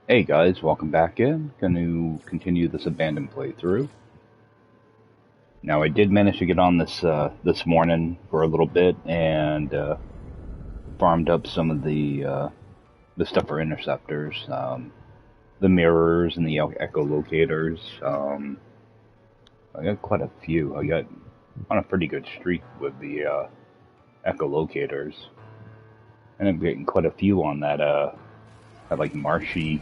Hey guys, welcome back in. Going to continue this abandoned playthrough. Now I did manage to get on this morning for a little bit and farmed up some of the stuff for interceptors, the mirrors and the echolocators. I got quite a few. I got on a pretty good streak with the echolocators, and I'm getting quite a few on that like marshy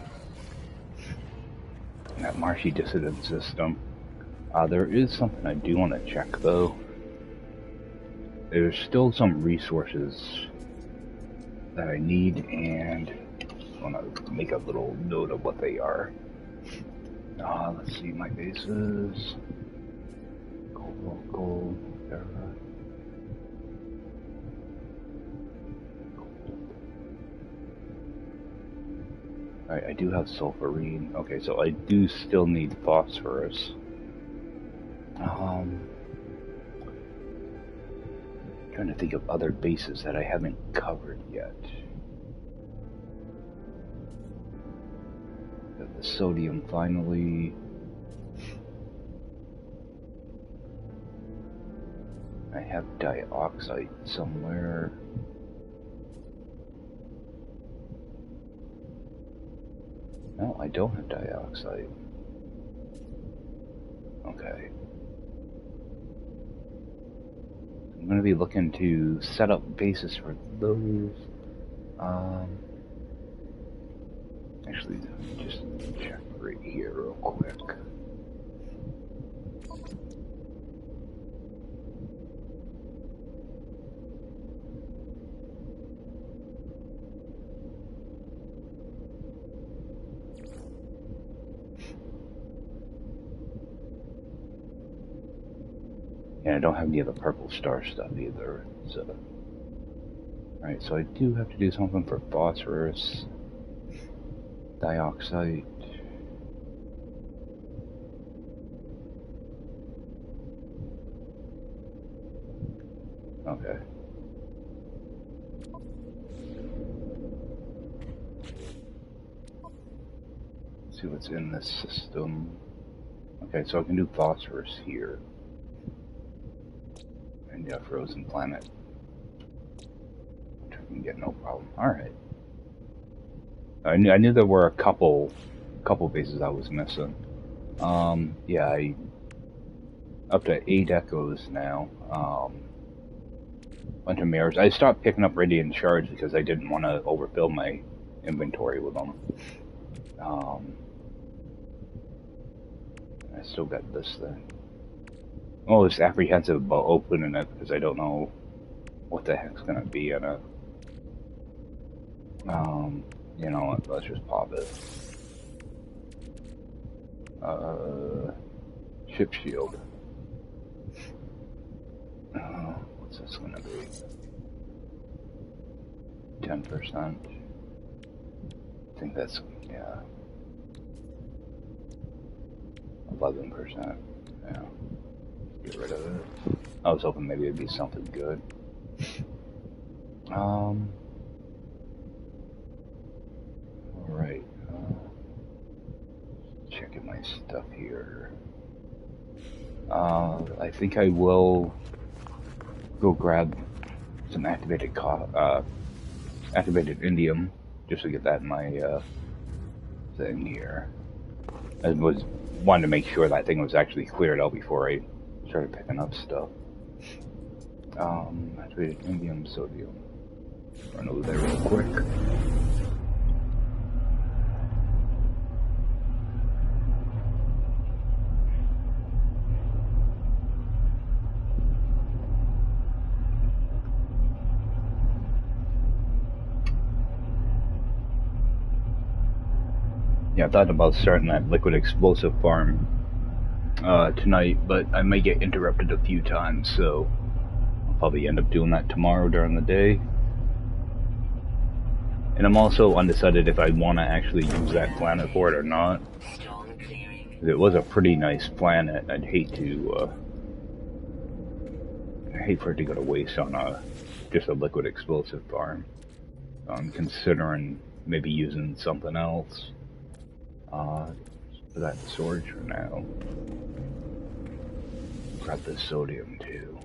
dissident system. There is something I do want to check though. There's still some resources that I need, and I want to make a little note of what they are. Let's see, my bases. Gold. Alright, I do have sulfurine. Okay, so I do still need phosphorus. Trying to think of other bases that I haven't covered yet. Got the sodium finally. I have dioxide somewhere. No, I don't have dioxide. Okay. I'm going to be looking to set up bases for those. Actually, just check right here real quick. And I don't have any of the purple star stuff either. So, alright, so I do have to do something for phosphorus, dioxide. Okay. Let's see what's in this system. Okay, so I can do phosphorus here. And yeah, frozen planet. Which I can get no problem. Alright. I knew there were a couple bases I was missing. Yeah, I up to 8 echoes now. Bunch of mirrors. I stopped picking up radiant shards because I didn't want to overfill my inventory with them. I still got this thing. Oh, it's apprehensive about opening it because I don't know what the heck's gonna be in it. You know what? Let's just pop it. Ship shield. What's this gonna be? 10%. I think that's, yeah. 11%. Yeah. Get rid of it. I was hoping maybe it'd be something good. Alright. Checking my stuff here. I think I will go grab some activated indium just to get that in my thing here. I wanted to make sure that thing was actually cleared out before I started picking up stuff. Activated indium, sodium. Run over there real quick. Yeah, I thought about starting that liquid explosive farm tonight, but I may get interrupted a few times, so I'll probably end up doing that tomorrow during the day. And I'm also undecided if I want to actually use that planet for it or not. It was a pretty nice planet. I'd hate for it to go to waste on just a liquid explosive farm. I'm considering maybe using something else. Put that in storage for now. Grab the sodium too.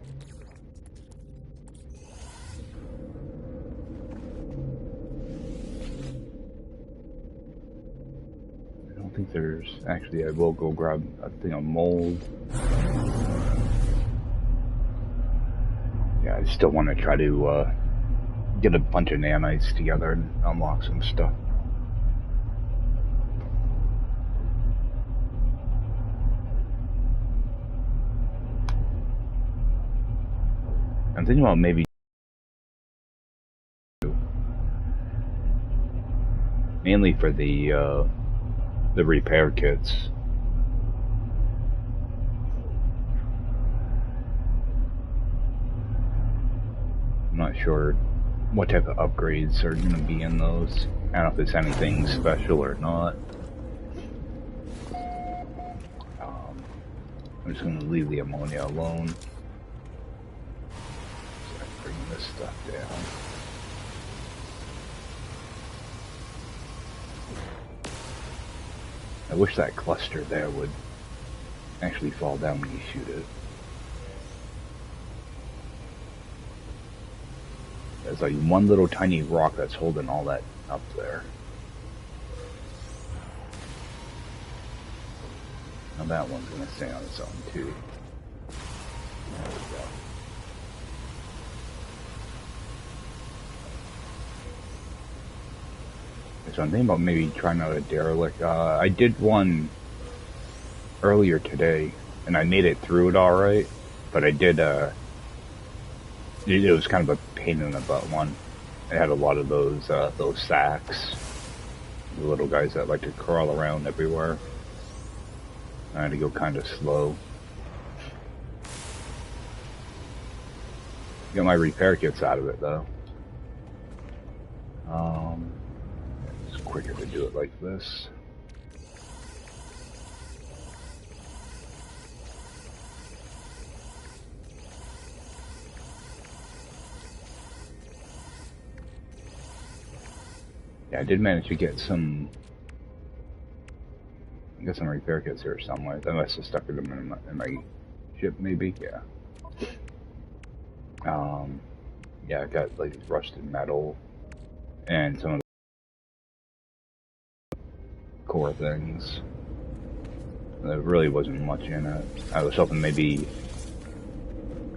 I don't think there's... Actually, I will go grab a thing of mold. Yeah, I still want to try to get a bunch of nanites together and unlock some stuff. I'm thinking about maybe mainly for the repair kits. I'm not sure what type of upgrades are going to be in those. I don't know if it's anything special or not. I'm just going to leave the ammonia alone. So I bring this stuff down. I wish that cluster there would actually fall down when you shoot it. There's like one little tiny rock that's holding all that up there. Now that one's gonna stay on its own too. There we go. So I'm thinking about maybe trying out a derelict. I did one earlier today, and I made it through it alright, but I did, it was kind of a pain in the butt one. It had a lot of those sacks. The little guys that like to crawl around everywhere. I had to go kind of slow. Get my repair kits out of it though. It's quicker to do it like this. Yeah, I did manage to get some repair kits here somewhere. I must have stuck them in my ship, maybe. Yeah. Yeah, I got like rusted metal and some of the core things. There really wasn't much in it. I was hoping maybe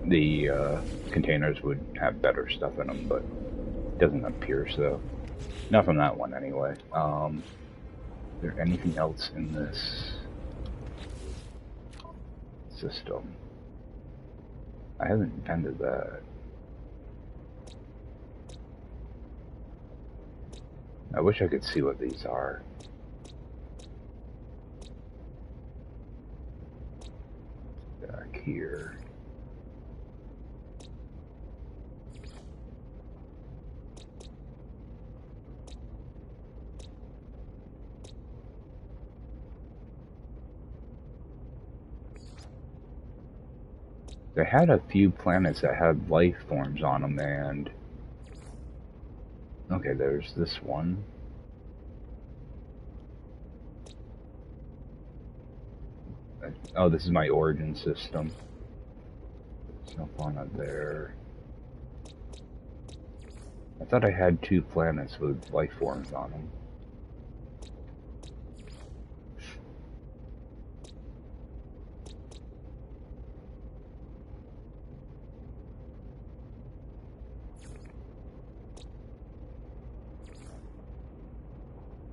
the containers would have better stuff in them, but it doesn't appear so. Not from that one, anyway. Is there anything else in this system? I haven't intended that. I wish I could see what these are. Back here. They had a few planets that had life forms on them, and... Okay, there's this one. Oh, this is my origin system. There's no planet there. I thought I had 2 planets with life forms on them.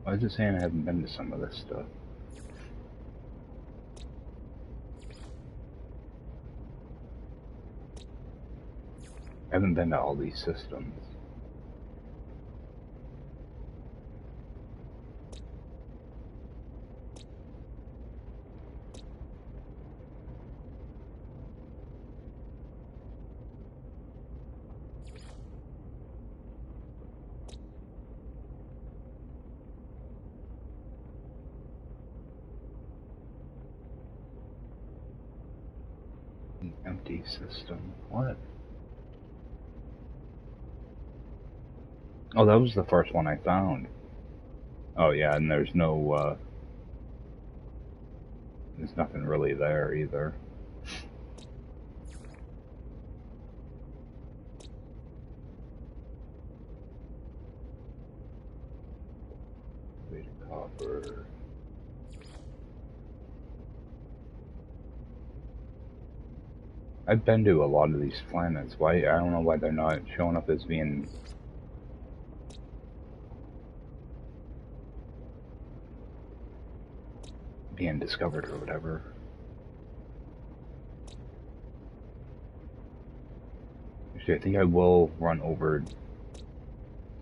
Why is it saying I haven't been to some of this stuff? I haven't been to all these systems. An empty system. What? Oh, that was the first one I found. Oh yeah, and there's no There's nothing really there either. Copper. I've been to a lot of these planets. Why? I don't know why they're not showing up as being discovered or whatever. Actually, I think I will run over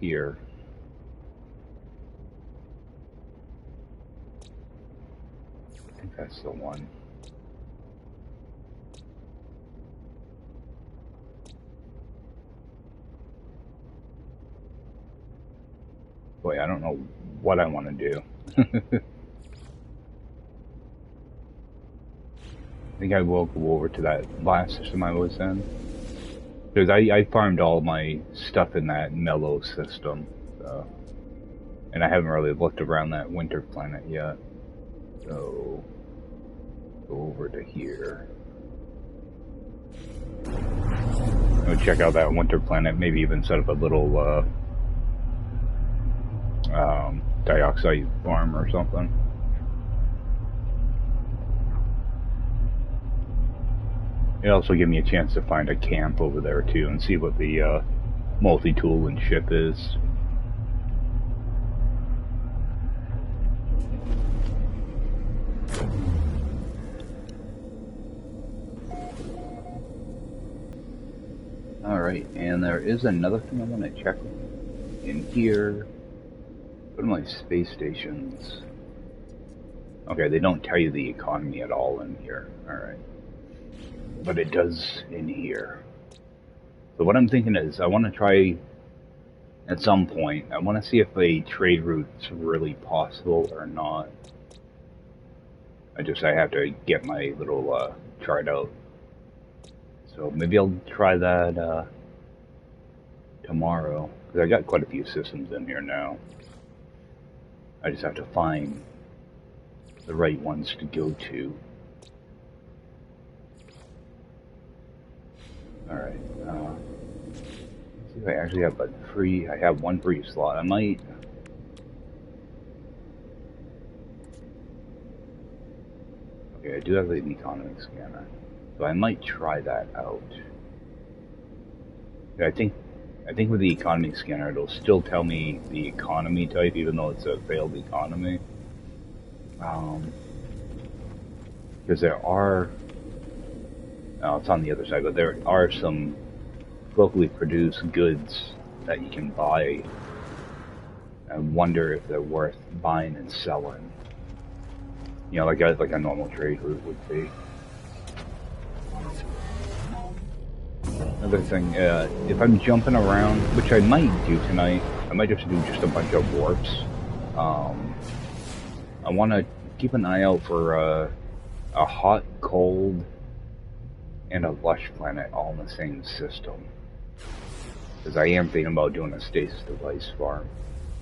here. I think that's the one. Boy, I don't know what I want to do. I think I will go over to that last system I was in. Because I farmed all my stuff in that mellow system. So. And I haven't really looked around that winter planet yet. So, go over to here. I'll check out that winter planet, maybe even set up a little dioxide farm or something. It'll also give me a chance to find a camp over there too and see what the multi-tool and ship is. Alright, and there is another thing I want to check in here. What are my space stations? Okay, they don't tell you the economy at all in here. Alright. But it does in here. So what I'm thinking is, I want to try, at some point, I want to see if a trade route's really possible or not. I have to get my little chart out. So maybe I'll try that tomorrow, because I got quite a few systems in here now. I just have to find the right ones to go to. Alright, see if I actually have a free, I have one free slot. I might, okay, I do have an economy scanner, so I might try that out. I think with the economy scanner, it'll still tell me the economy type, even though it's a failed economy. Because there are, it's on the other side, but there are some locally produced goods that you can buy. I wonder if they're worth buying and selling. You know, like a normal trade route would be. Another thing, if I'm jumping around, which I might do tonight, I might just do just a bunch of warps. I want to keep an eye out for a hot, cold, and a lush planet all in the same system. Because I am thinking about doing a stasis device farm.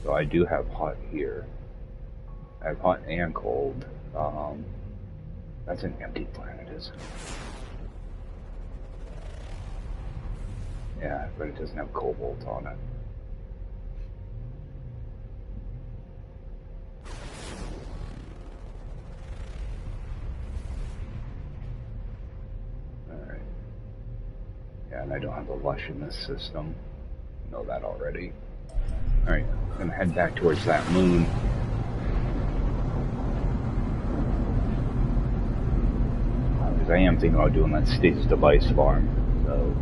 So I do have hot here. I have hot and cold. That's an empty planet, isn't it? Yeah, but it doesn't have cobalt on it. Alright. Yeah, and I don't have a lush in this system. You know that already. Alright, I'm gonna head back towards that moon. Because I am thinking about doing that stasis device farm. So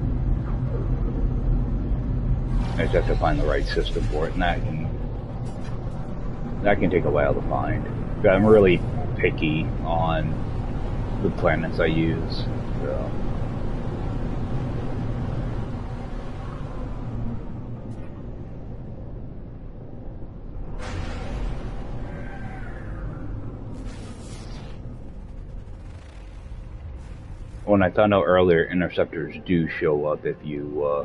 I just have to find the right system for it, and that can take a while to find. But I'm really picky on the planets I use. So. When I found out earlier, interceptors do show up if you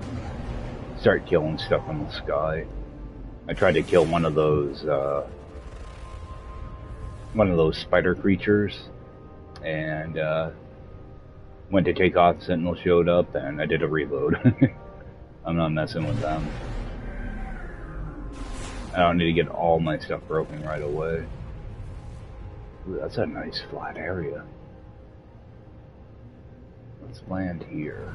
start killing stuff in the sky. I tried to kill one of those spider creatures, and went to take off. Sentinel showed up, and I did a reload. I'm not messing with them. I don't need to get all my stuff broken right away. Ooh, that's a nice flat area. Let's land here.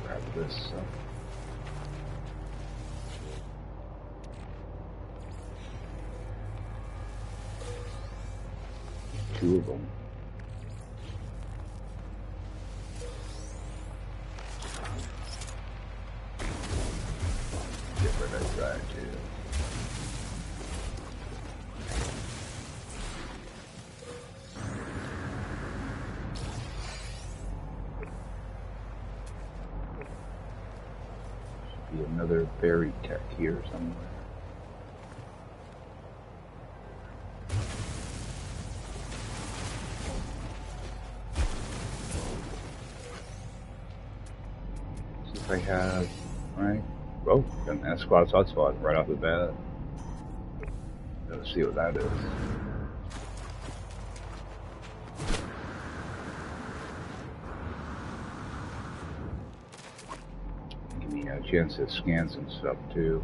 Grab this stuff. Two of them. Get rid of that too. Should be another buried tech here somewhere. See if I have, right? Oh, got an S-Squad hotspot right off the bat. Let's see what that is. Give me a chance to scan some stuff too.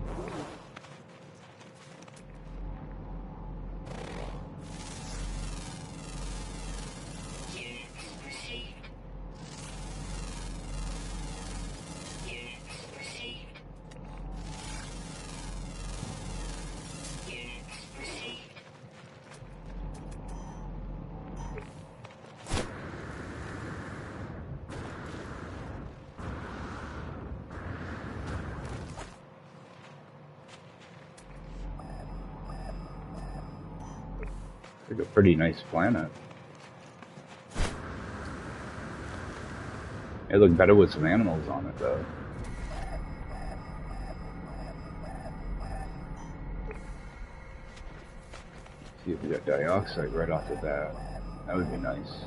It's a pretty nice planet. It looked better with some animals on it though. See if we got dioxide right off the bat. That would be nice.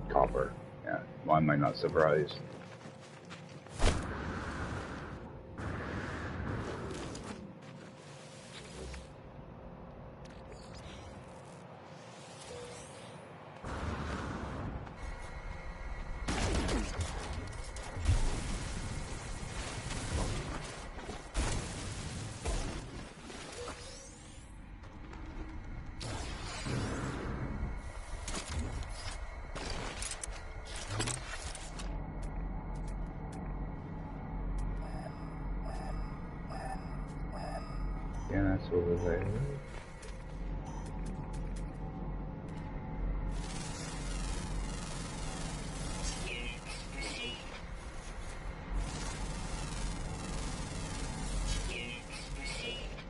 Copper. Yeah, why am I not surprised? Yeah, that's over there.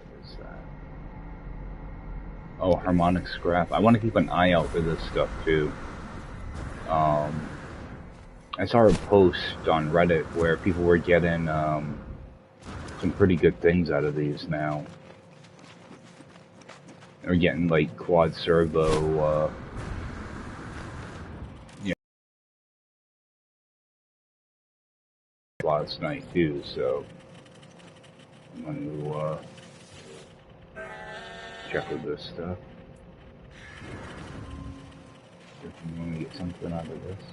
What is that? Oh, harmonic scrap. I want to keep an eye out for this stuff too. I saw a post on Reddit where people were getting some pretty good things out of these now. They're getting like quad servo, yeah, last night too. So I'm going to check with this stuff. If you want to get something out of this.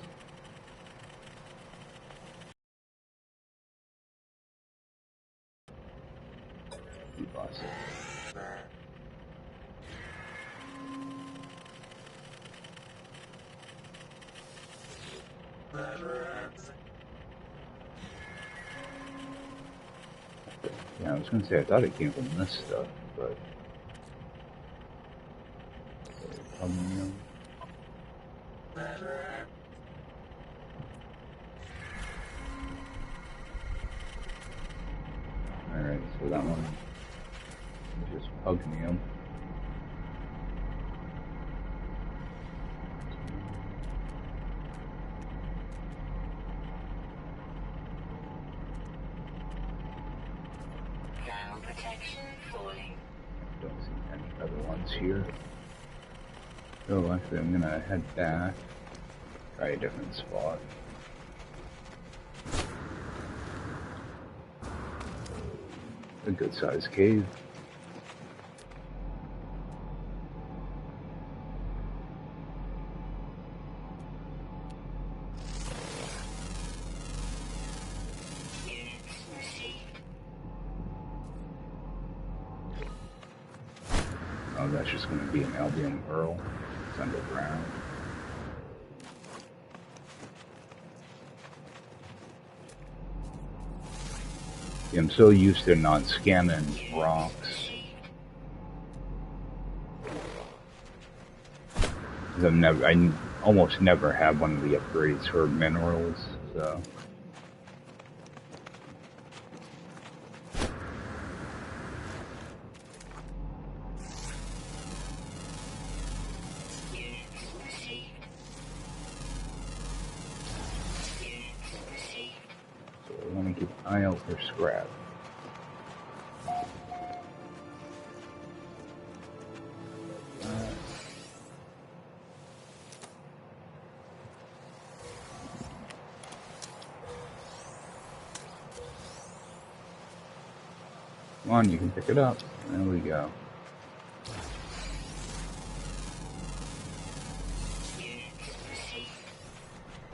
Awesome. Yeah, I was gonna say I thought it came from this stuff, but alright, so that one is just pugnium. Protection falling. Don't see any other ones here. So actually I'm gonna head back, try a different spot. A good sized cave. Oh, that's just going to be an albion pearl. It's underground. Yeah, I'm so used to not scanning rocks. I almost never have one of the upgrades for minerals, so. Eye out for scrap. Come on, you can pick it up. There we go.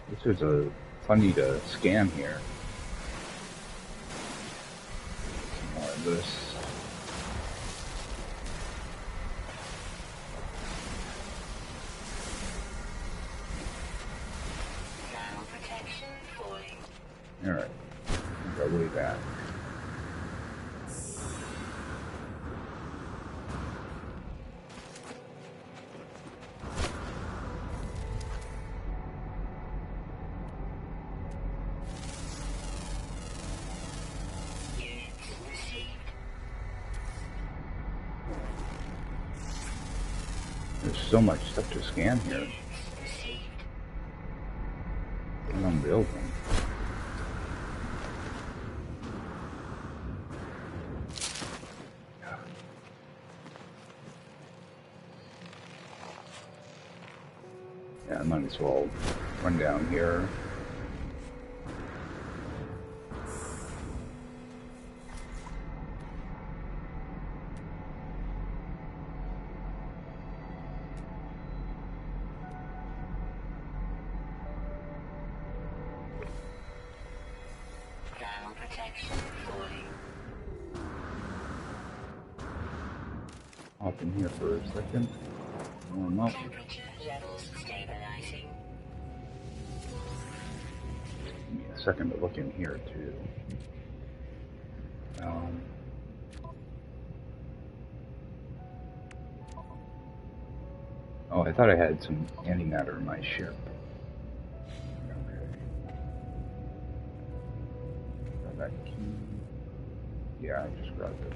This is a funny to scan here. More of this. Alright, make our way back. There's so much stuff to scan here. I'm building. Yeah, I might as well run down here. Hop in here for a second. Warm up. Temperature levels stabilizing. Give me a second to look in here too. Oh, I thought I had some antimatter in my ship. Okay. Grab that key. Yeah, I just grabbed it.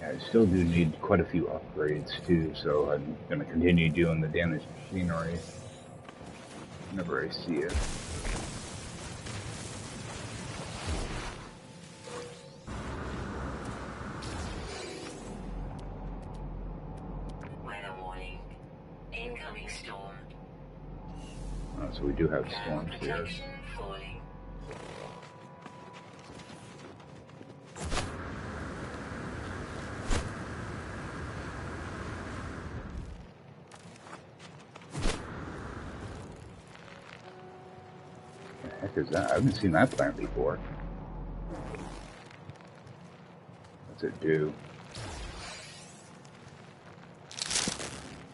I still do need quite a few upgrades too, so I'm going to continue doing the damaged machinery whenever I see it. Weather warning. Incoming storm. So we do have storms here. Falling. Is that? I haven't seen that plant before. What's it do?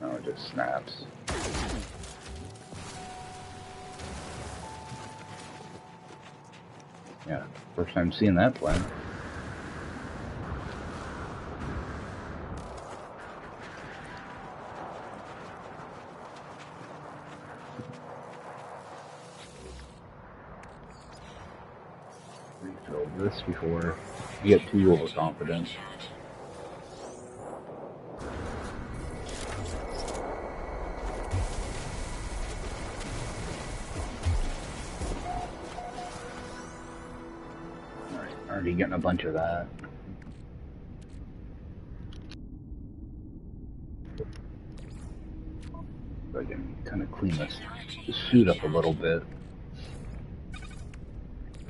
Oh, it just snaps. Yeah, first time seeing that plant. Refill this before you get too overconfident. be getting a bunch of that. So I can kind of clean this suit up a little bit.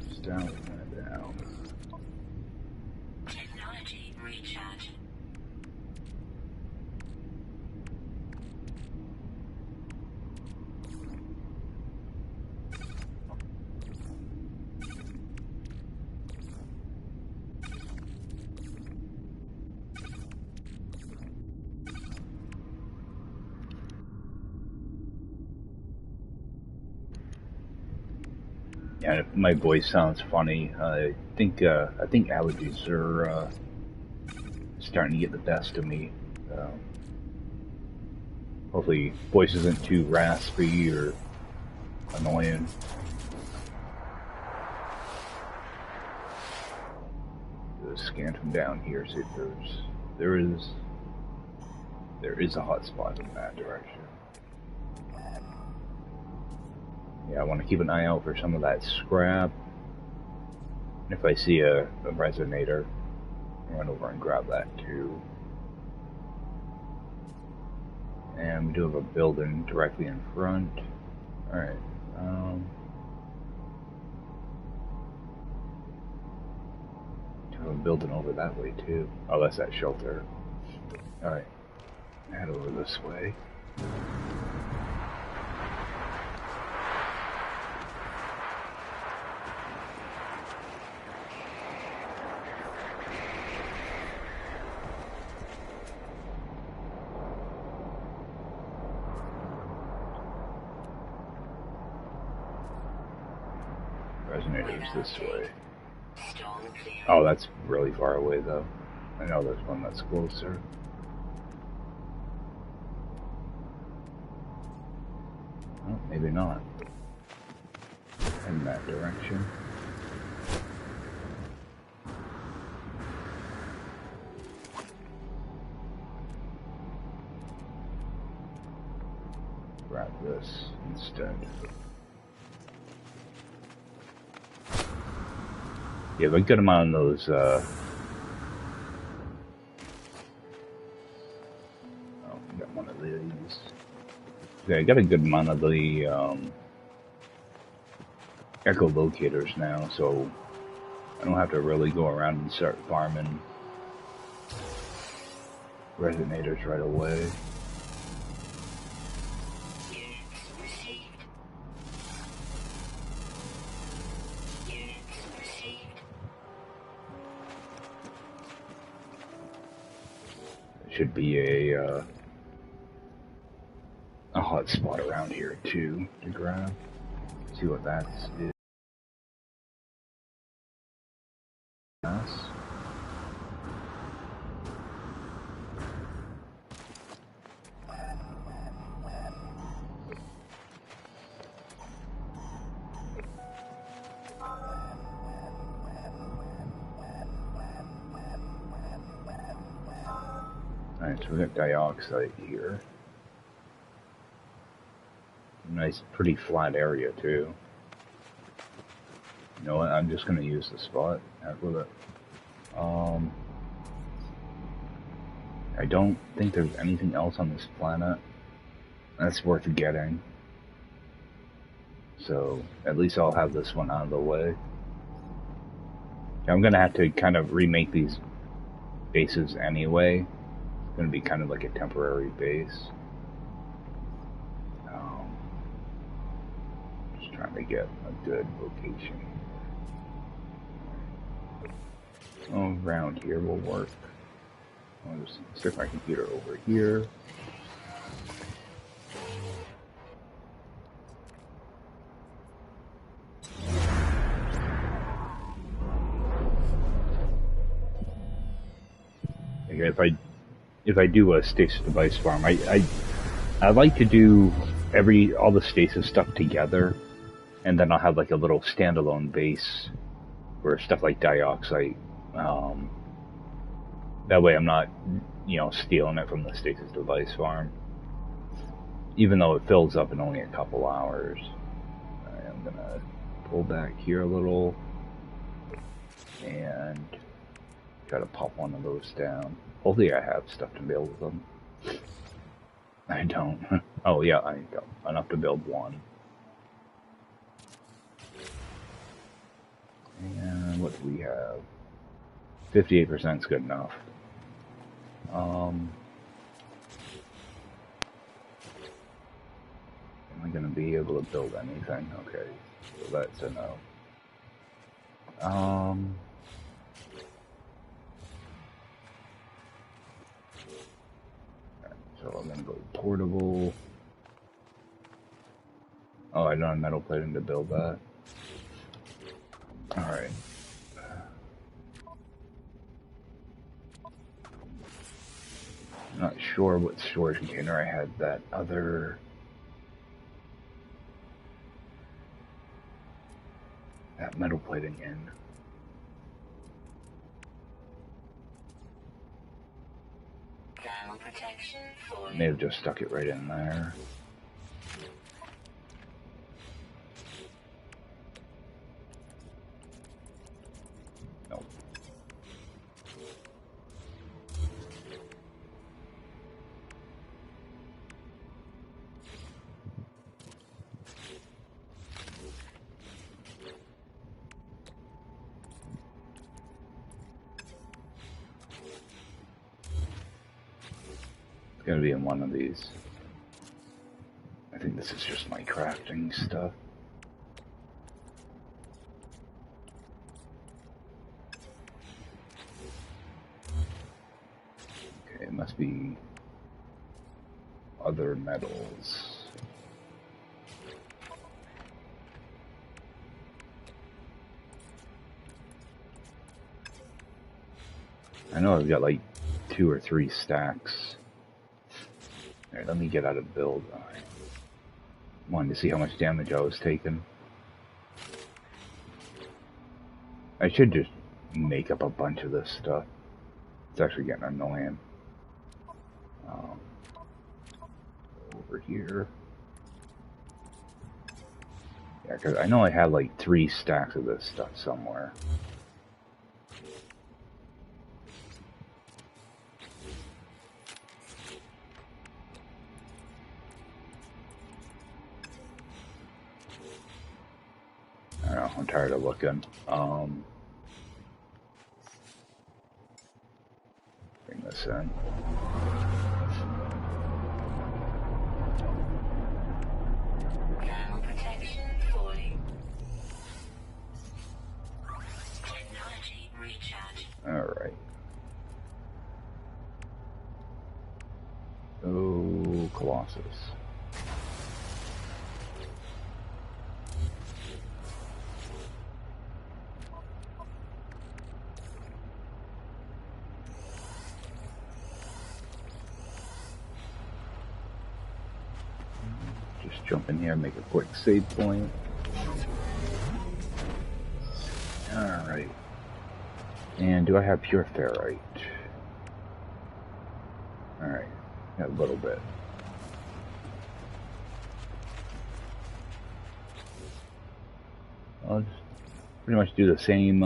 Just down, down. Technology recharge. Yeah, if my voice sounds funny, I think allergies are starting to get the best of me. Hopefully, voice isn't too raspy or annoying. Just scan from down here, see if there is a hot spot in that direction. Yeah, I want to keep an eye out for some of that scrap. If I see a resonator, I'll run over and grab that too. And we do have a building directly in front. Alright. Do have a building over that way too. Oh, that's that shelter. Alright. Head over this way. Resonators this way. Oh, that's really far away though. I know there's one that's closer. Oh, maybe not. In that direction. Grab this instead. You have a good amount of those, oh, got one of these. Okay, I got a good amount of the, echolocators now, so I don't have to really go around and start farming resonators right away. Should be a hot spot around here too to grab. See what that is. Alright, so we got dioxide here. Nice, pretty flat area too. You know what? I'm just gonna use the spot. Heck with it. I don't think there's anything else on this planet that's worth getting. So at least I'll have this one out of the way. I'm gonna have to kind of remake these bases anyway. It's gonna be kind of like a temporary base. Just trying to get a good location. Around here will work. I'll just stick my computer over here. Okay, if I do a stasis device farm, I like to do all the stasis stuff together, and then I'll have like a little standalone base for stuff like dioxide. That way I'm not, stealing it from the stasis device farm. Even though it fills up in only a couple hours. I'm gonna pull back here a little. and try to pop one of those down. Hopefully I have stuff to build them. I don't. Oh yeah, I don't. Enough to build one. And what do we have? 58% is good enough. Am I going to be able to build anything? Okay, so that's a no. So I'm going to go portable. Oh, I don't have metal plating to build that. Alright. I'm not sure what storage container I had that other... that metal plating in. I may have just stuck it right in there. Nope. It's gonna be in one of these. I think this is just my crafting stuff. Okay, it must be other metals. I know I've got like 2 or 3 stacks. Alright, let me get out of build. I wanted to see how much damage I was taking. I should just make up a bunch of this stuff. It's actually getting annoying. Over here. Yeah, because I know I had like 3 stacks of this stuff somewhere. I don't know, I'm tired of looking. Bring this in. Protection fully. Technology recharge. Alright. Oh, Colossus. Just jump in here, make a quick save point. Alright. And do I have pure ferrite? Alright, got a little bit. I'll just pretty much do the same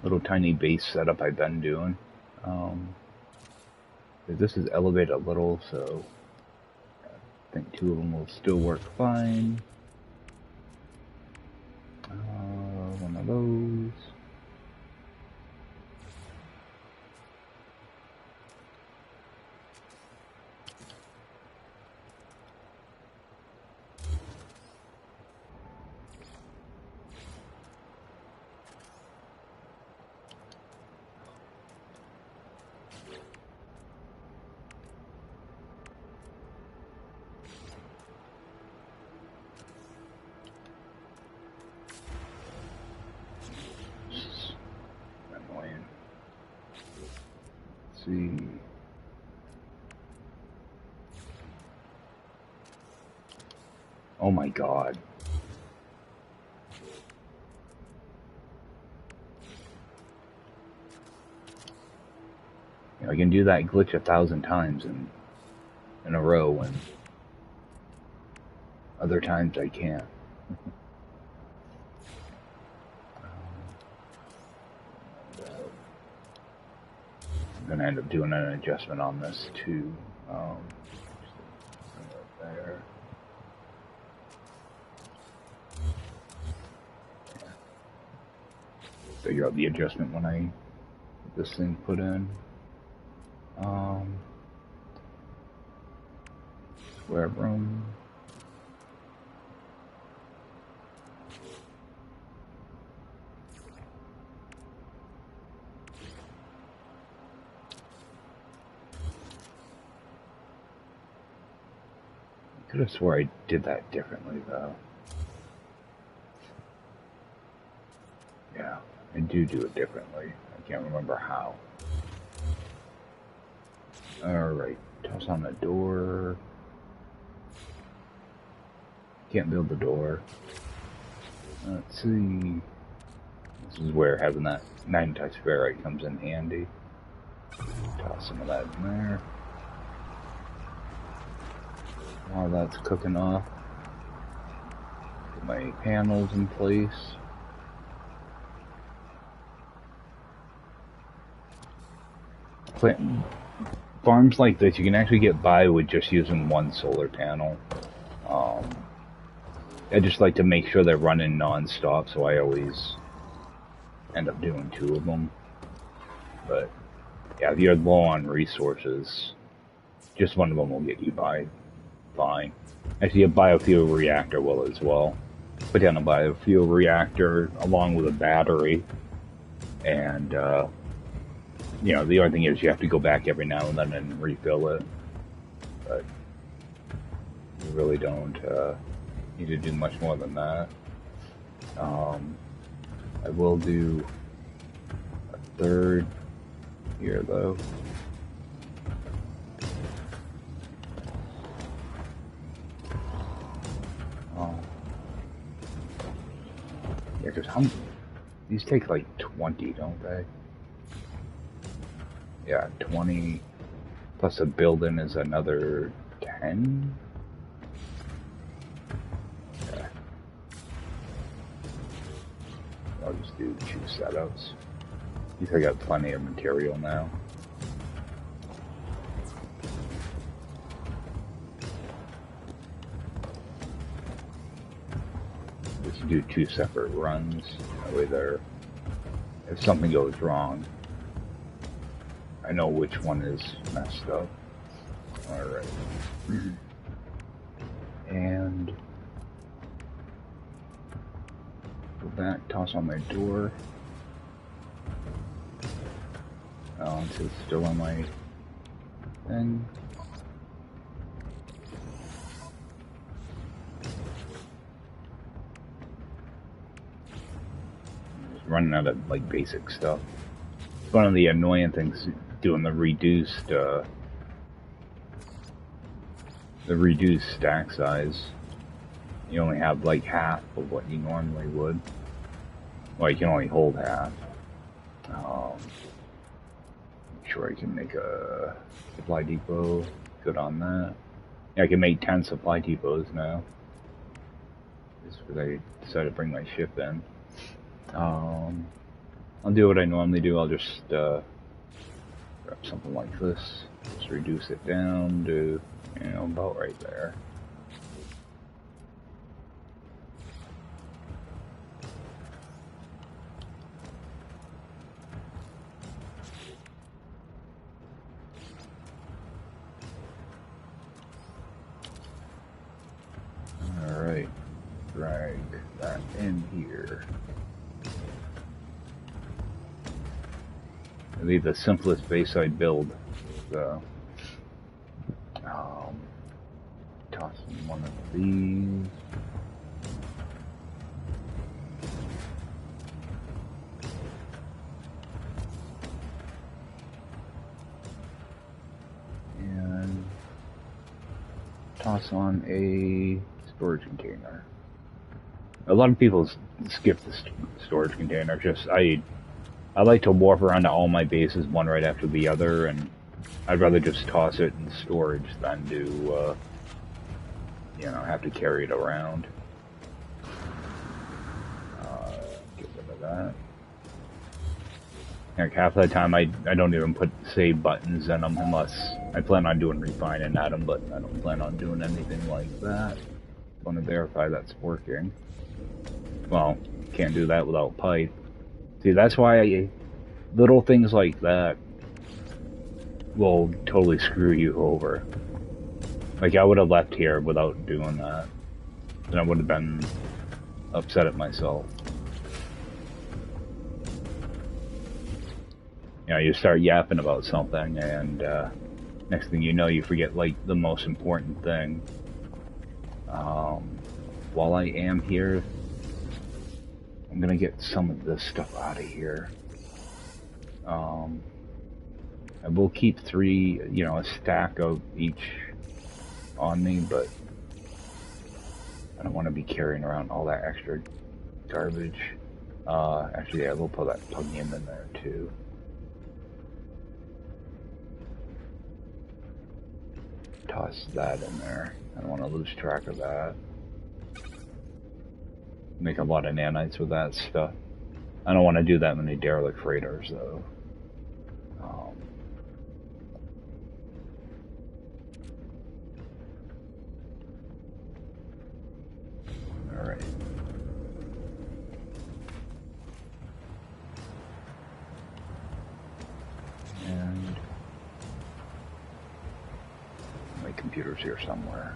little tiny base setup I've been doing. This is elevated a little, so I think 2 of them will still work fine. One of those. See. Oh my god. You know, I can do that glitch 1,000 times in a row, and other times I can't. gonna end up doing an adjustment on this too. There. Figure out the adjustment when I get this thing put in. Square room. I could have swore I did that differently though. Yeah, I do it differently. I can't remember how. Alright, toss on the door. Can't build the door. Let's see. This is where having that magnetized ferrite comes in handy. Toss some of that in there. While that's cooking off, get my panels in place. Farms like this, you can actually get by with just using one solar panel. I just like to make sure they're running non-stop, so I always end up doing 2 of them. But yeah, if you're low on resources, just one of them will get you by fine. Actually, a biofuel reactor will as well. Put down a biofuel reactor along with a battery, and you know, the only thing is you have to go back every now and then and refill it. But you really don't need to do much more than that. I will do a 3rd here though. Yeah, because these take like 20, don't they? Yeah, 20 plus a building is another 10. Okay. I'll just do 2 setups. I think I got plenty of material now. Just do 2 separate runs. That way there, if something goes wrong, I know which one is messed up. Alright. And go back, toss on my door. It's still on my thing. Just running out of like basic stuff. One of the annoying things doing the reduced stack size. You only have like half of what you normally would. Well, you can only hold half. Sure, I can make a supply depot. Good on that. Yeah, I can make 10 supply depots now. Just because I decided to bring my ship in. I'll do what I normally do. I'll just grab something like this. Just reduce it down to, you know, about right there. Alright, drag that in here. It'll be the simplest base I build. So, toss in one of these. And toss on a storage container. A lot of people skip the storage container. Just I like to warp around to all my bases one right after the other, and I'd rather just toss it in storage than do you know, have to carry it around. Get rid of that. Like half the time I don't even put save buttons in them unless I plan on doing refine and add them, but I don't plan on doing anything like that. I want to verify that's working. Well, can't do that without pipe. See, that's why little things like that will totally screw you over. Like, I would have left here without doing that. And I would have been upset at myself. You know, you start yapping about something, and next thing you know, you forget, like, the most important thing. While I am here, I'm gonna get some of this stuff out of here. I will keep 3, you know, a stack of each on me, but I don't want to be carrying around all that extra garbage. Actually, yeah, we'll put that plug-in in there too. Toss that in there. I don't want to lose track of that. Make a lot of nanites with that stuff. I don't want to do that many Derelict Freighters, though. Alright. And my computer's here somewhere.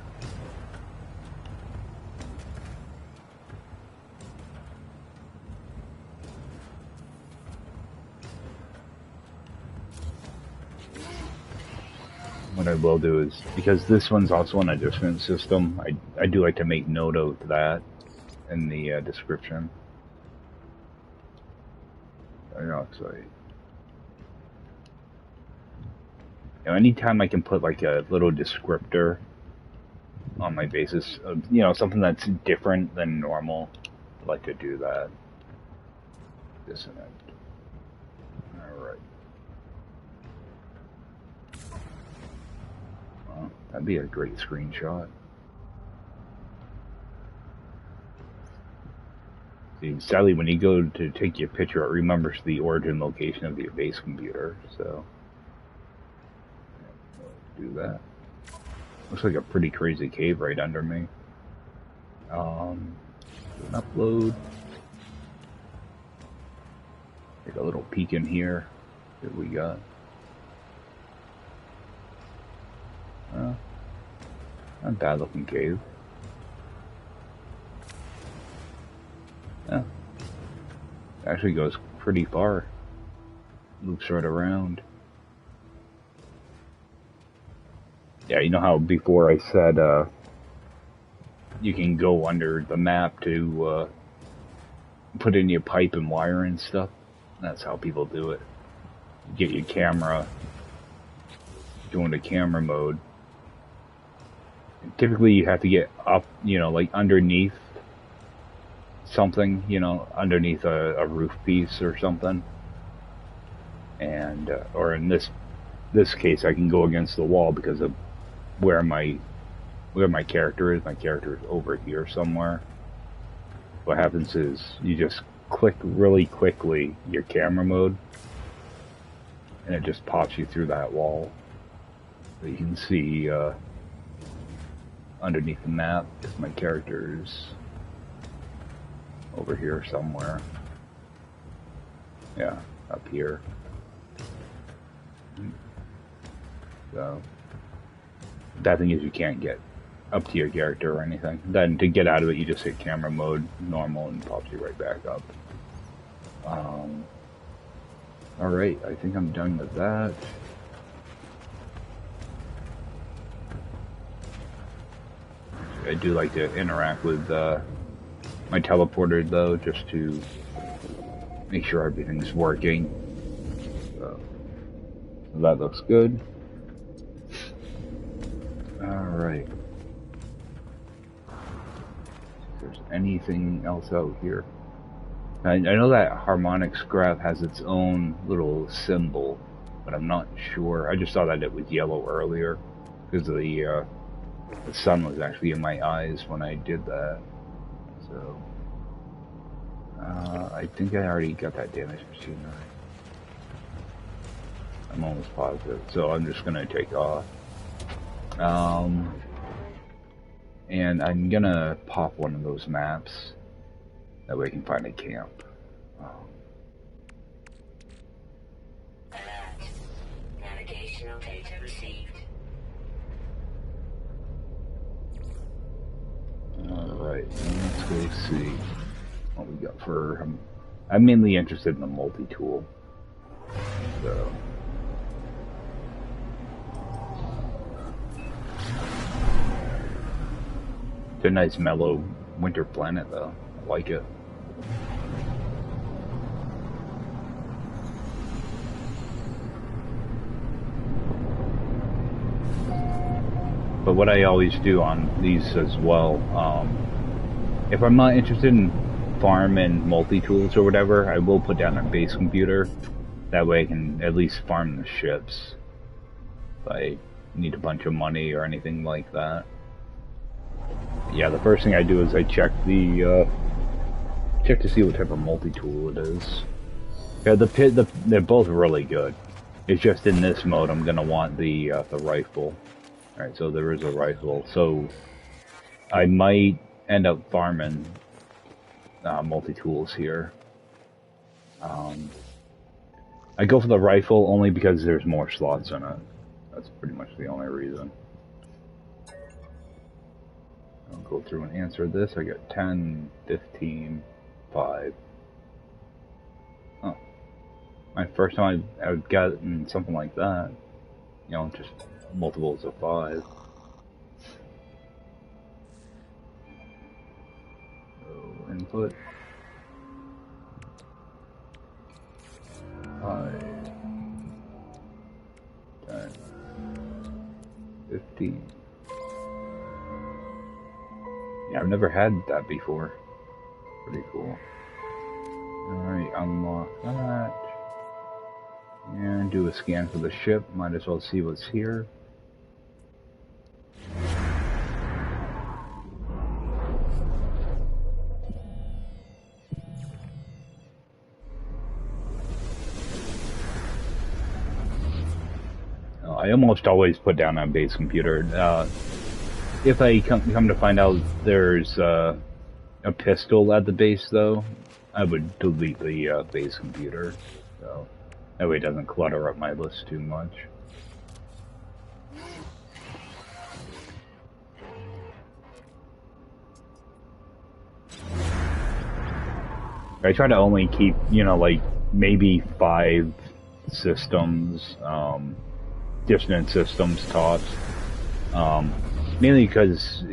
What I will do is, because this one's also on a different system, I do like to make note of that in the description. Dioxide. You know, anytime I can put like a little descriptor on my basis, you know, something that's different than normal, I like to do that. Dissonant. Alright. Well, that'd be a great screenshot. See, sadly, when you go to take your picture, it remembers the origin location of your base computer, so do that. Looks like a pretty crazy cave right under me. Upload. Take a little peek in here. See what we got. Not a bad looking cave. Yeah. It actually goes pretty far. Loops right around. Yeah, you know how before I said you can go under the map to put in your pipe and wire and stuff? That's how people do it. You get your camera, go into camera mode. And typically you have to get up, you know, like underneath something, you know, underneath a roof piece or something. And, or in this case, I can go against the wall because of where my character is. My character is over here somewhere. What happens is you just click really quickly your camera mode and it just pops you through that wall. So you can see underneath the map if my character is over here somewhere. Yeah, up here. So that thing is you can't get up to your character or anything. Then to get out of it, you just hit camera mode normal and it pops you right back up. Alright, I think I'm done with that. I do like to interact with my teleporter though, just to make sure everything's working. So that looks good. Alright. If there's anything else out here. I know that harmonics graph has its own little symbol, but I'm not sure. I just saw that it was yellow earlier because of the sun was actually in my eyes when I did that. So I think I already got that damage machinery. I'm almost positive, so I'm just gonna take off. And I'm gonna pop one of those maps. That way I can find a camp. Alert. Navigational data received. Alright, let's go see what we got for... I'm mainly interested in the multi-tool. So... It's a nice mellow winter planet though. I like it. But what I always do on these as well, if I'm not interested in farm and multi-tools or whatever, I will put down a base computer. That way I can at least farm the ships. If I need a bunch of money or anything like that. Yeah, the first thing I do is I check the, check to see what type of multi-tool it is. Yeah, they're both really good. It's just in this mode I'm gonna want the rifle. Alright, so there is a rifle. So I might end up farming multi-tools here. I go for the rifle only because there's more slots in it. That's pretty much the only reason. I'll go through and answer this. I got 10, 15, 5. Oh. My first time I've gotten something like that. You know, just multiples of 5. So, input. 5. 10. 15. Yeah, I've never had that before. Pretty cool. Alright, unlock that. And do a scan for the ship. Might as well see what's here. I almost always put down a base computer. If I come to find out there's a pistol at the base, though, I would delete the base computer. So that way it doesn't clutter up my list too much. I try to only keep, you know, like maybe 5 systems, dissonant systems tops. Mainly because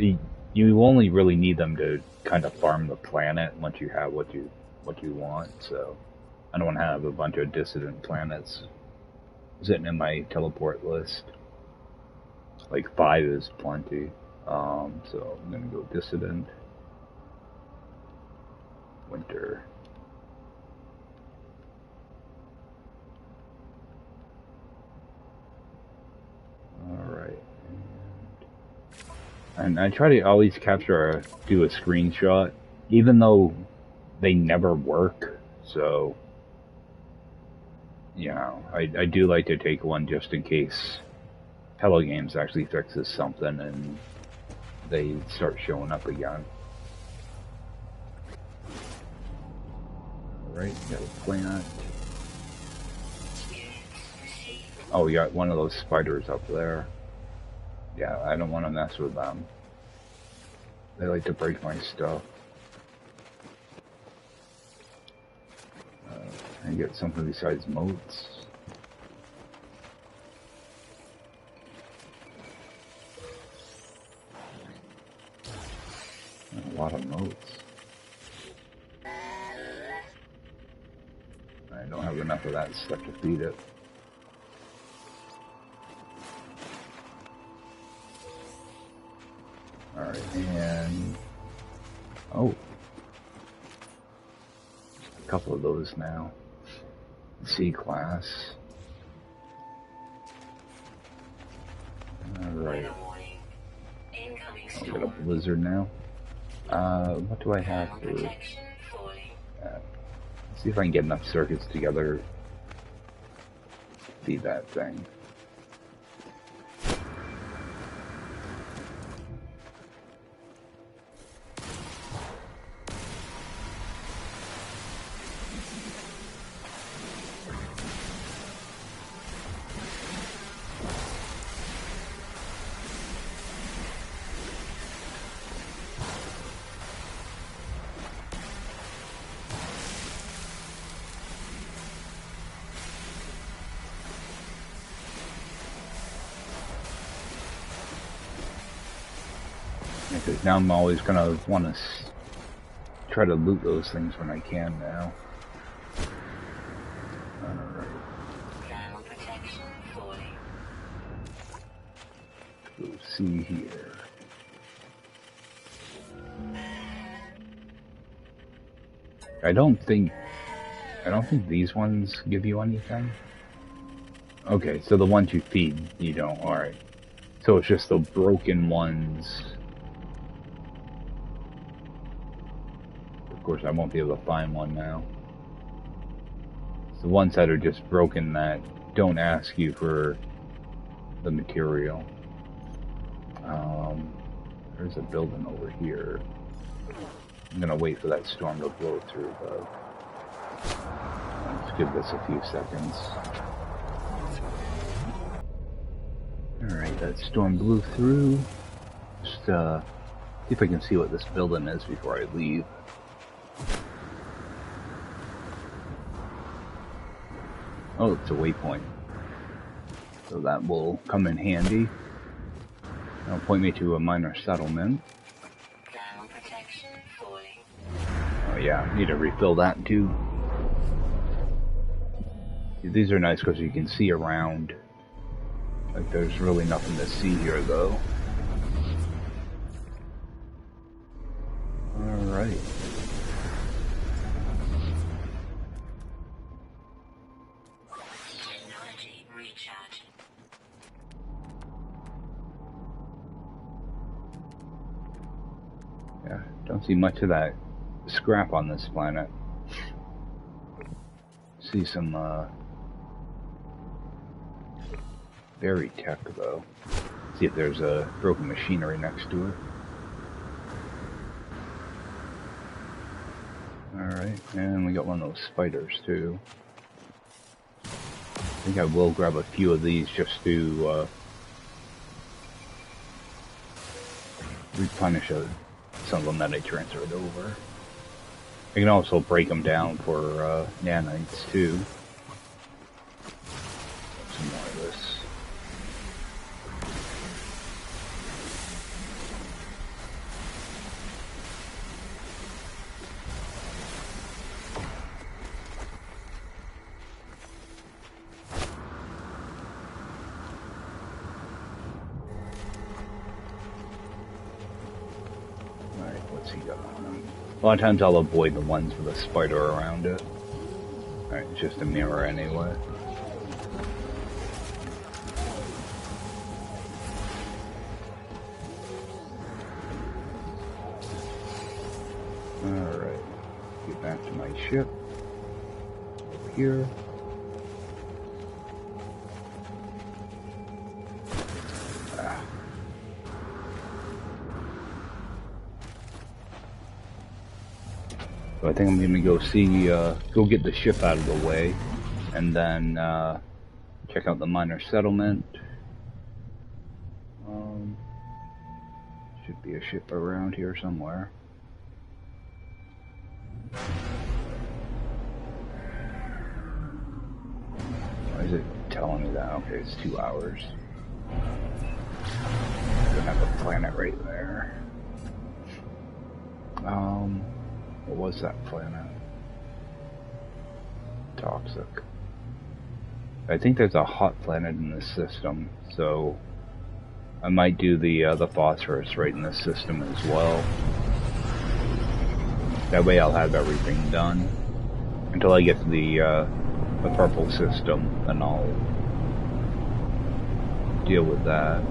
you only really need them to kind of farm the planet once you have what you want. So I don't want to have a bunch of dissident planets sitting in my teleport list. Like 5 is plenty. So I'm gonna go dissident, winter. Alright. And I try to always do a screenshot, even though they never work, so, you know, I do like to take one just in case Hello Games actually fixes something and they start showing up again. Alright, got a plant. Oh, you got one of those spiders up there. Yeah, I don't want to mess with them. They like to break my stuff. I get something besides motes. A lot of motes. I don't have enough of that stuff to feed it. Alright, and... oh. A couple of those now. C-class. Alright. I'll get a blizzard now. What do I have for... let's see if I can get enough circuits together feed that thing. Because now I'm always gonna want to try to loot those things when I can now. Alright. Thermal protection falling. Let's see here. I don't think these ones give you anything. Okay, so the ones you feed, you don't. Alright. So it's just the broken ones. Of course, I won't be able to find one now. It's the ones that are just broken that don't ask you for the material. There's a building over here. I'm gonna wait for that storm to blow through, though. Let's give this a few seconds. Alright, that storm blew through. Just see if I can see what this building is before I leave. Oh, it's a waypoint. So that will come in handy. It'll point me to a minor settlement. Thermal protection falling. Oh yeah, I need to refill that too. These are nice because you can see around. Like there's really nothing to see here though. Alright. Technology recharging. Yeah, don't see much of that scrap on this planet. See some buried tech though. See if there's a broken machinery next to it. Alright, and we got one of those spiders too. I think I will grab a few of these just to replenish some of them that I transferred over. I can also break them down for nanites too. Some more of this. A lot of times I'll avoid the ones with a spider around it. Alright, it's just a mirror anyway. Alright, get back to my ship. Over here. So I think I'm gonna go see, go get the ship out of the way, and then check out the minor settlement. Should be a ship around here somewhere. Why is it telling me that? Okay, it's 2 hours. Gonna have a planet right there. What was that planet? Toxic. I think there's a hot planet in this system, so I might do the phosphorus right in this system as well. That way I'll have everything done until I get to the purple system, and I'll deal with that.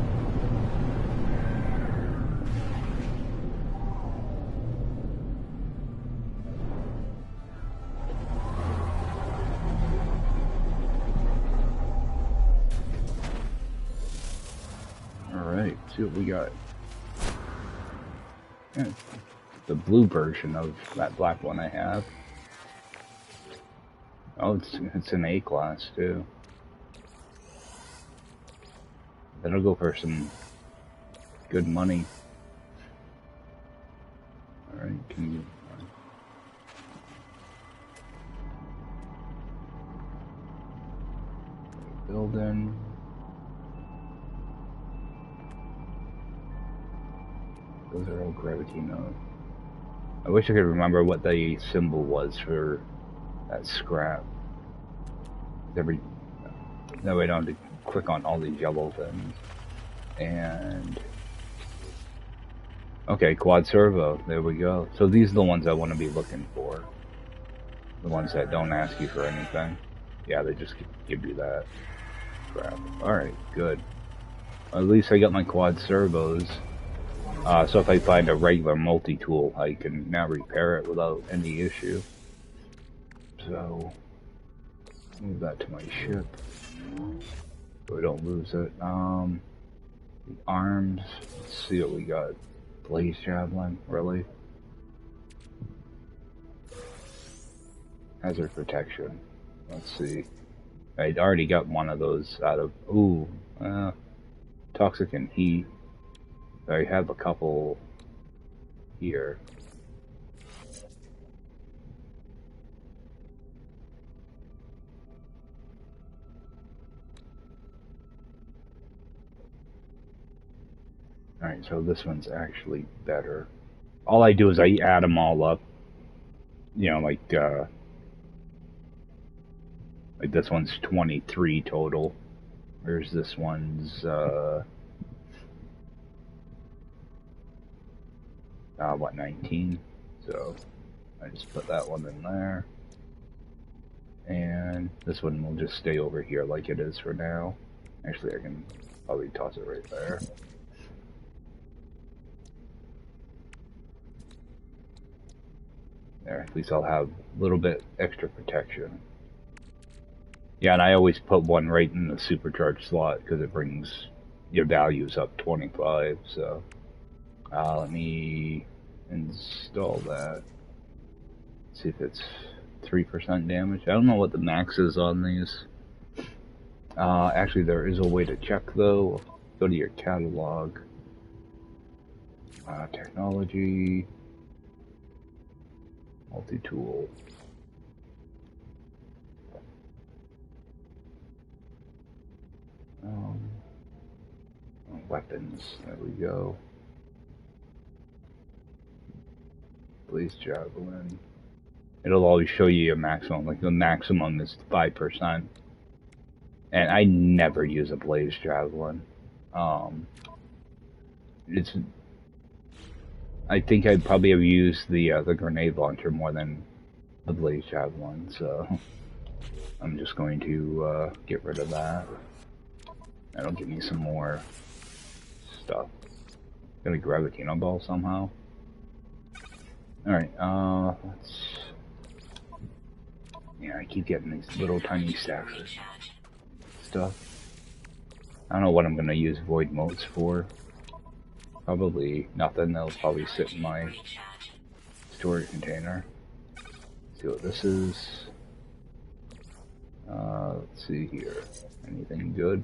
Alright, see what we got. Yeah, the blue version of that black one I have. Oh, it's an A class too. That'll go for some good money. Alright, can you... Building. Those are all gravity nodes. I wish I could remember what the symbol was for that scrap. That way I don't have to click on all these yellow things. And okay, quad servo. There we go. So these are the ones I want to be looking for. The ones that don't ask you for anything. Yeah, they just give you that crap. Alright, good. At least I got my quad servos. So if I find a regular multi-tool, I can now repair it without any issue. So, move that to my ship. So we don't lose it. The arms, let's see what we got. Blaze javelin, really? Hazard protection. Let's see. I'd already got one of those out of, toxic and heat. I have a couple here. Alright, so this one's actually better. All I do is I add them all up. You know, like this one's 23 total. Whereas this one's, what, 19? So, I just put that one in there. And this one will just stay over here like it is for now. Actually, I can probably toss it right there. There, at least I'll have a little bit extra protection. Yeah, and I always put one right in the supercharged slot because it brings your values up 25, so... let me install that. See if it's 3% damage. I don't know what the max is on these. Actually, there is a way to check though. Go to your catalog. Technology. Multi-tool. Weapons. There we go. Blaze javelin. It'll always show you a maximum. Like the maximum is 5%. And I never use a blaze javelin. I think I'd probably have used the grenade launcher more than the blaze javelin. So I'm just going to get rid of that. That'll give me some more stuff. Got a gravitino ball somehow. Alright, let's... Yeah, I keep getting these little tiny stacks of stuff. I don't know what I'm gonna use void motes for. Probably nothing. They'll probably sit in my storage container. Let's see what this is. Let's see here. Anything good?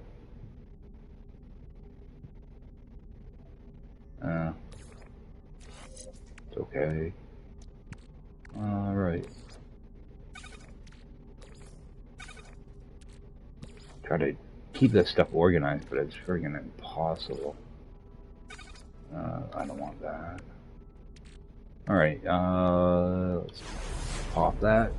It's okay. Alright. Try to keep this stuff organized, but it's friggin' impossible. I don't want that. Alright, let's pop that.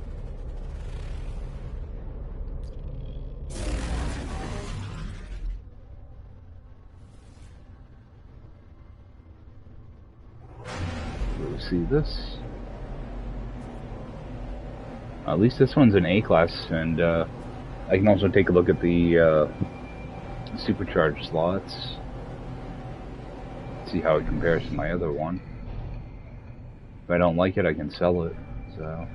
We'll see this. At least this one's an A class, and I can also take a look at the supercharged slots. See how it compares to my other one. If I don't like it, I can sell it. So.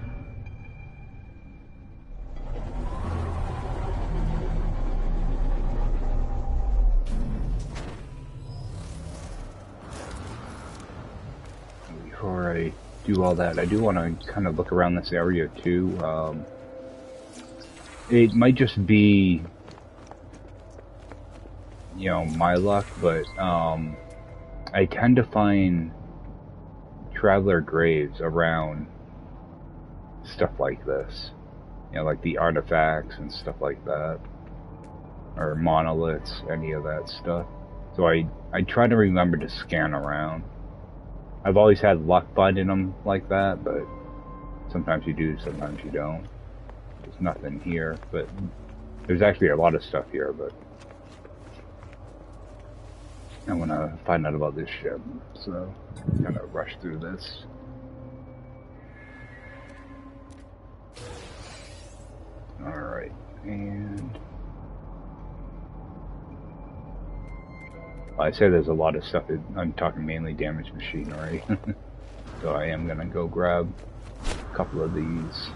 do all that, I do want to kind of look around this area too. It might just be, you know, my luck, but I tend to find traveler graves around stuff like this. You know, like the artifacts and stuff like that. Or monoliths, any of that stuff. So I try to remember to scan around. I've always had luck finding them like that, but sometimes you do, sometimes you don't. There's nothing here, but there's actually a lot of stuff here, but I want to find out about this ship, so I'm gonna rush through this. Alright, and I say there's a lot of stuff. I'm talking mainly damaged machinery. So I am gonna go grab a couple of these.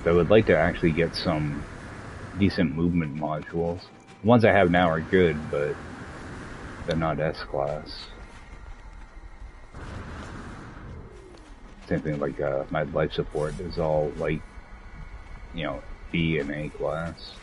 So I would like to actually get some decent movement modules. The ones I have now are good, but they're not S-class. Same thing like my life support is all like, you know, B and A class.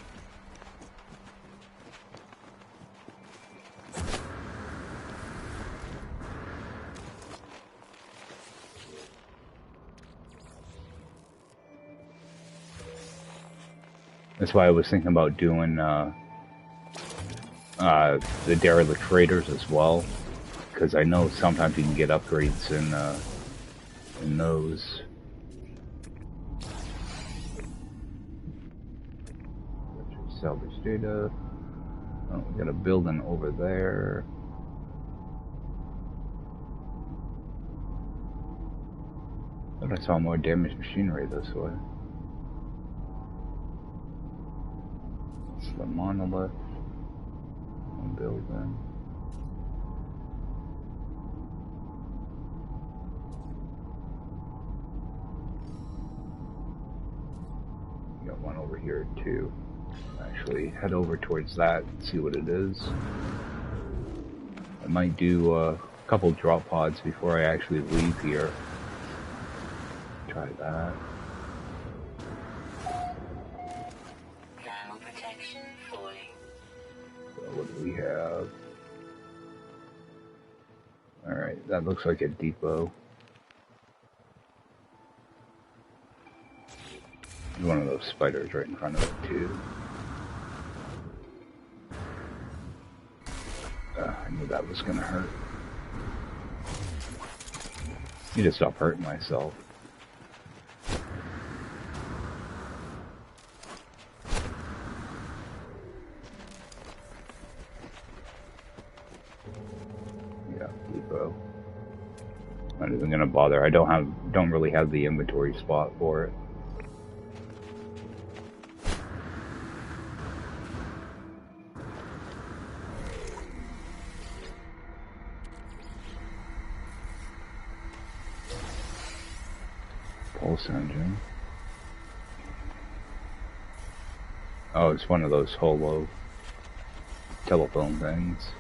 That's why I was thinking about doing the Derelict Freighters as well, because I know sometimes you can get upgrades in those. Salvage data. Oh, we got a building over there. Thought I saw more damaged machinery this way. It's the monolith. One building. We got one over here too. Actually, head over towards that and see what it is. I might do a couple drop pods before I actually leave here. Try that. Thermal protection falling. So what do we have? Alright, that looks like a depot. There's one of those spiders right in front of it too. I knew that was gonna hurt. Need to stop hurting myself. Yeah, depot. Not even gonna bother. I don't really have the inventory spot for it. Pulse engine. Oh, it's one of those holo telephone things.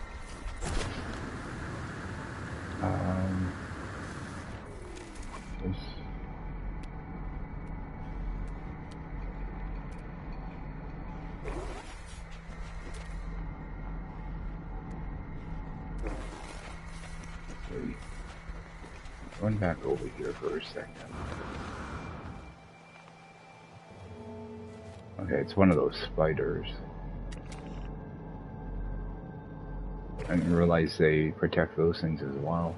This. Wait. Run back over here for a second. Okay, it's one of those spiders. I didn't realize they protect those things as well.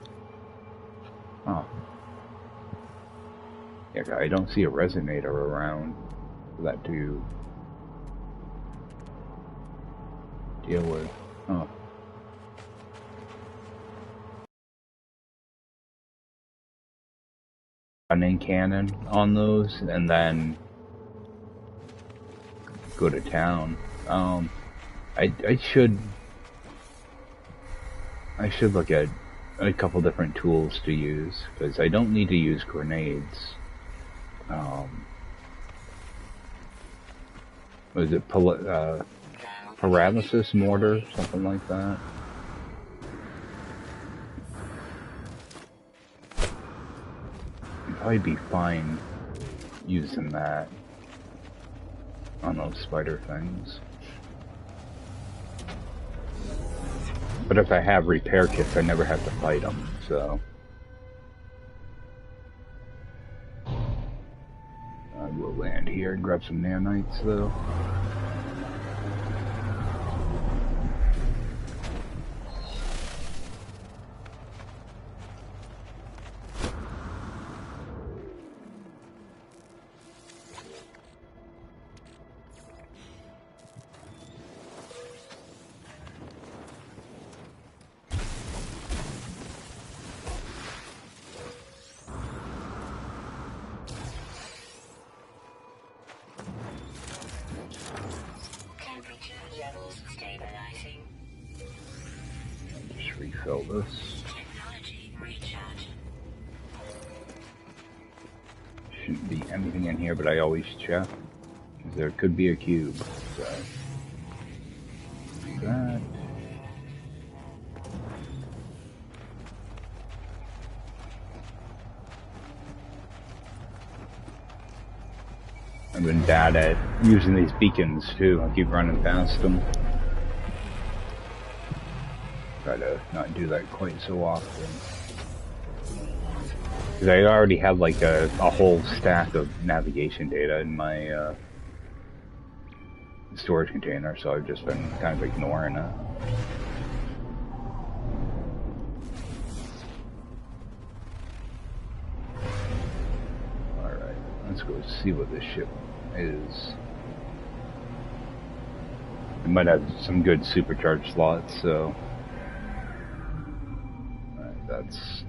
Oh. Yeah, I don't see a resonator around for that to deal with. Oh. Running cannon on those, and then go to town. I should look at a couple different tools to use, because I don't need to use grenades. Was it paralysis mortar, something like that? probably be fine using that on those spider things. But if I have repair kits, I never have to fight them, so... I will land here and grab some nanites, though. Refill this. Technology recharge. Shouldn't be anything in here, but I always check. Because there could be a cube. So. Do that. I've been bad at using these beacons too. I keep running past them. Try to not do that quite so often. Because I already have like a whole stack of navigation data in my storage container, so I've just been kind of ignoring it. Alright, let's go see what this ship is. It might have some good supercharged slots, so... That's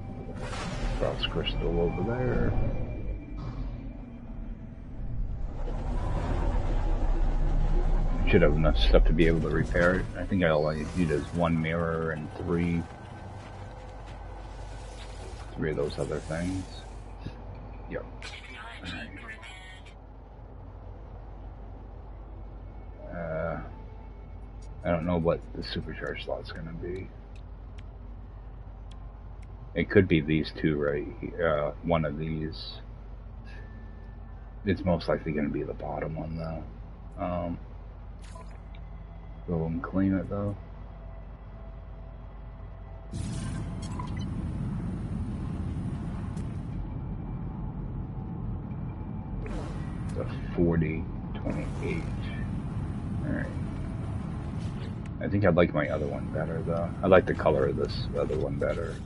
Frost Crystal over there. Should have enough stuff to be able to repair it. I think all I need is one mirror and three of those other things. Yep. Right. I don't know what the supercharged slot's gonna be. It could be these two right here, one of these. It's most likely going to be the bottom one though. Go and clean it though. The 4028. Alright. I think I'd like my other one better though. I like the color of this other one better.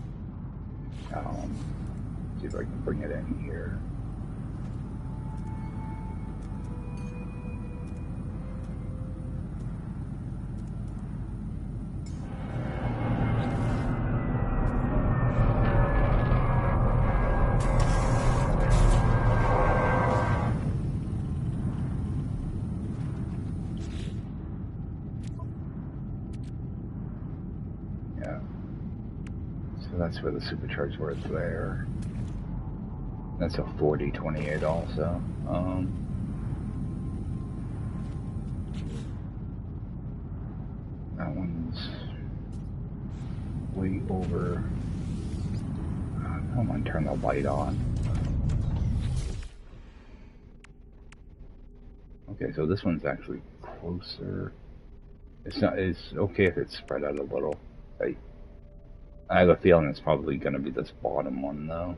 See if I can bring it in here. Yeah. So that's where the supercharged was there. That's a 4028 also. That one's way over. I don't want to turn the light on. Okay, so this one's actually closer. It's not. It's okay if it's spread out a little. I have a feeling it's probably going to be this bottom one though.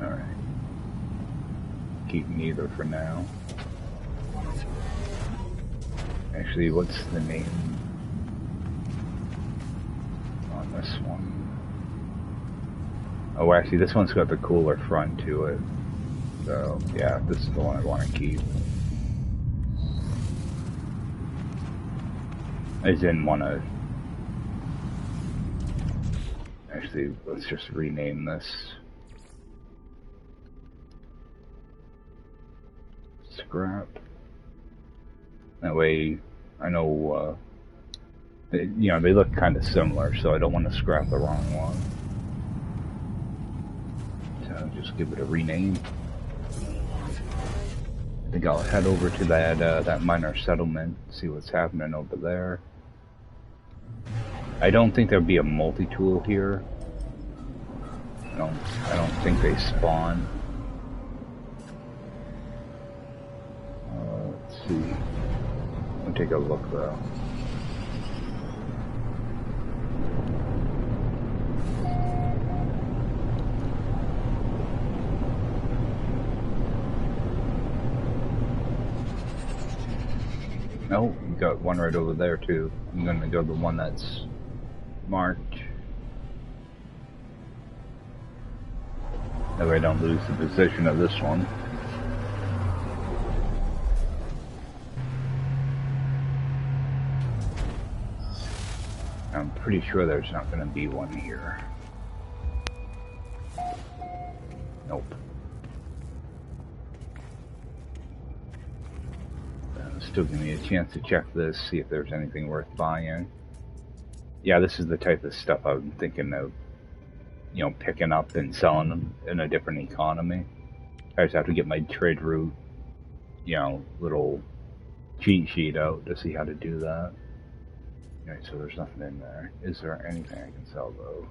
Alright. Keep neither for now. Actually, what's the name on this one? Oh, actually, this one's got the cooler front to it. So, yeah, this is the one I want to keep. I didn't want to... Actually, let's just rename this. Scrap. That way, I know, you know, they look kind of similar, so I don't want to scrap the wrong one. So just give it a rename. I think I'll head over to that that minor settlement, see what's happening over there. I don't think there'll be a multi-tool here. I don't think they spawn. Let's see. I'll take a look though. No, we got one right over there too. I'm gonna go the one that's marked. That way I don't lose the position of this one. I'm pretty sure there's not gonna be one here. Nope. Still give me a chance to check this, see if there's anything worth buying. Yeah, this is the type of stuff I'm thinking of, you know, picking up and selling them in a different economy. I just have to get my trade route, you know, little cheat sheet out to see how to do that. Alright, so there's nothing in there. Is there anything I can sell though?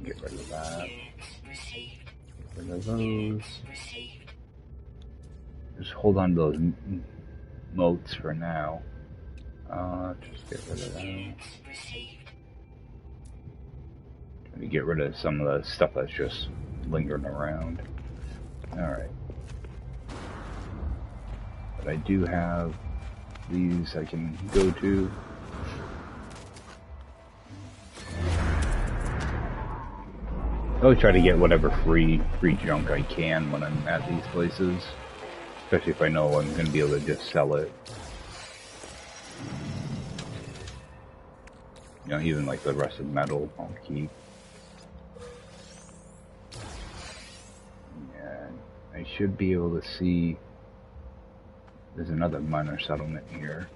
Get rid of that. Get rid of those. Just hold on to those motes for now. Just get rid of that. Trying to get rid of some of the stuff that's just lingering around. Alright. But I do have these I can go to. I always try to get whatever free junk I can when I'm at these places. Especially if I know I'm going to be able to just sell it. You know, even like the rusted metal, I'll keep. And I should be able to see... There's another miner settlement here.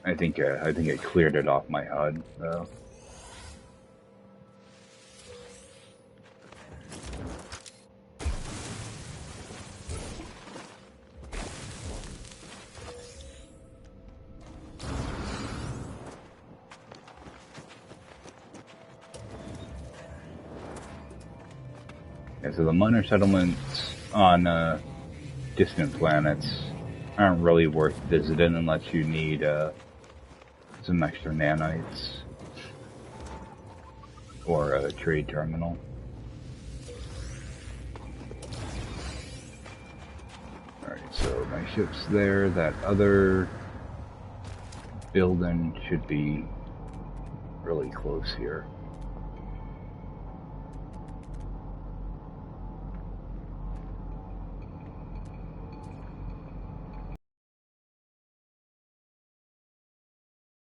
I think I cleared it off my HUD, though. Yeah, so the miner settlements on distant planets aren't really worth visiting unless you need some extra nanites or a trade terminal. Alright, so my ship's there. That other building should be really close here.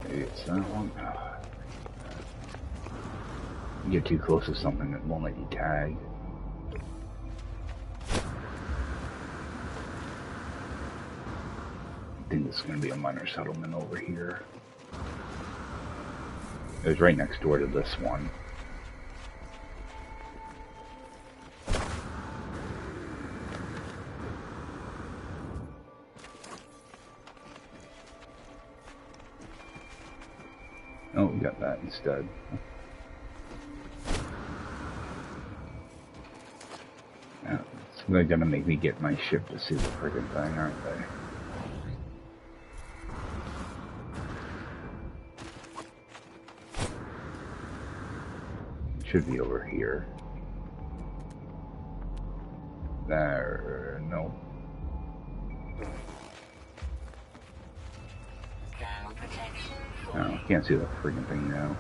Maybe it's that one. You get too close to something that won't let you tag. I think this is going to be a miner settlement over here. It was right next door to this one. Oh, we got that instead. Yeah, so they're gonna make me get my ship to see the friggin' thing, aren't they? It should be over here. There, no. Oh, I can't see the friggin' thing now.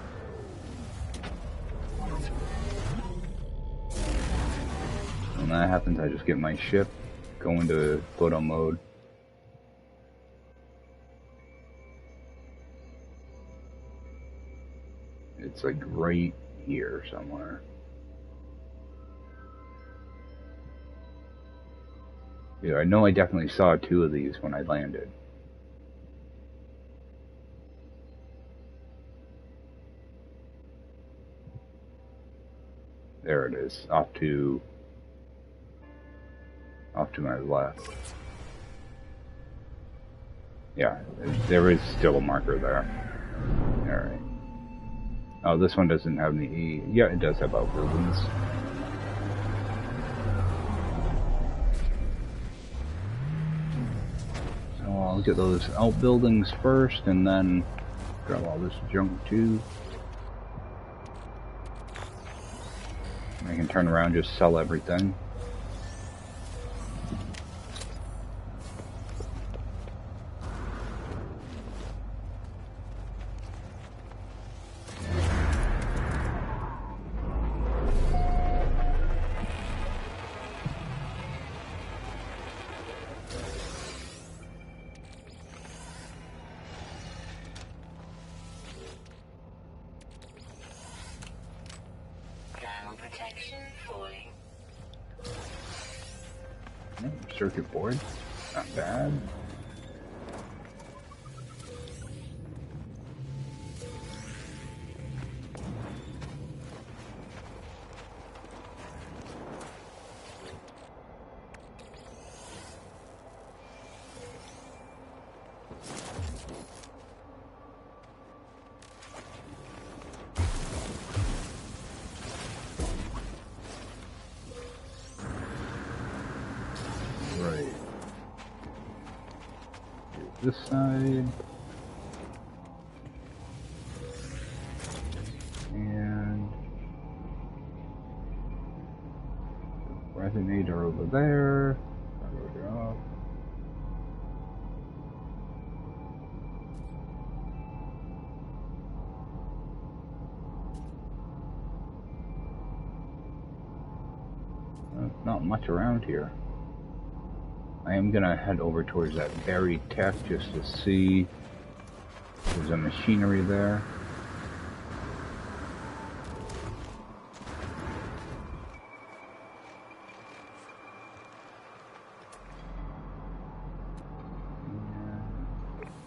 When that happens, I just get my ship, go into photo mode. It's like right here somewhere. Yeah, I know I definitely saw 2 of these when I landed. There it is, off to my left. Yeah, there is still a marker there. Alright. Oh, this one doesn't have any... Yeah, it does have outbuildings. So I'll get those outbuildings first, and then grab all this junk too. I can turn around and just sell everything. Protection falling. Circuit board, not bad. Right. This side. And resonator over there. Not much around here. I am gonna head over towards that buried tech just to see if there's a machinery there.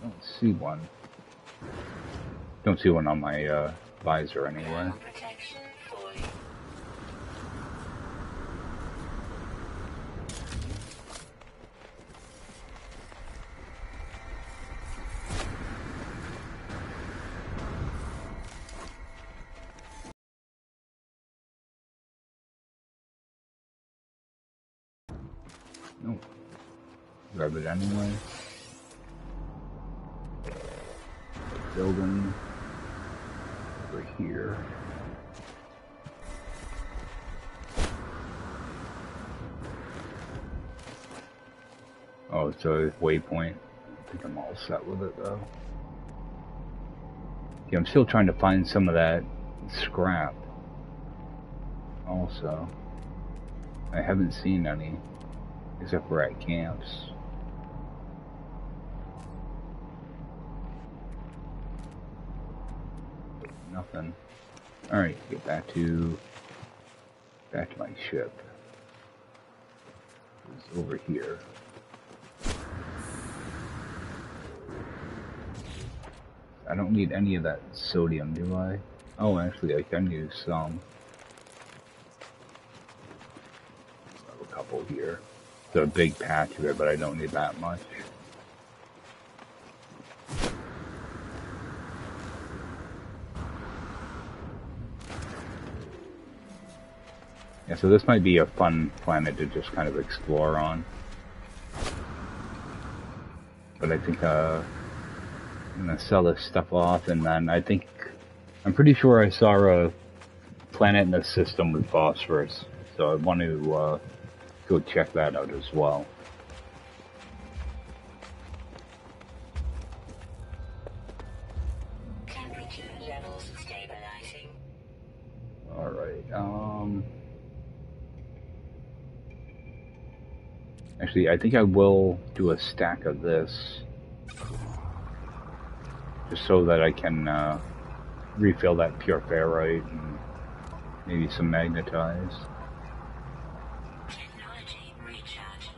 Don't see one. Don't see one on my visor anyway. Protection falling. Nope. Grab it anyway. Building over here. Oh, it's a waypoint. I think I'm all set with it though. Yeah, I'm still trying to find some of that scrap. Also, I haven't seen any. Except for at camps. Nothing. Alright, get back to my ship. It's over here. I don't need any of that sodium, do I? Oh, actually I can use some. I have a couple here. There's a big patch of it, but I don't need that much. Yeah, so this might be a fun planet to just kind of explore on. But I think I'm gonna sell this stuff off, and then I'm pretty sure I saw a planet in the system with phosphorus, so I want to go check that out as well. Temperature levels stabilizing. Alright, actually, I think I will do a stack of this. Just so that I can refill that pure ferrite and maybe some magnetize. Technology recharge.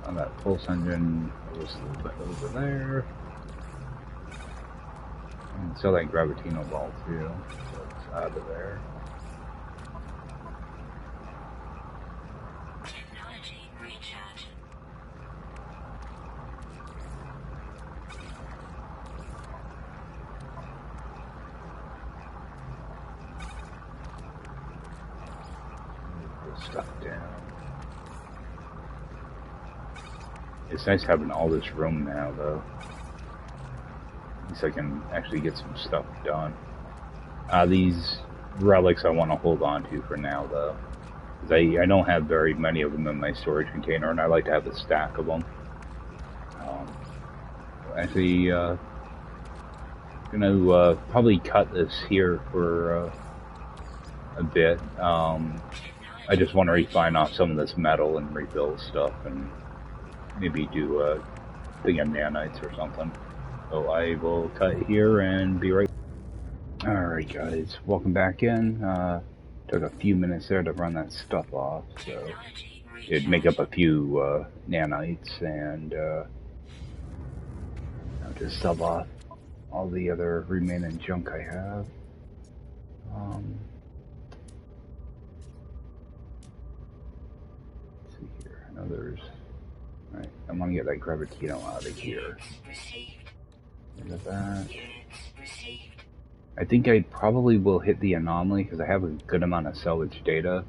On that pulse engine goes a little bit over there. And sell that gravitino ball too. So out of there. Technology recharge. Move this stuff down. It's nice having all this room now, though. At least I can actually get some stuff done. These relics I want to hold on to for now, though. Because I don't have very many of them in my storage container, and I like to have a stack of them. Actually, gonna probably cut this here for a bit. I just want to refine off some of this metal and rebuild stuff, and maybe do a thing of nanites or something. So I will cut here and be right. Alright guys, welcome back in. Took a few minutes there to run that stuff off, so it'd make up a few nanites, and I'll just sub off all the other remaining junk I have. Let's see here. I know there's. Alright, I want to get that Gravitino out of here. Look at that. I think I probably will hit the anomaly because I have a good amount of salvage data.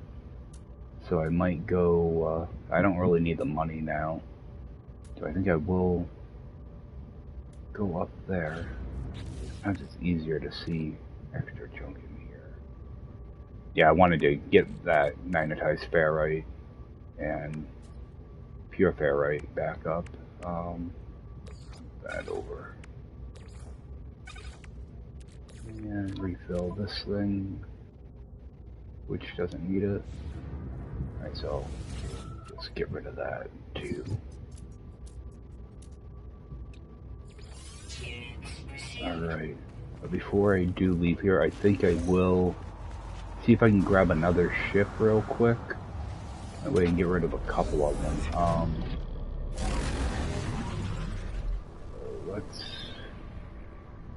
So I might go. I don't really need the money now. So I think I will go up there. Sometimes it's easier to see extra junk in here. Yeah, I wanted to get that magnetized ferrite and pure ferrite back up. That over. And refill this thing, which doesn't need it. Alright, so let's get rid of that too. Alright, but before I do leave here, I think I will see if I can grab another ship real quick. That way I can get rid of a couple of them. Let's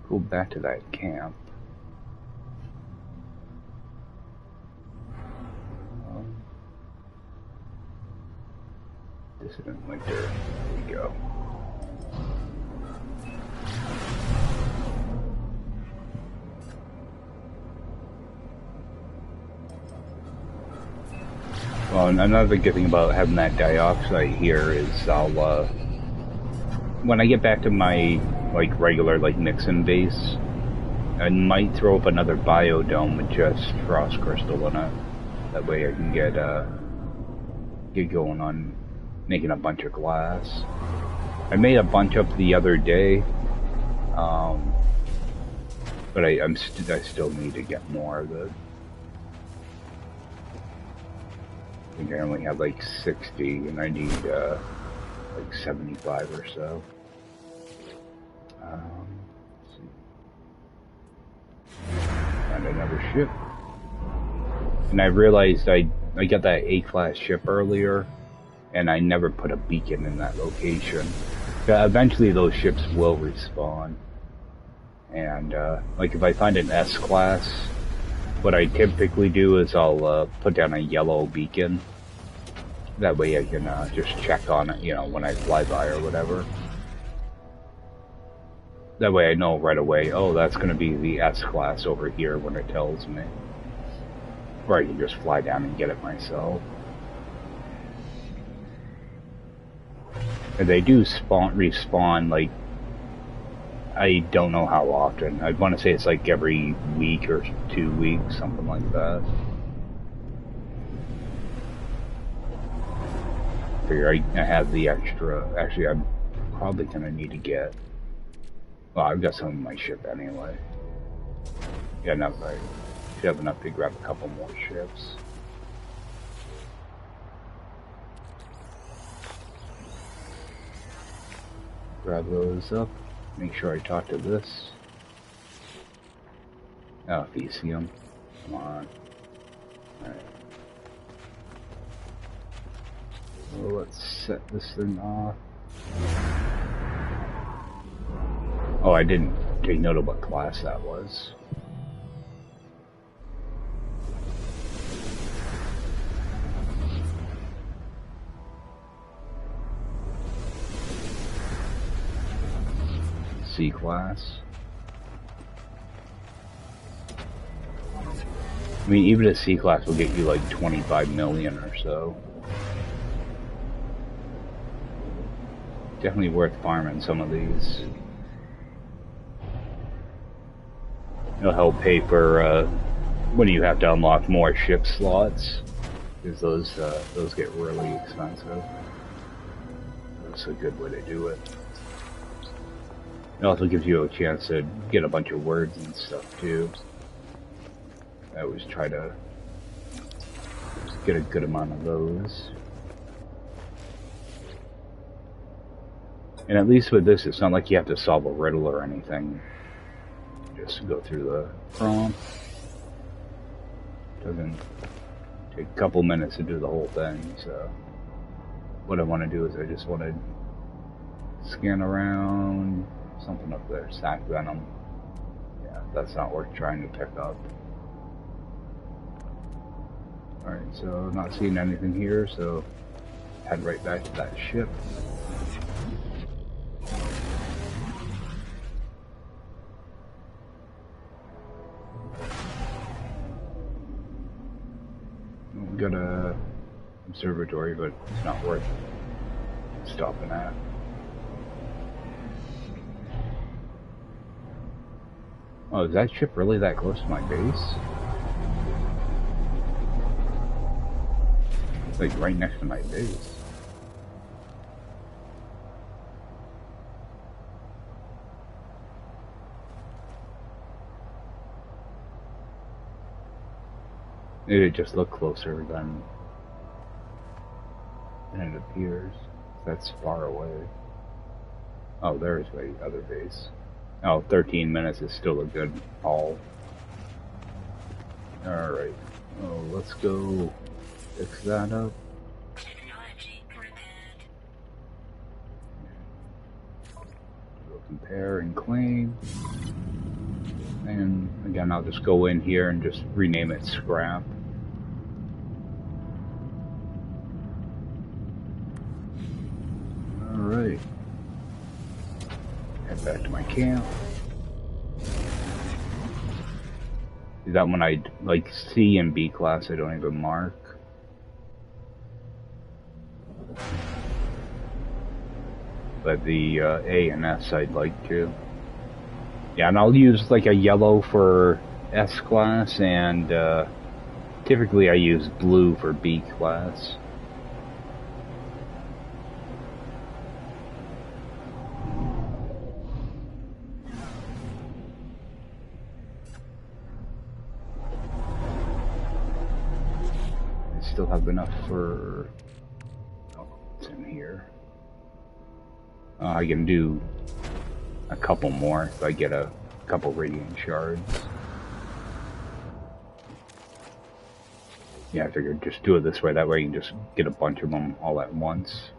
go back to that camp. Dissident Winter. There we go. Well, another good thing about having that dioxide here is I'll, when I get back to my, like, regular, like, mixing base, I might throw up another biodome with just frost crystal in it. That way I can get going on making a bunch of glass. I made a bunch up the other day, but I still need to get more of it. I think I only have like 60, and I need like 75 or so. Let's see. Find another ship. And I realized I got that A-class ship earlier, and I never put a beacon in that location. Eventually those ships will respawn. And like if I find an S-class, what I typically do is I'll put down a yellow beacon. That way I can just check on it, you know, when I fly by or whatever. That way I know right away, oh, that's going to be the S-class over here when it tells me. Or I can just fly down and get it myself. And they do respawn, like, I don't know how often. I'd want to say it's like every week or 2 weeks, something like that. Figure I have the extra. Actually, I'm probably going to need to get. Well, I've got some of my ship anyway. Yeah, enough. I should have enough to grab a couple more ships. Grab those up. Make sure I talk to this. Oh, if you see them. Come on. Alright. Well, let's set this thing off. Oh, I didn't take note of what class that was. C-class. I mean, even a C-class will get you like 25 million or so. Definitely worth farming some of these. It'll help pay for when you have to unlock more ship slots, because those get really expensive. That's a good way to do it. It also gives you a chance to get a bunch of words and stuff too. I always try to get a good amount of those. And at least with this, it's not like you have to solve a riddle or anything. Just go through the prompt. Doesn't take a couple minutes to do the whole thing, so what I want to do is I just want to scan around. Something up there, sack venom. Yeah, that's not worth trying to pick up. Alright, so not seeing anything here, so head right back to that ship. We got a observatory, but it's not worth stopping at. Oh, is that ship really that close to my base? It's like right next to my base. Maybe it just looked closer than it appears. That's far away. Oh, there's my other base. Oh, 13 minutes is still a good haul. Alright. Oh, let's go fix that up. Technology repaired. We'll compare and claim. And again, I'll just go in here and just rename it scrap. Alright. Head back to my camp. That one I like C and B class I don't even mark. But the A and S I'd like to. Yeah, and I'll use like a yellow for S class, and typically I use blue for B class. I still have enough for... Oh, it's in here. I can do a couple more if I get a couple radiant shards. Yeah, I figured just do it this way, that way you can just get a bunch of them all at once.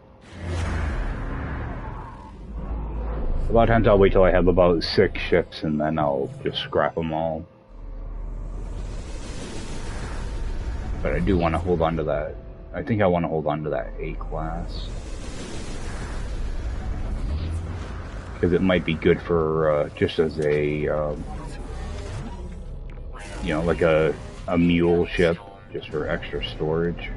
A lot of times I'll wait till I have about 6 ships and then I'll just scrap them all. But I do want to hold on to that. I think I want to hold on to that A class. Because it might be good for just as a, you know, like a mule ship, just for extra storage.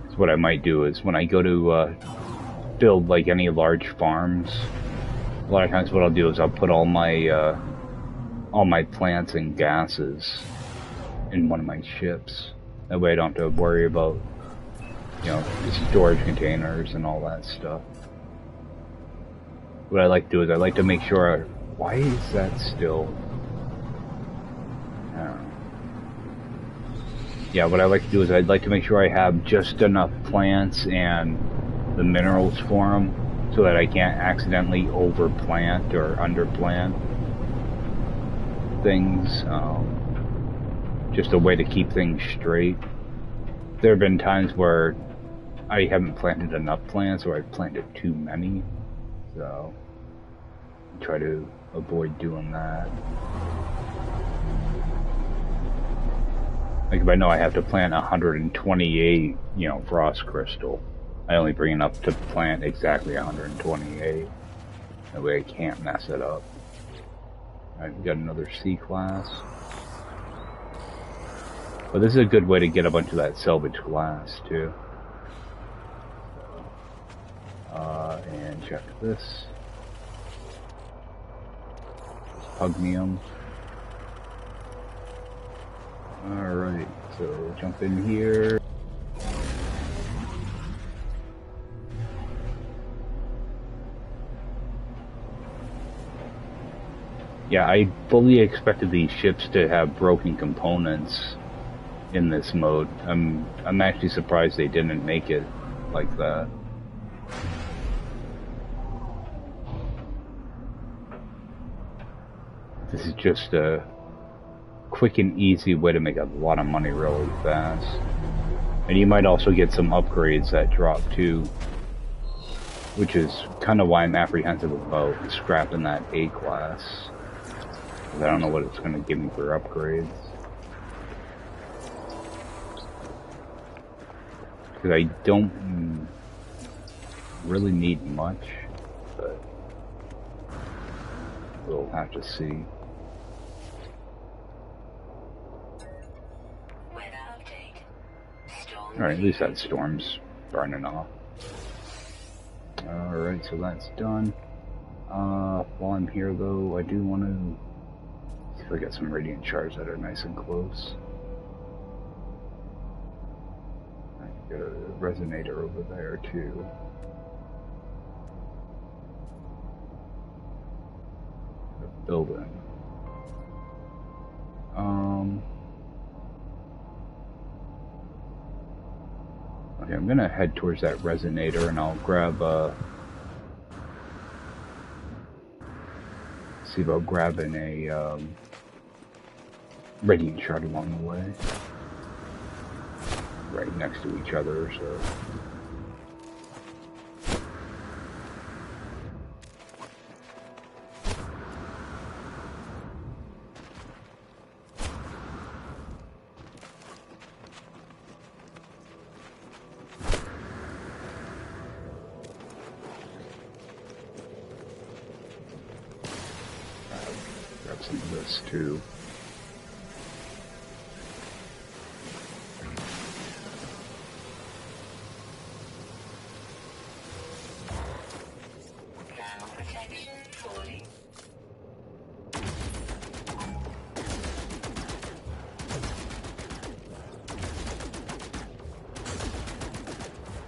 So what I might do is when I go to build like any large farms, a lot of times what I'll do is I'll put all my plants and gases in one of my ships. That way I don't have to worry about, you know, the storage containers and all that stuff. What I like to do is I like to make sure, why is that still? I don't know. Yeah, what I like to do is I'd like to make sure I have just enough plants and the minerals for them so that I can't accidentally overplant or underplant things. Just a way to keep things straight. There have been times where I haven't planted enough plants or I've planted too many, so I try to avoid doing that. Like if I know I have to plant 128, you know, frost crystal, I only bring it up to plant exactly 128. That way I can't mess it up. Alright, we got another C-class. But this is a good way to get a bunch of that salvage glass, too. And check this. Pugnium. Alright, so jump in here. Yeah, I fully expected these ships to have broken components in this mode. I'm actually surprised they didn't make it like that. This is just a quick and easy way to make a lot of money really fast. And you might also get some upgrades that drop too, which is kind of why I'm apprehensive about scrapping that A class. I don't know what it's going to give me for upgrades. Because I don't really need much, but we'll have to see. Alright, at least that storm's burning off. Alright, so that's done. While I'm here though, I do want to see if I got some radiant shards that are nice and close. I got a resonator over there too. A building. Okay, I'm gonna head towards that resonator and I'll grab see about grabbing a radiant shard along the way. Right next to each other, so. Grab some of this too.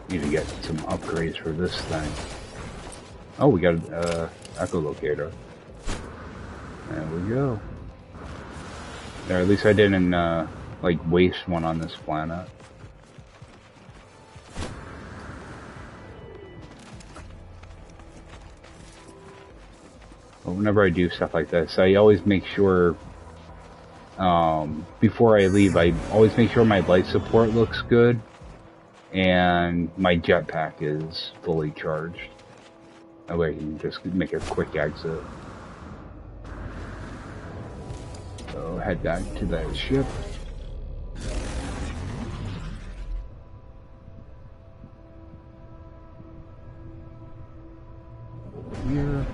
Need to get some upgrades for this thing. Oh, we got an echolocator. There we go. There, at least I didn't like waste one on this planet. But whenever I do stuff like this, I always make sure before I leave, I always make sure my life support looks good and my jetpack is fully charged. That way I can just make a quick exit. So head back to that ship. Here.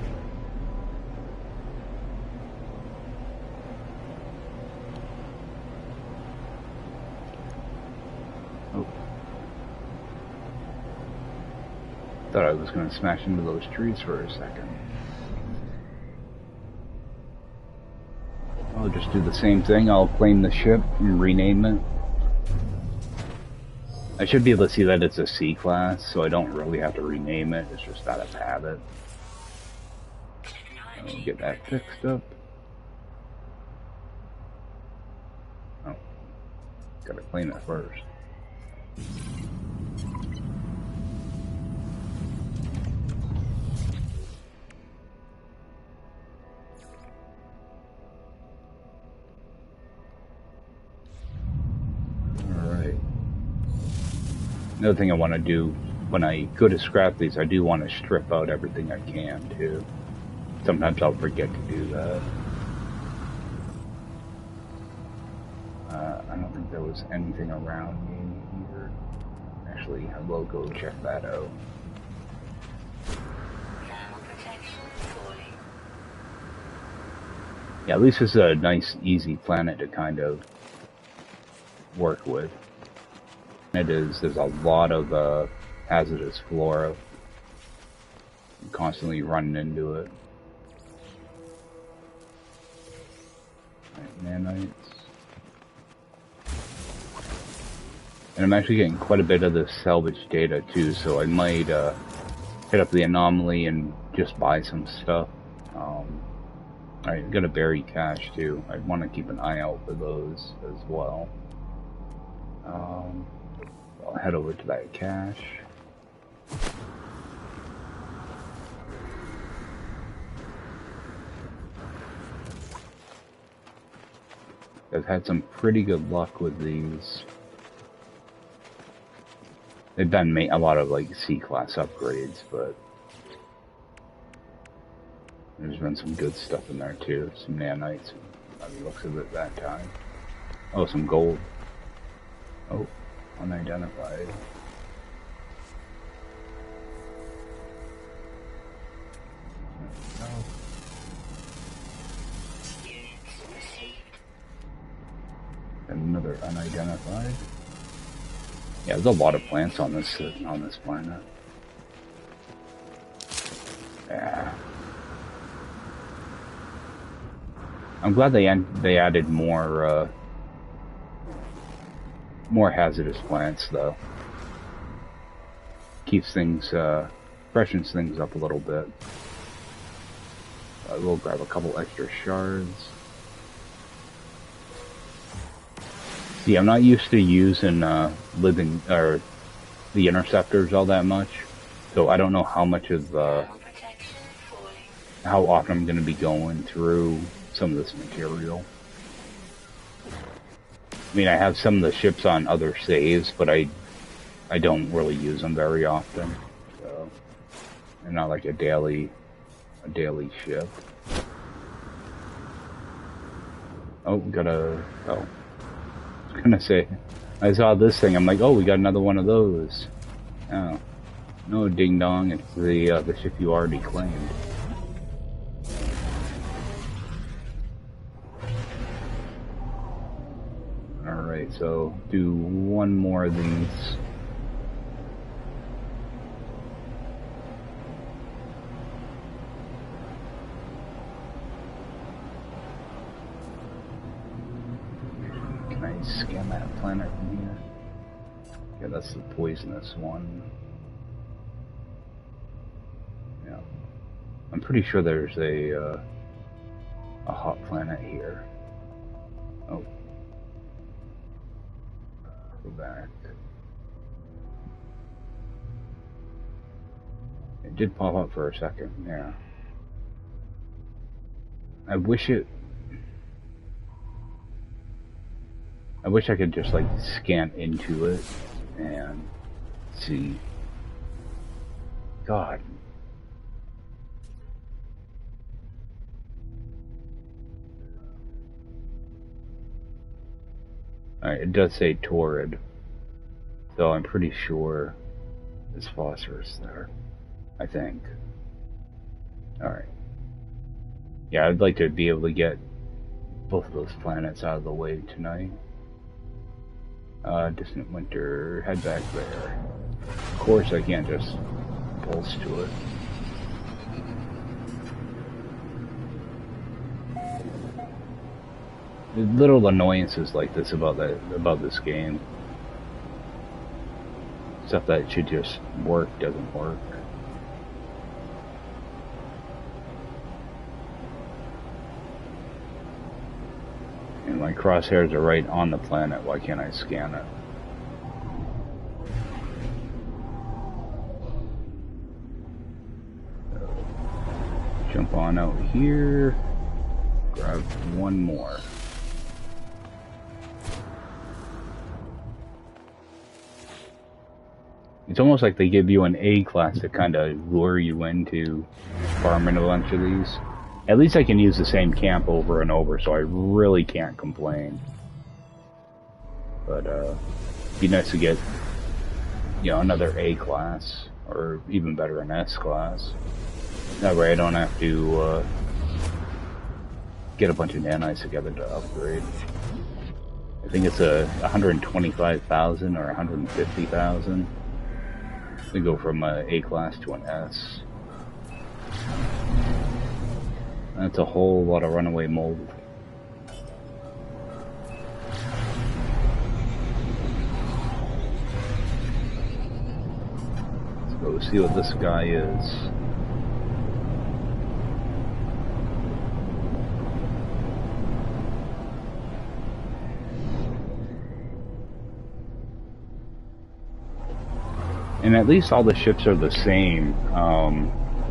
Oh. Thought I was going to smash into those trees for a second. I'll just do the same thing. I'll claim the ship and rename it. I should be able to see that it's a C-class, so I don't really have to rename it. It's just out of habit. I'll get that fixed up. Oh. Gotta clean it first. Another thing I want to do when I go to scrap these, I do want to strip out everything I can too. Sometimes I'll forget to do that. I don't think think there was anything around me here. Actually, I will go check that out. Yeah, at least it's a nice, easy planet to kind of work with. It is. There's a lot of hazardous flora. I'm constantly running into it. Right, nanites. And I'm actually getting quite a bit of this salvage data too, so I might hit up the anomaly and just buy some stuff. Alright, got a berry cache too. I want to keep an eye out for those as well. I'll head over to that cache. I've had some pretty good luck with these. They've done a lot of like C-class upgrades, but there's been some good stuff in there too. Some nanites, by the looks of it that time. Oh, some gold. Oh, unidentified. Another unidentified. Yeah, there's a lot of plants on this planet. Yeah. I'm glad they added more hazardous plants though. Keeps things freshens things up a little bit. I will grab a couple extra shards. See, I'm not used to using living or the Interceptors all that much, so I don't know how much of how often I'm going to be going through some of this material. I mean, I have some of the ships on other saves, but I don't really use them very often. So they're not like a daily ship. Oh, oh. I was gonna say, I saw this thing, I'm like, oh, we got another one of those. Oh. No, ding dong, it's the ship you already claimed. Alright, so do one more of these. Can I scan that planet from here? Yeah, that's the poisonous one. Yeah. I'm pretty sure there's a hot planet here. Oh. Go back. It did pop up for a second, yeah. I wish I could just like scan into it and see. God. Alright, it does say torrid, so I'm pretty sure there's phosphorus there, I think. Alright. Yeah, I'd like to be able to get both of those planets out of the way tonight. Distant winter, head back there. Of course I can't just pulse to it. Little annoyances like this about this game. Stuff that should just work doesn't work. And my crosshairs are right on the planet. Why can't I scan it? So, jump on out here. Grab one more. It's almost like they give you an A class to kind of lure you into farming a bunch of these. At least I can use the same camp over and over, so I really can't complain. But it'd be nice to get, you know, another A class, or even better, an S class. That way I don't have to get a bunch of nanites together to upgrade. I think it's a 125,000 or 150,000 to go from a A class to an S. That's a whole lot of runaway mold. Let's go see what this guy is. And at least all the ships are the same.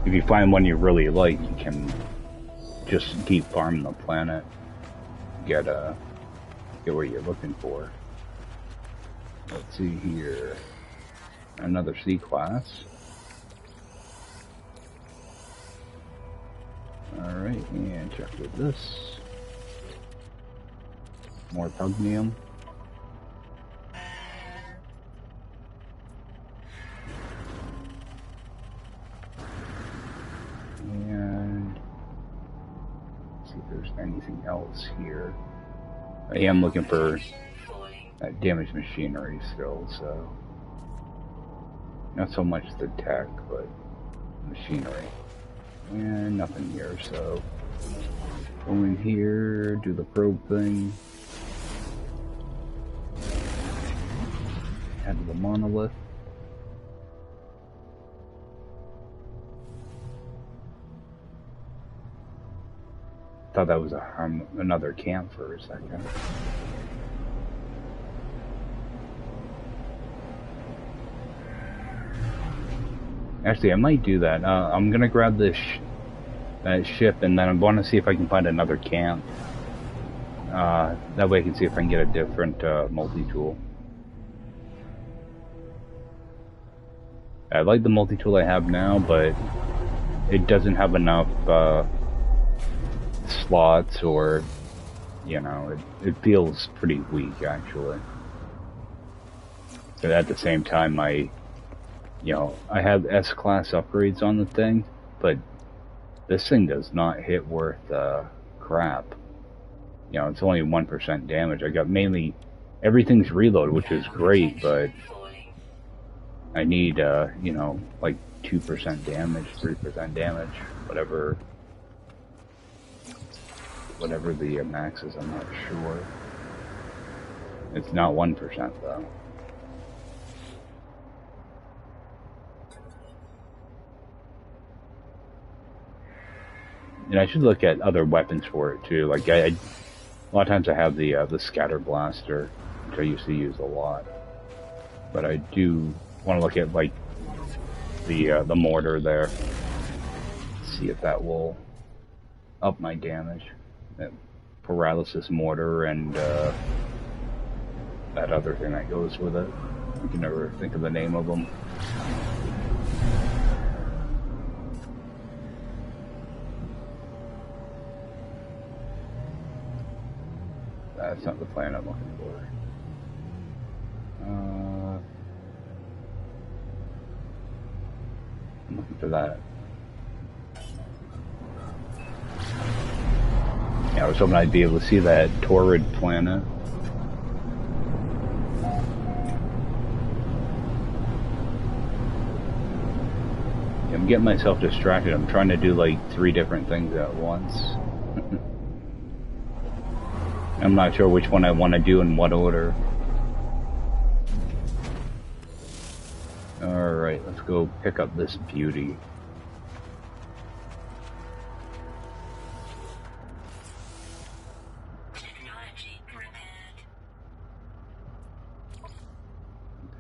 If you find one you really like, you can just keep farming the planet. Get what you're looking for. Let's see here. Another C class. Alright, and check with this. More pugnium. And see if there's anything else here. I am looking for that damaged machinery still, so not so much the tech, but machinery. And nothing here, so go in here, do the probe thing, add the monolith. Thought that was another camp for a second. Actually, I might do that. I'm gonna grab this that ship, and then I'm going to see if I can find another camp. That way I can see if I can get a different multi-tool. I like the multi-tool I have now, but it doesn't have enough slots, or, you know, it feels pretty weak, actually. But at the same time, I have S-class upgrades on the thing, but this thing does not hit worth crap. You know, it's only 1% damage. I got mainly everything's reload, which is great, but I need, you know, like 2% damage, 3% damage, whatever the max is, I'm not sure. It's not 1% though. And I should look at other weapons for it too. Like a lot of times I have the scatter blaster, which I used to use a lot. But I do want to look at like the mortar there. See if that will up my damage. That paralysis mortar and that other thing that goes with it. I can never think of the name of them. That's not the plan I'm looking for. I'm looking for that. Yeah, I was hoping I'd be able to see that Torrid planet. Yeah, I'm getting myself distracted. I'm trying to do like 3 different things at once. I'm not sure which one I want to do in what order. Alright, let's go pick up this beauty.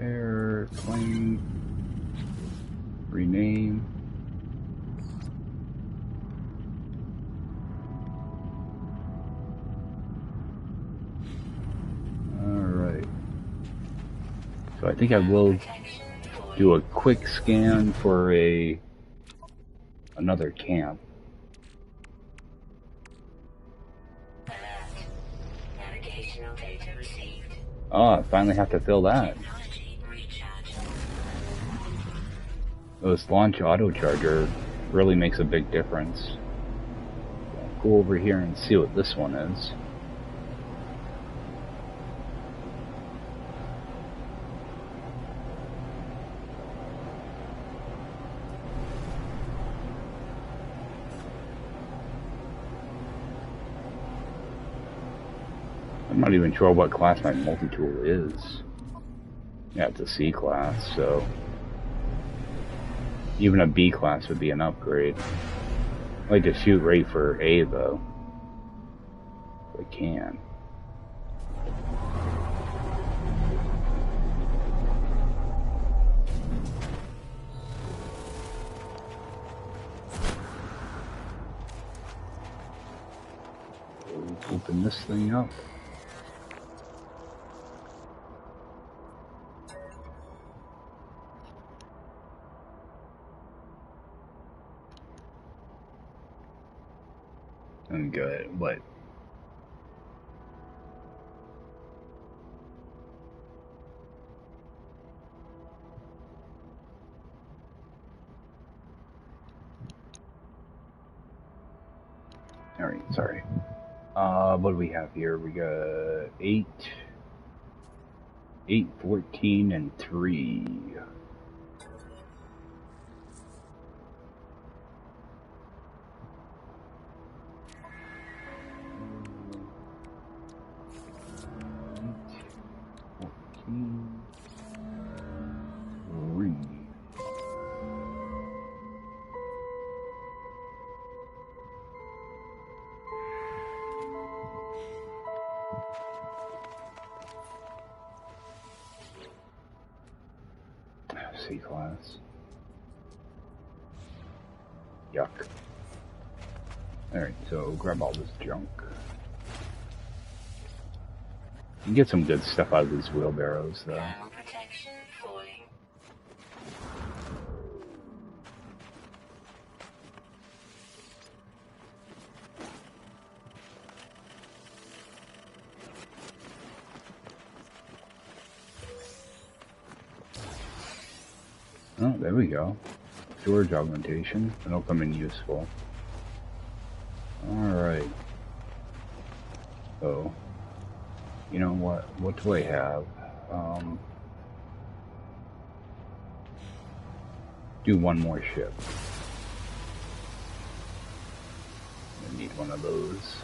Repair, claim, rename. Alright. So I think I will do a quick scan for another camp. Navigational data received. Oh, I finally have to fill that. Technology recharge. This launch auto charger really makes a big difference. I'll go over here and see what this one is. I'm not even sure what class my multi-tool is. Yeah, it's a C class, so even a B class would be an upgrade. I like to shoot right for A though, if I can. Open this thing up. And good. What? Alright, sorry. What do we have here? We got 8, 14, and 3. C class. Yuck. Alright, so grab all this junk. You can get some good stuff out of these wheelbarrows, though. Thermal protection falling. Oh, there we go. Storage augmentation. That'll come in useful. Alright. So, you know what? What do I have? Do one more ship. I need one of those.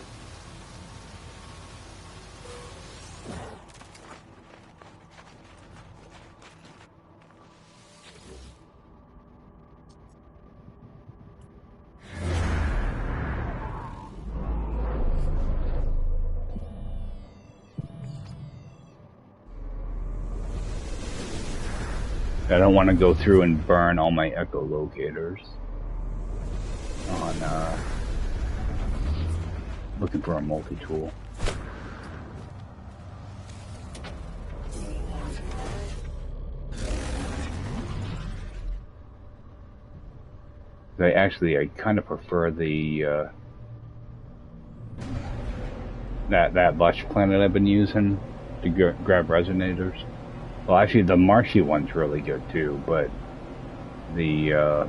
I don't want to go through and burn all my echolocators on looking for a multi-tool. I kind of prefer the that lush planet I've been using to grab resonators. Well, actually, the marshy one's really good too, but the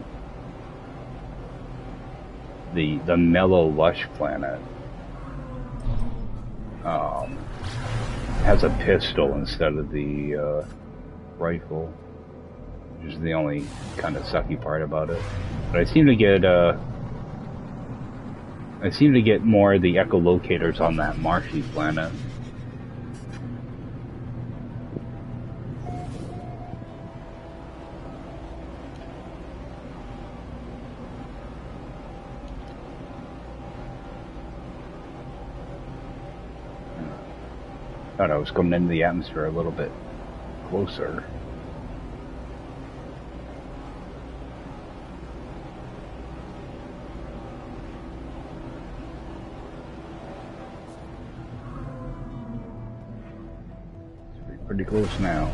mellow lush planet has a pistol instead of the rifle, which is the only kind of sucky part about it. But I seem to get more of the echolocators on that marshy planet. Thought I was coming into the atmosphere a little bit closer. It's pretty close now.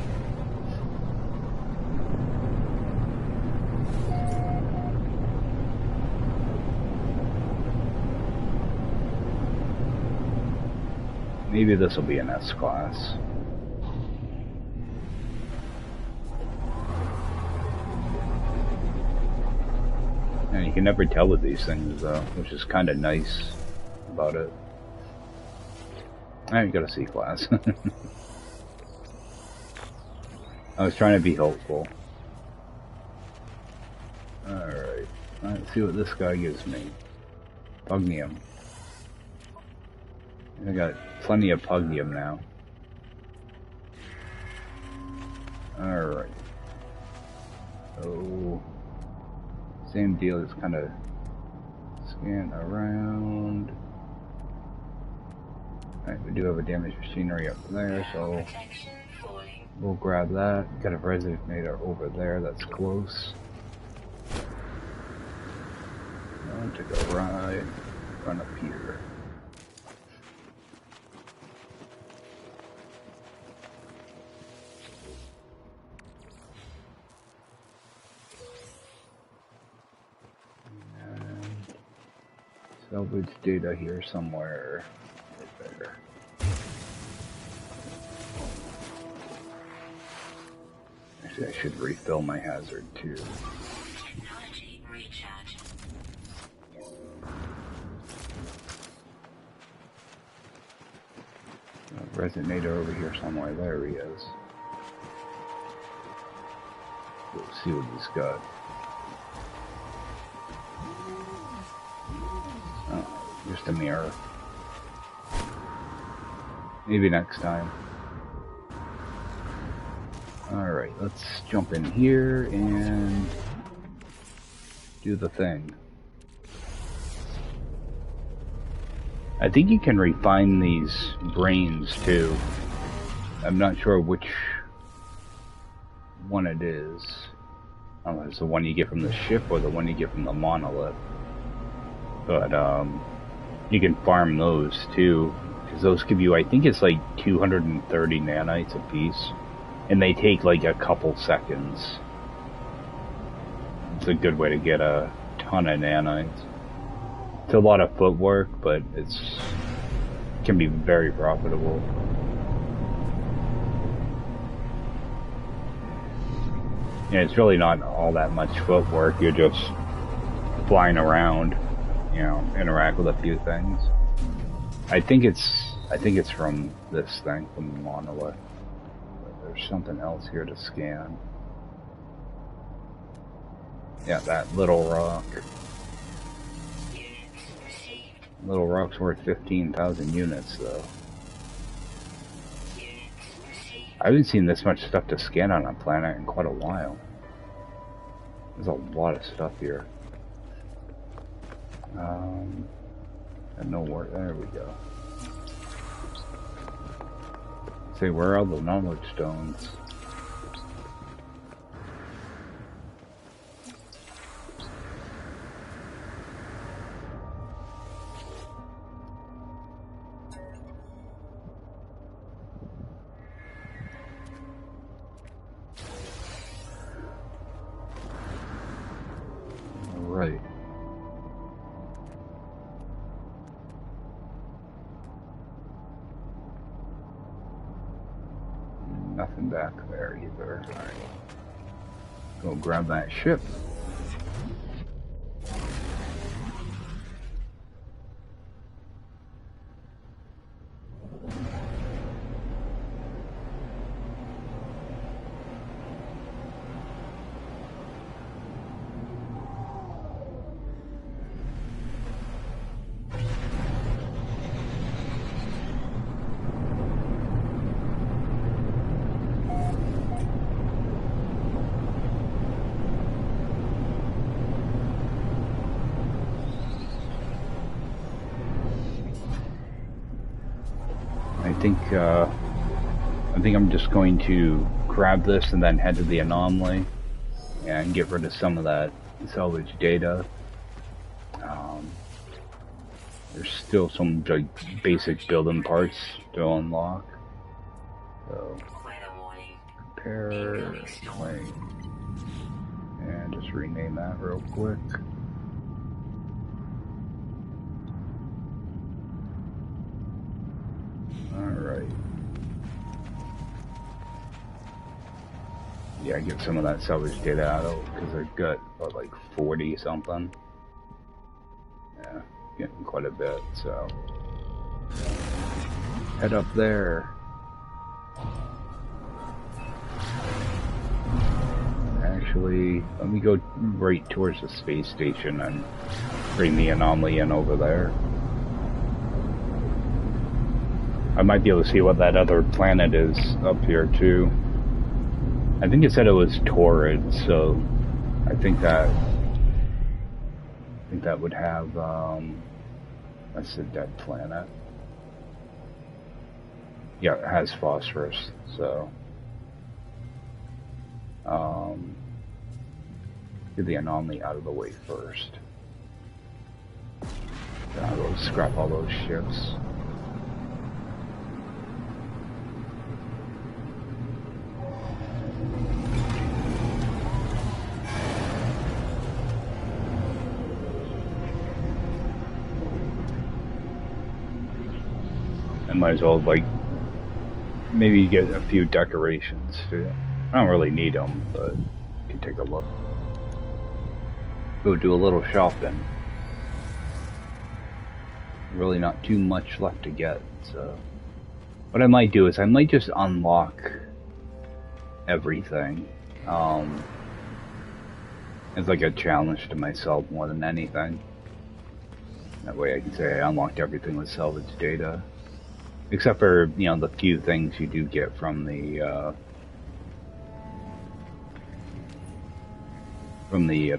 Maybe this will be an S class. And you can never tell with these things though, which is kind of nice about it. I got a C-class. I was trying to be hopeful. Alright, let's see what this guy gives me. Pugnium. I got plenty of Pugnium now. Alright. So, same deal, is kind of scan around. Alright, we do have a damaged machinery up there, so we'll grab that. Got a resonator over there, that's close. I'll take a ride, run up here. Salvage data here somewhere. Right there. Actually, I should refill my hazard too. Technology recharge. Resonator over here somewhere. There he is. Let's see what he's got. Just a mirror. Maybe next time. Alright, let's jump in here and do the thing. I think you can refine these brains too. I'm not sure which one it is. I don't know if it's the one you get from the ship or the one you get from the monolith. But you can farm those too, because those give you, I think it's like 230 nanites a piece, and they take like a couple seconds. It's a good way to get a ton of nanites. It's a lot of footwork, but it can be very profitable. Yeah, it's really not all that much footwork. You're just flying around, you know, interact with a few things. I think it's from this thing, from the monolith. But there's something else here to scan. Yeah, that little rock. Little rock's worth 15,000 units, though. I haven't seen this much stuff to scan on a planet in quite a while. There's a lot of stuff here. I know where. There we go. Say, where are all the knowledge stones? Right. Nothing back there either. Alright. Go grab that ship. I think I'm just going to grab this and then head to the anomaly and get rid of some of that salvage data. There's still some like basic building parts to unlock. So repair claim and just rename that real quick. Alright. Yeah, get some of that salvage data out of because they've got, what, like 40 something. getting quite a bit, so head up there. Actually, let me go right towards the space station and bring the anomaly in over there. I might be able to see what that other planet is up here too. I think it said it was torrid, so I think that would have that's a dead planet. Yeah, it has phosphorus, so get the anomaly out of the way first. Then I'll go scrap all those ships. I might as well, like, maybe get a few decorations too. I don't really need them, but you can take a look. Go do a little shopping. Really not too much left to get, so what I might do is I might just unlock everything. It's like a challenge to myself more than anything. That way I can say I unlocked everything with salvage data. Except for, you know, the few things you do get from the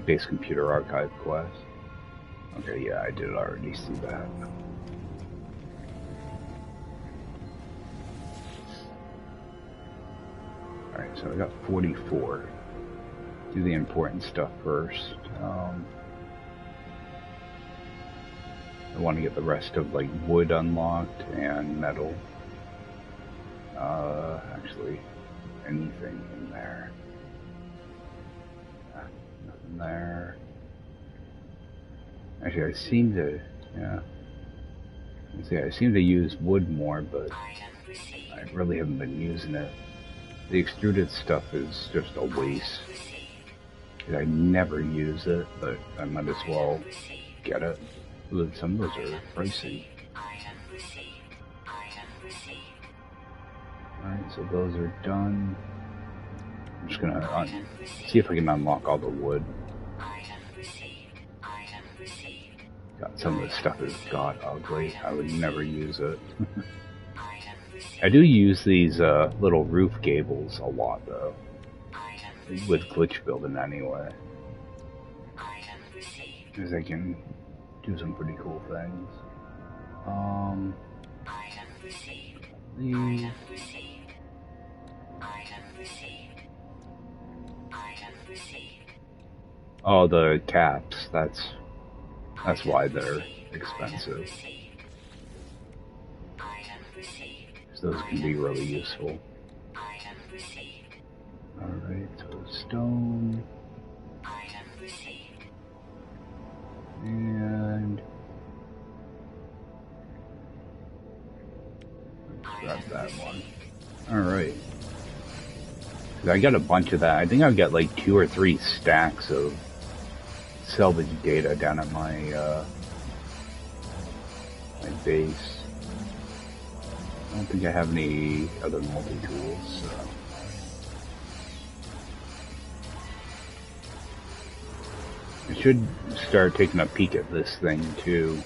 base computer archive quest. Okay, yeah, I did already see that. Alright, so I got 44. Do the important stuff first. I want to get the rest of, like, wood unlocked and metal. Actually, anything in there. Nothing there. Actually, I seem to, yeah. Let's see, I seem to use wood more, but I really haven't been using it. The extruded stuff is just a waste. I never use it, but I might as well get it. Ooh, some of those are pricey. Alright, so those are done. I'm just gonna see if I can unlock all the wood. God, some of this stuff is god ugly. I would never use it. I do use these little roof gables a lot though. With glitch building anyway. Because I can do some pretty cool things. These. Oh, the caps. That's why they're expensive. So those can be really useful. Alright, so stone. And let's grab that one. Alright. I got a bunch of that. I think I've got like 2 or 3 stacks of salvage data down at my my base. I don't think I have any other multi-tools, so. I should start taking a peek at this thing too.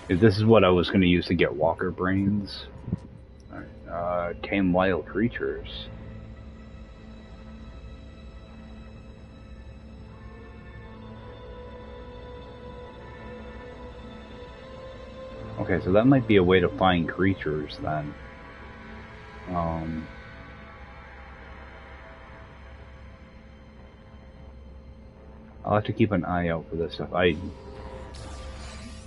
If this is what I was going to use to get walker brains. Alright, tame wild creatures. Okay, so that might be a way to find creatures then. I'll have to keep an eye out for this stuff.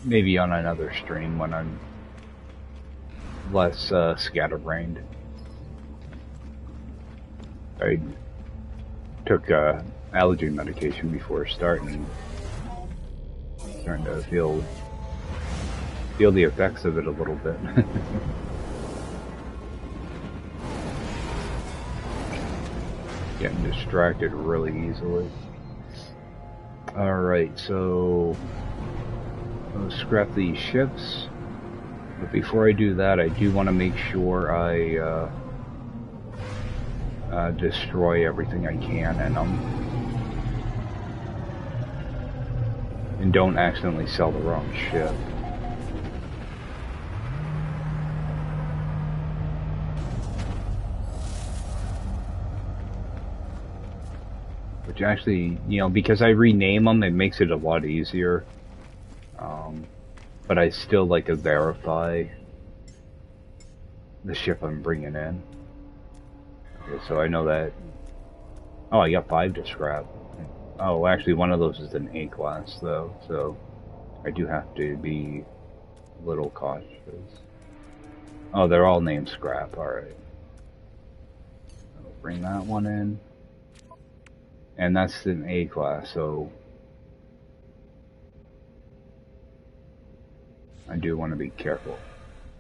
Maybe on another stream when I'm less scatterbrained. I took allergy medication before starting. Starting to feel the effects of it a little bit. Getting distracted really easily. Alright, so I'll scrap these ships. But before I do that, I do want to make sure I destroy everything I can, and don't accidentally sell the wrong ship. Which actually, you know, because I rename them, it makes it a lot easier. But I still like to verify the ship I'm bringing in. Okay, so I know that. Oh, I got 5 to scrap. Oh, actually, one of those is an A class, though, so I do have to be a little cautious. Oh, they're all named scrap. All right. I'll bring that one in, and that's an A class, so I do want to be careful.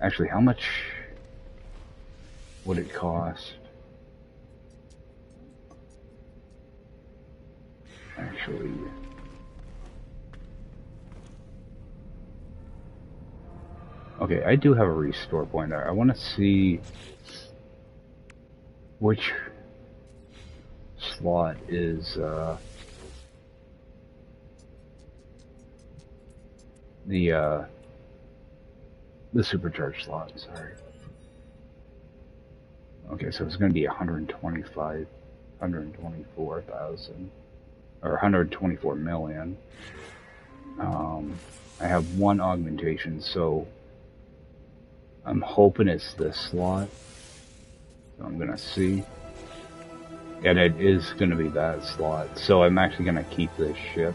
Actually, how much would it cost? Actually, okay, I do have a restore point there. I want to see which slot is the supercharged slot. Sorry. Okay, so it's going to be 124,000, or 124 million. I have 1 augmentation, so I'm hoping it's this slot. So I'm going to see. And it is going to be that slot. So I'm actually going to keep this ship.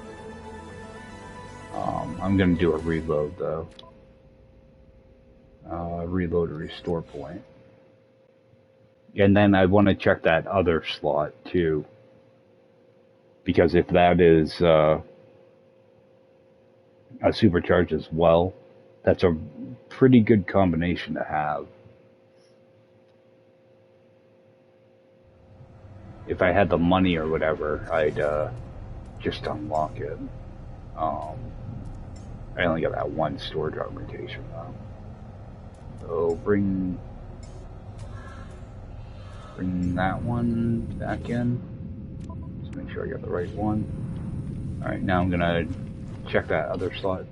I'm going to do a reload, though. Reload a restore point. And then I want to check that other slot, too. Because if that is a supercharge as well, that's a pretty good combination to have. If I had the money or whatever, I'd just unlock it. I only got that 1 storage augmentation though. So bring that one back in. Just make sure I got the right one. Alright, now I'm gonna check that other slot.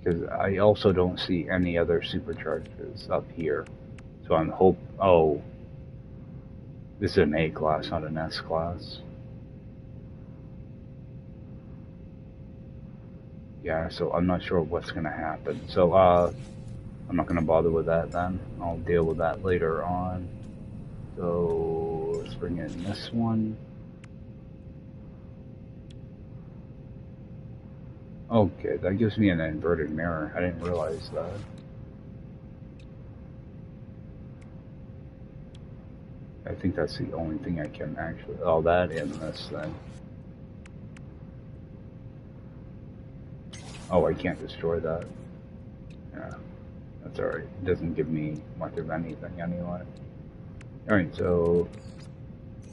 Because I also don't see any other supercharges up here. So I'm oh, this is an A class, not an S class. Yeah, so I'm not sure what's gonna happen. So I'm not gonna bother with that then. I'll deal with that later on. So let's bring in this one. Okay, that gives me an inverted mirror. I didn't realize that. I think that's the only thing I can actually... Oh, that and this thing. Oh, I can't destroy that. Yeah, that's alright. It doesn't give me much of anything anyway. Alright, so...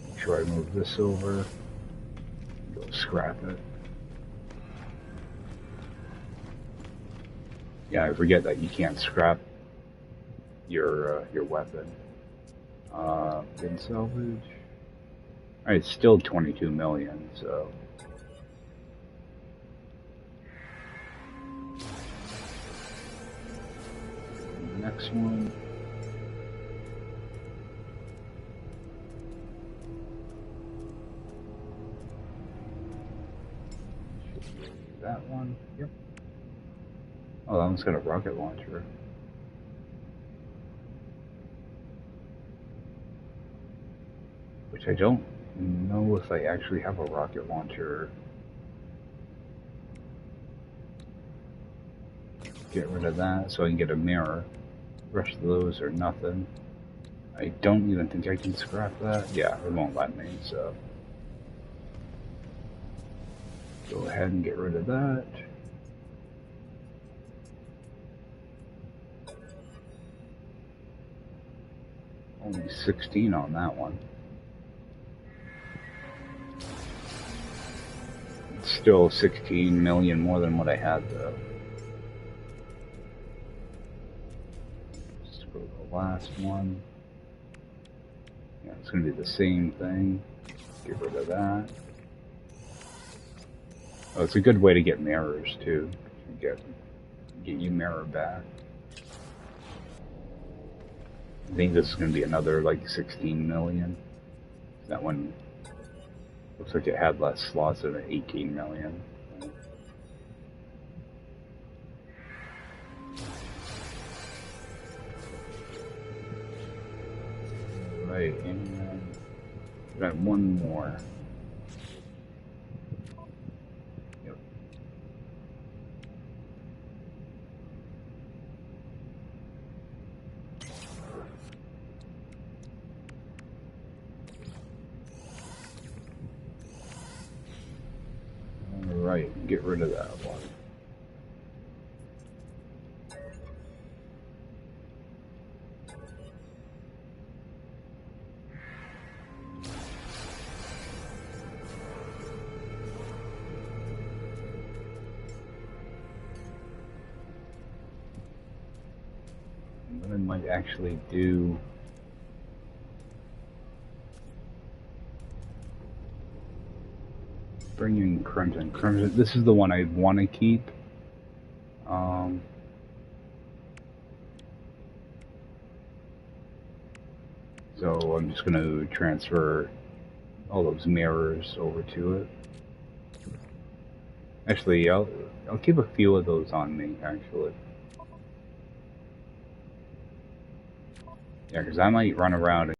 make sure I move this over. Go scrap it. Yeah, I forget that you can't scrap your weapon. Bin salvage. Alright, it's still 22 million, so... Next one. That one. Yep. Oh, that one's got a rocket launcher. Which I don't know if I actually have a rocket launcher. Get rid of that so I can get a mirror. The rest of those are nothing. I don't even think I can scrap that. Yeah, it won't let me, so. Go ahead and get rid of that. Only 16 on that one. Let's still 16 million more than what I had though. Let's go to the last one. Yeah, it's going to be the same thing. Get rid of that. Oh, it's a good way to get mirrors too. Get your mirror back. I think this is going to be another like 16 million. That one looks like it had less slots than 18 million. Right, and we got one more. Yep. Alright, get rid of that one. What I might actually do, bring in Crimson. Crimson, this is the one I want to keep. So I'm just going to transfer all those mirrors over to it. Actually, I'll keep a few of those on me, actually. Yeah, because I might run around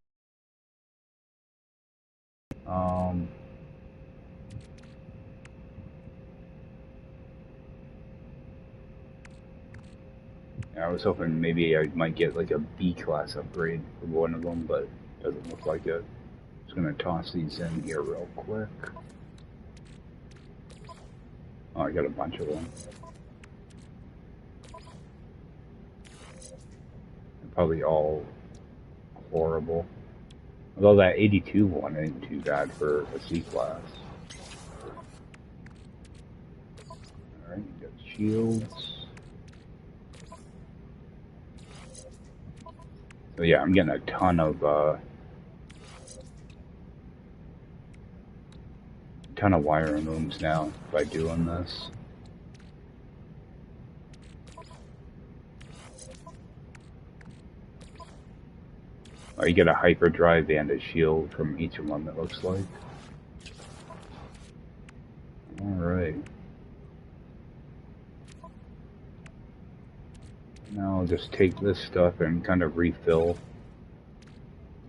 and I was hoping maybe I might get like a B-class upgrade for one of them, but it doesn't look like it. Just gonna toss these in here real quick. Oh, I got a bunch of them. They're probably all horrible. Although that 82 one ain't too bad for a C-class. Alright, you got shields. So yeah, I'm getting a ton of wiring looms now by doing this. Oh, you get a hyperdrive and a shield from each of them, it looks like. Alright. Now I'll just take this stuff and kind of refill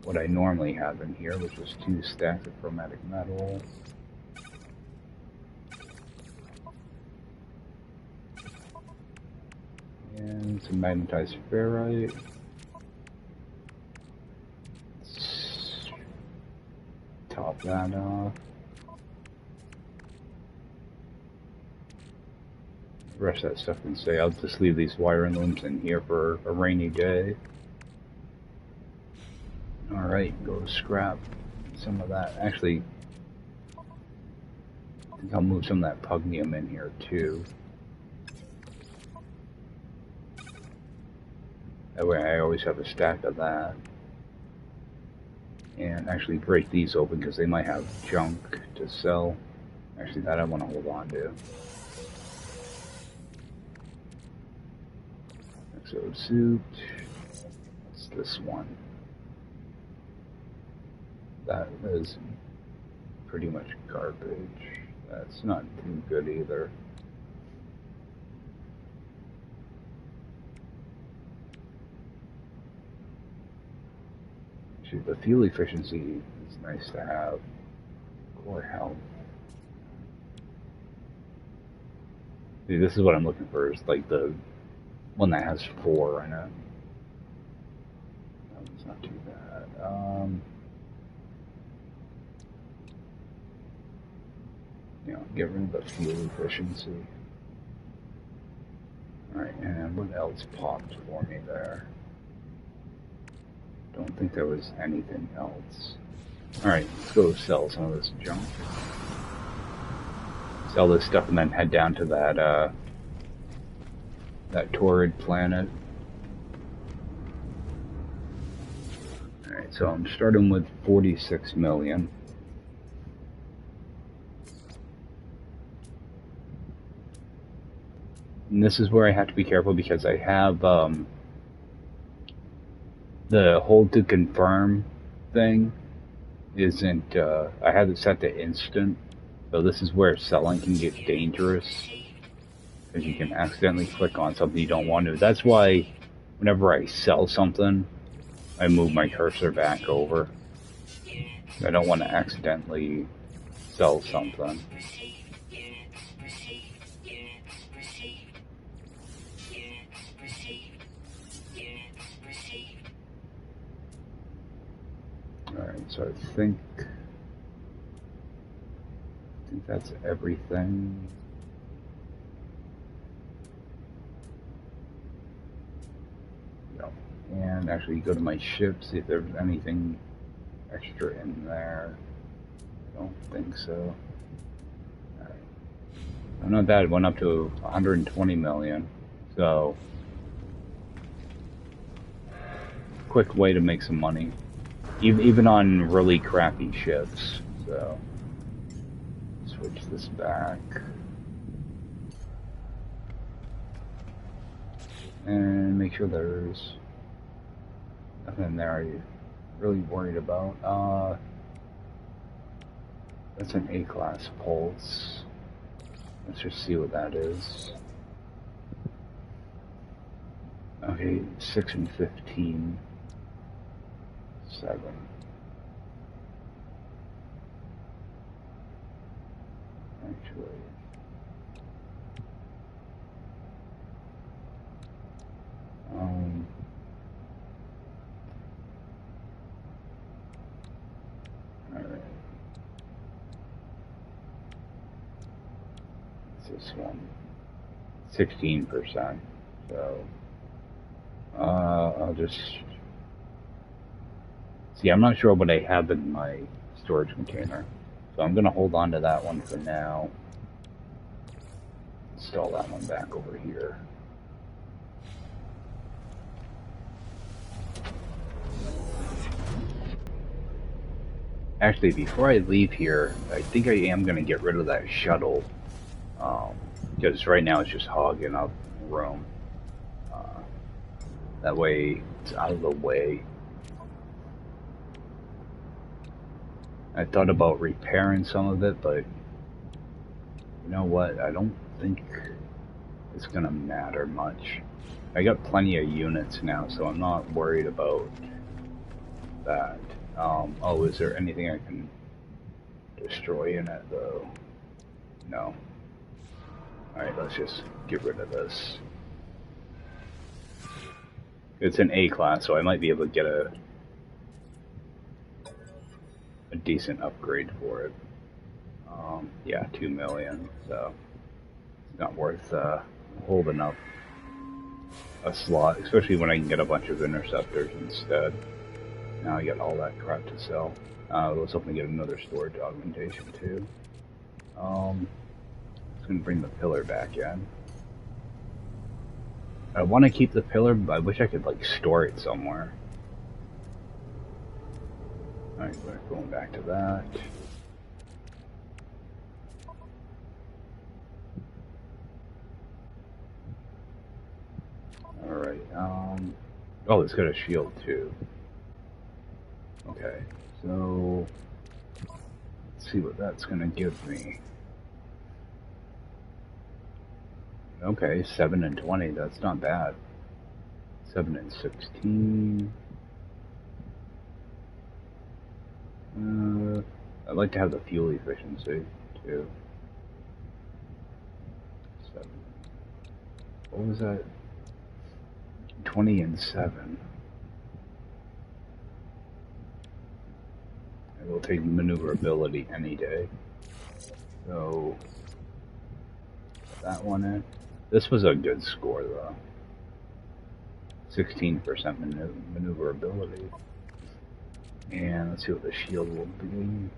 what I normally have in here, which is 2 stacks of chromatic metal. And some magnetized ferrite. Let's top that off. The rest of that stuff can stay. I'll just leave these wiring looms in here for a rainy day. Alright, go scrap some of that. Actually, I think I'll move some of that pugnium in here too. That way I always have a stack of that. And actually break these open because they might have junk to sell. Actually, that I want to hold on to. Exo suit. What's this one? That is pretty much garbage. That's not too good either. Actually, the fuel efficiency is nice to have. Core health. See, this is what I'm looking for, is like the one that has 4 in it. That's not too bad. You know, get rid of the fuel efficiency. Alright, and what else popped for me there? Don't think there was anything else. Alright, let's go sell some of this junk. sell this stuff and then head down to that torrid planet. Alright, so I'm starting with 46 million. And this is where I have to be careful because I have the hold to confirm thing isn't, I have it set to instant. So this is where selling can get dangerous, because you can accidentally click on something you don't want to. That's why whenever I sell something, I move my cursor back over. I don't want to accidentally sell something. Alright, so I think that's everything. Yep. And actually go to my ship, see if there's anything extra in there. I don't think so. Alright. Not bad, it went up to 120 million. So, quick way to make some money. Even on really crappy ships. So, switch this back. And make sure there's nothing there you're really worried about. That's an A-class pulse. Let's just see what that is. Okay, 6 and 15. 7. Actually. Alright. This one. 16%. So, I'll just see. I'm not sure what I have in my storage container, so I'm gonna hold on to that one for now. Install that one back over here. Actually, before I leave here, I think I am gonna get rid of that shuttle, because right now it's just hogging up room. That way, it's out of the way. I thought about repairing some of it, but you know what? I don't think it's gonna matter much. I got plenty of units now, so I'm not worried about that. Oh, is there anything I can destroy in it, though? No. Alright, let's just get rid of this. It's an A-class, so I might be able to get a decent upgrade for it. Yeah, 2 million, so it's not worth holding up a slot, especially when I can get a bunch of Interceptors instead. Now I got all that crap to sell. Let's hopefully get another storage augmentation too. It's gonna bring the pillar back in. I want to keep the pillar, but I wish I could like store it somewhere. Alright, we're going back to that. Alright, oh, it's got a shield too. Okay, so let's see what that's gonna give me. Okay, 7 and 20, that's not bad. 7 and 16. I'd like to have the fuel efficiency too. 7. What was that? 20 and 7. I will take maneuverability any day. So, that one in. This was a good score though. 16% maneuverability. And let's see what the shield will be.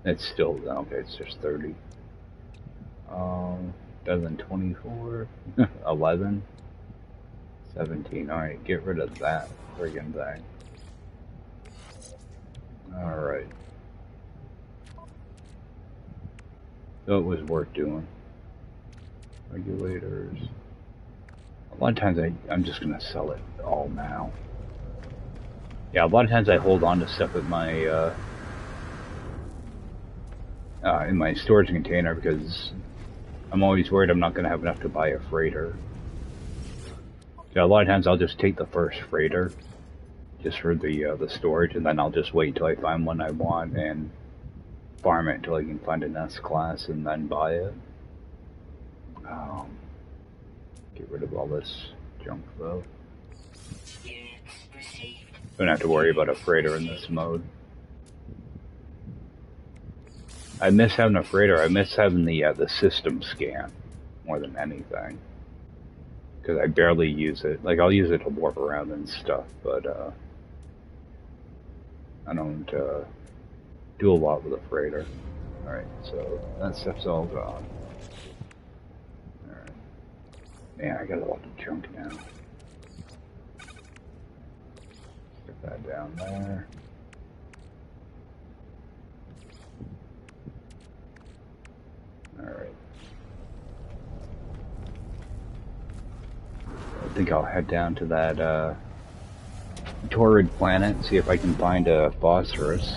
It's still, okay, it's just 30. Better than 24. 11. 17. Alright, get rid of that friggin' thing. Alright. So it was worth doing. Regulators. A lot of times I'm just gonna sell it all now. Yeah, a lot of times I hold on to stuff at my, in my storage container because I'm always worried I'm not gonna have enough to buy a freighter. Yeah, a lot of times I'll just take the first freighter just for the storage, and then I'll just wait till I find one I want and farm it until I can find an S-class and then buy it. Get rid of all this junk though. Don't have to worry about a freighter in this mode. I miss having a freighter. I miss having the system scan more than anything. Because I barely use it. Like, I'll use it to warp around and stuff, but I don't do a lot with a freighter. Alright, so that stuff's all gone. Alright. Man, I got a lot of junk now. Stick that down there. Alright. I think I'll head down to that torrid planet and see if I can find a phosphorus.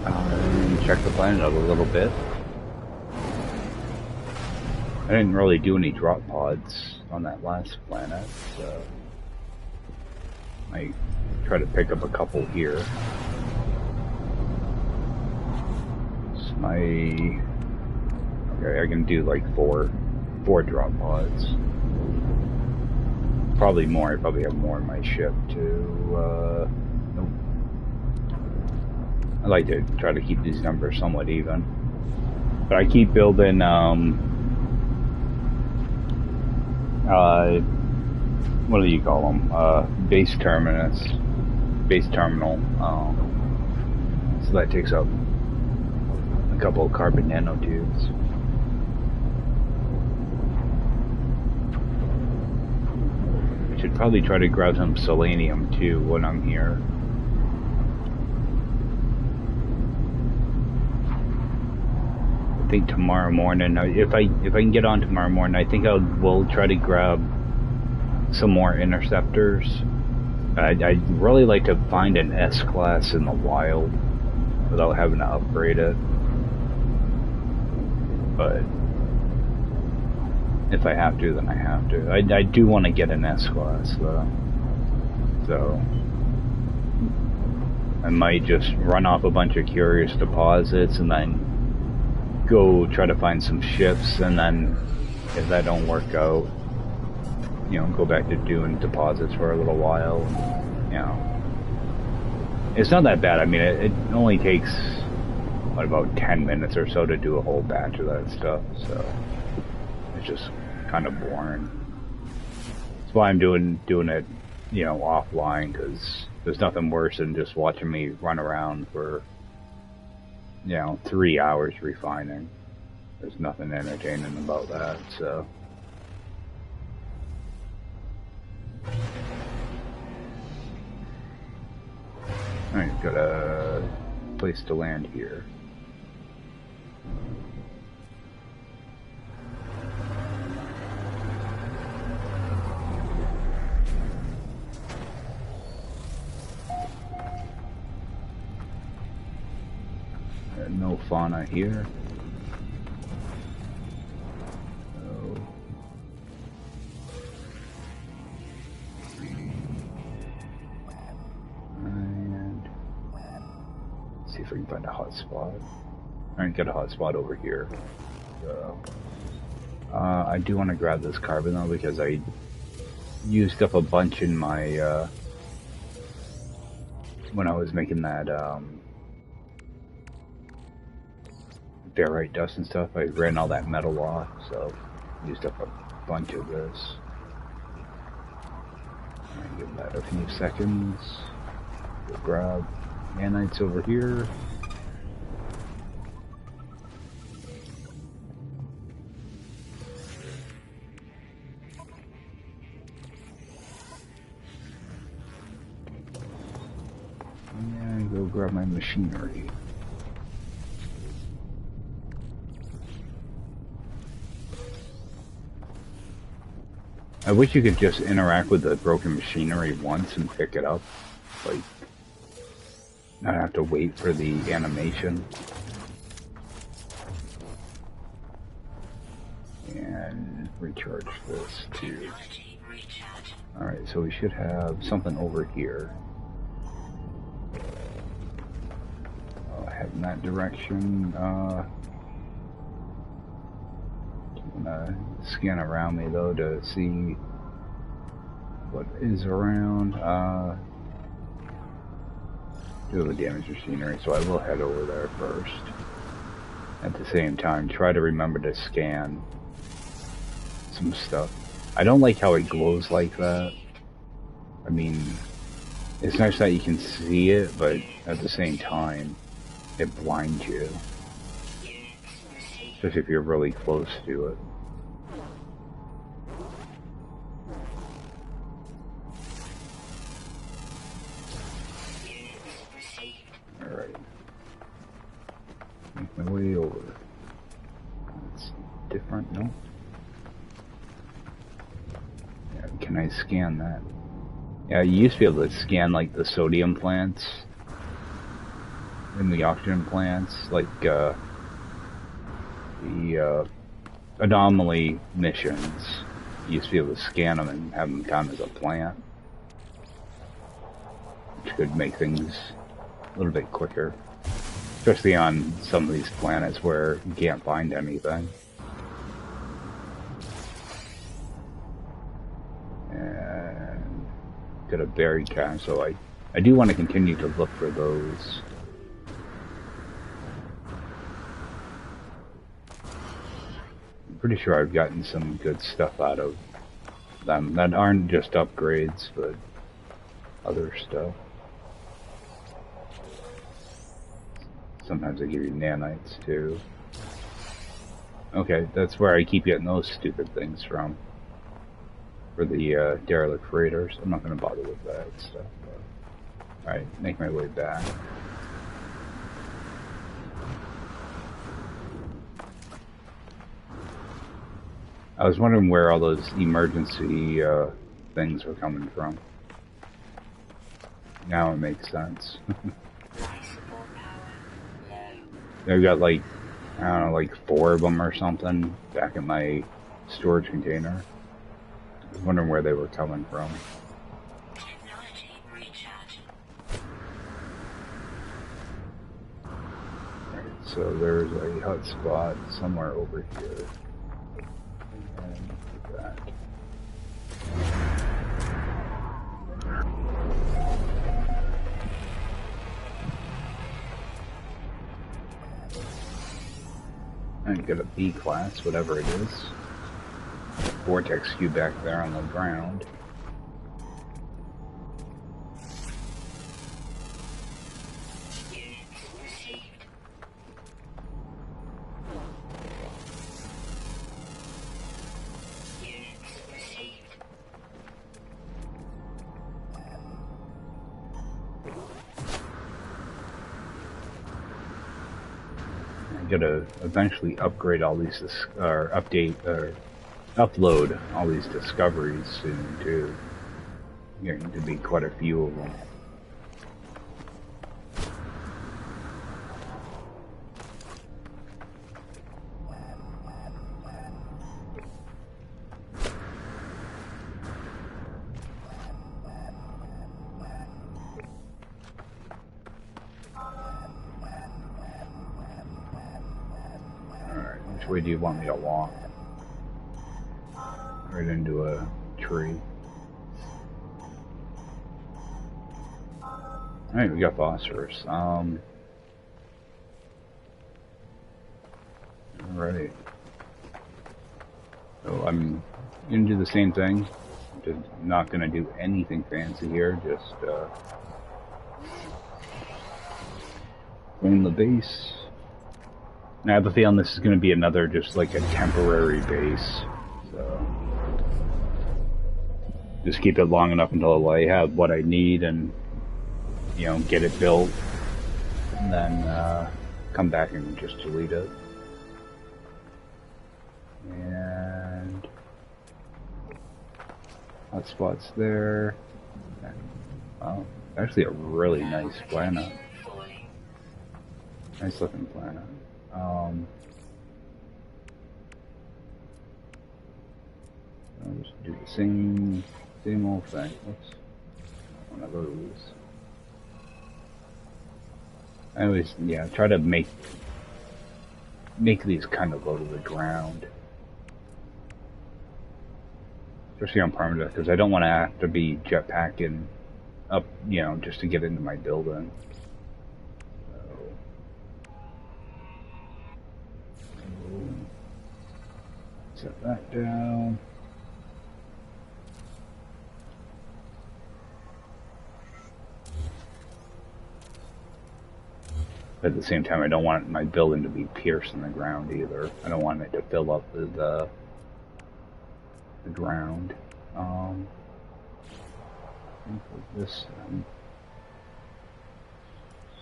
And check the planet out a little bit. I didn't really do any drop pods on that last planet, so I try to pick up a couple here. It's my... Okay, I can do like four drop pods. Probably more. I probably have more in my ship too. Nope. I like to try to keep these numbers somewhat even. But I keep building, what do you call them? Base terminal. So that takes up a couple of carbon nanotubes. I should probably try to grab some selenium too when I'm here. I think tomorrow morning, if I can get on tomorrow morning, I think we'll try to grab some more Interceptors. I'd really like to find an S-class in the wild without having to upgrade it. But if I have to, then I have to. I do want to get an S-class though. So I might just run off a bunch of curious deposits and then go try to find some ships, and then if that don't work out, you know, go back to doing deposits for a little while. You know, it's not that bad. I mean, it only takes what, about 10 minutes or so to do a whole batch of that stuff, so it's just kind of boring. That's why I'm doing it, you know, offline, because there's nothing worse than just watching me run around for, you know, 3 hours refining. There's nothing entertaining about that, so. Alright, got a place to land here. No fauna here. No. And see if we can find a hot spot. Alright, got a hot spot over here. So, I do want to grab this carbon though, because I used up a bunch in my when I was making that barite dust and stuff. I ran all that metal off, so used up a bunch of this. I'll give that a few seconds. We'll grab nanites over here. grab my machinery. I wish you could just interact with the broken machinery once and pick it up. Like, not have to wait for the animation. And recharge this too. Alright, so we should have something over here. Head in that direction. I'm gonna scan around me though to see what is around. Do have a damaged machinery, so I will head over there first. At the same time, try to remember to scan some stuff. I don't like how it glows like that. I mean, it's nice that you can see it, but at the same time, it blinds you. Especially if you're really close to it. Alright. Make my way over. It's different, no? Yeah, can I scan that? Yeah, you used to be able to scan like the sodium plants and the oxygen plants, like the anomaly missions. You used to be able to scan them and have them count as a plant, which could make things a little bit quicker, especially on some of these planets where you can't find anything. And got a buried cache, so I do want to continue to look for those. I'm pretty sure I've gotten some good stuff out of them that aren't just upgrades, but other stuff. Sometimes they give you nanites too. Okay, that's where I keep getting those stupid things from. For the Derelict Freighters. I'm not going to bother with that stuff. Alright, make my way back. I was wondering where all those emergency things were coming from. Now it makes sense. I've got like, I don't know, like 4 of them or something back in my storage container. I was wondering where they were coming from. Right, so there's a hot spot somewhere over here. And that. And get a B class, whatever it is. Vortex cube back there on the ground. I'm gonna eventually upgrade all these, or update, or upload all these discoveries soon too. Getting to be quite a few of them. Alright, which way do you want me to walk? Right into a tree. Alright, we got phosphorus. Alright. So I'm gonna do the same thing. Just not gonna do anything fancy here, just clean the base. And I have a feeling this is gonna be another just like a temporary base. So just keep it long enough until I have what I need and, you know, get it built and then come back and just delete it. And hotspots there. Wow, actually a really nice planet. Nice looking planet. I'll just do the same old thing. Whoops. One of those. I always, yeah, try to make these kind of low to the ground. Especially on permadeath, because I don't want to have to be jetpacking up, you know, just to get into my building. So, set that down. At the same time, I don't want my building to be pierced in the ground either. I don't want it to fill up the ground. This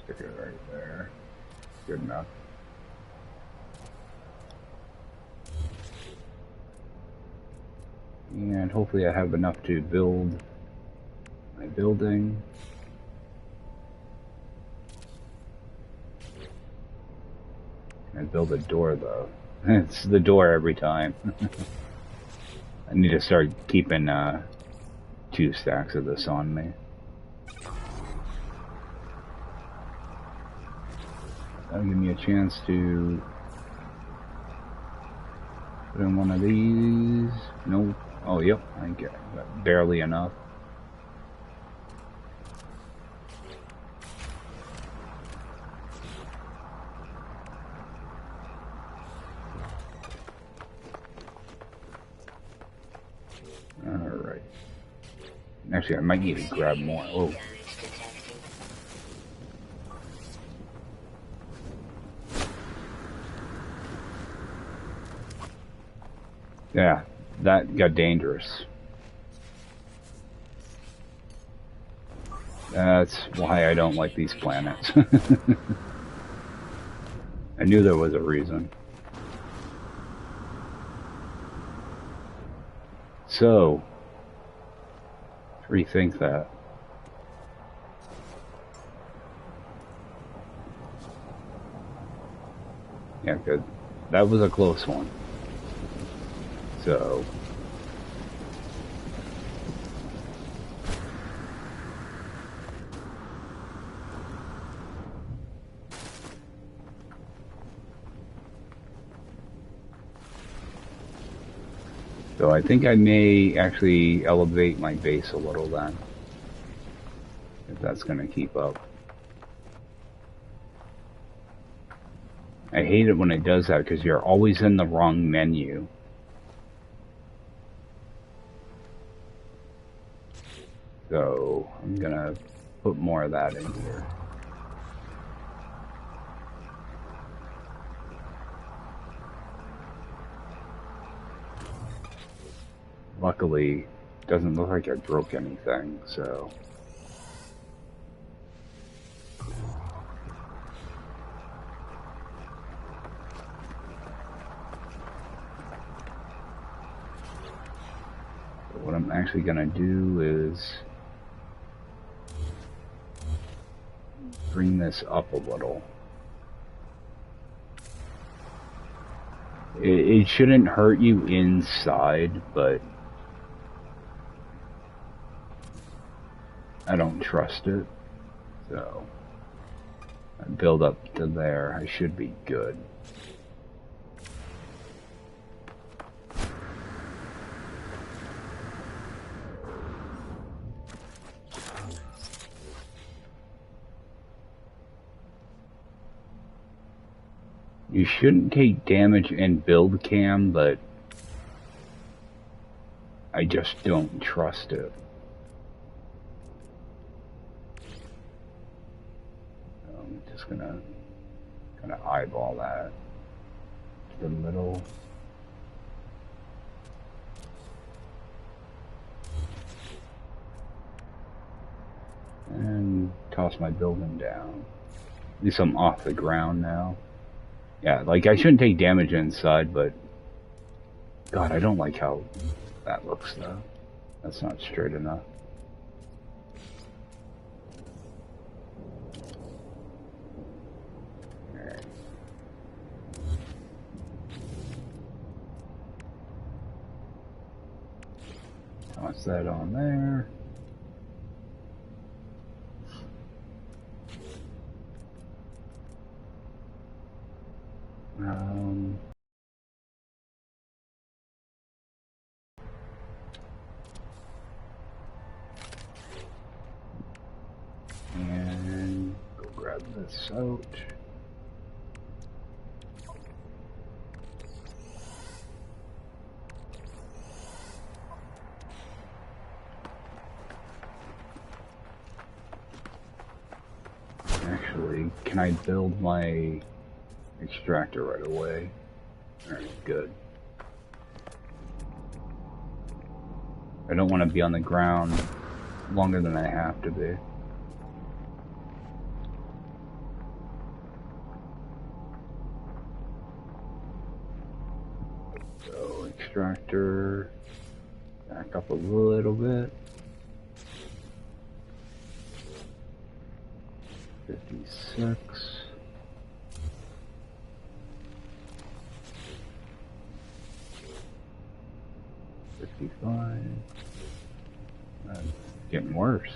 stick it right there. Good enough. And hopefully I have enough to build my building. I build a door though. It's the door every time. I need to start keeping 2 stacks of this on me. That'll give me a chance to put in one of these. Nope. Oh, yep. I get barely enough. Alright. Actually, I might need to grab more. Oh. Yeah, that got dangerous. That's why I don't like these planets. I knew there was a reason. So, rethink that. Yeah, good. That was a close one. So, I think I may actually elevate my base a little then, if that's going to keep up. I hate it when it does that because you're always in the wrong menu. So I'm going to put more of that in here. Luckily, it doesn't look like I broke anything, so. What I'm actually going to do is bring this up a little. It shouldn't hurt you inside, but I don't trust it. So I build up to there. I should be good. You shouldn't take damage in build cam, but I just don't trust it. So I'm just gonna kind of eyeball that to the middle. And toss my building down. At least I'm off the ground now. Yeah, like I shouldn't take damage inside, but God, I don't like how that looks though. That's not straight enough. Alright. Toss that on there. And go grab this out. Actually, can I build my extractor right away? Alright, good. I don't want to be on the ground longer than I have to be. So, extractor, back up a little bit. 56. 55. Getting worse.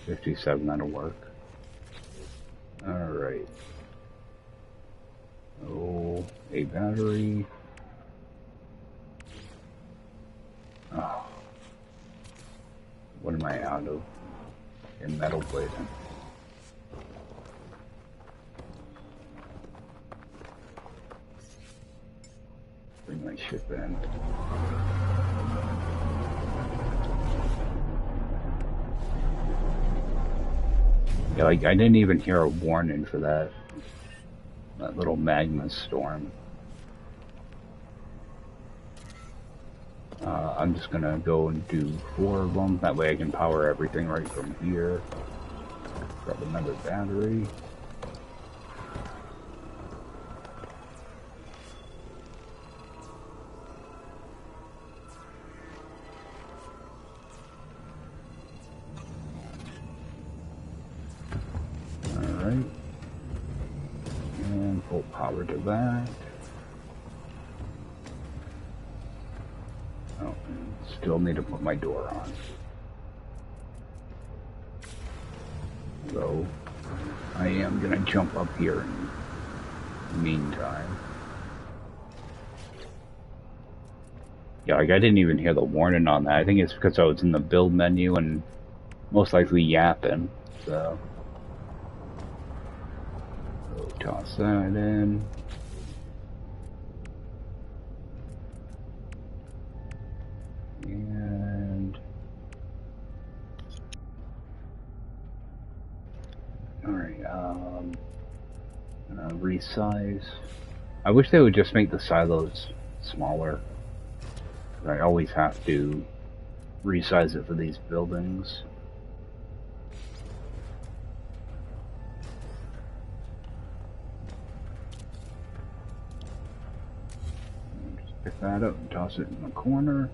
57, that'll work. Alright. Oh, a battery. Oh. What am I out of? A metal plating. Bring my ship in. Yeah, like I didn't even hear a warning for that little magma storm. I'm just gonna go and do 4 of them. That way I can power everything right from here. Grab another battery. Alright. And full power to that. Oh, still need to put my door on. So, I am gonna jump up here in the meantime. Yeah, like I didn't even hear the warning on that. I think it's because I was in the build menu and most likely yapping, so toss that in. And alright, resize. I wish they would just make the silos smaller. I always have to resize it for these buildings. Just pick that up and toss it in the corner.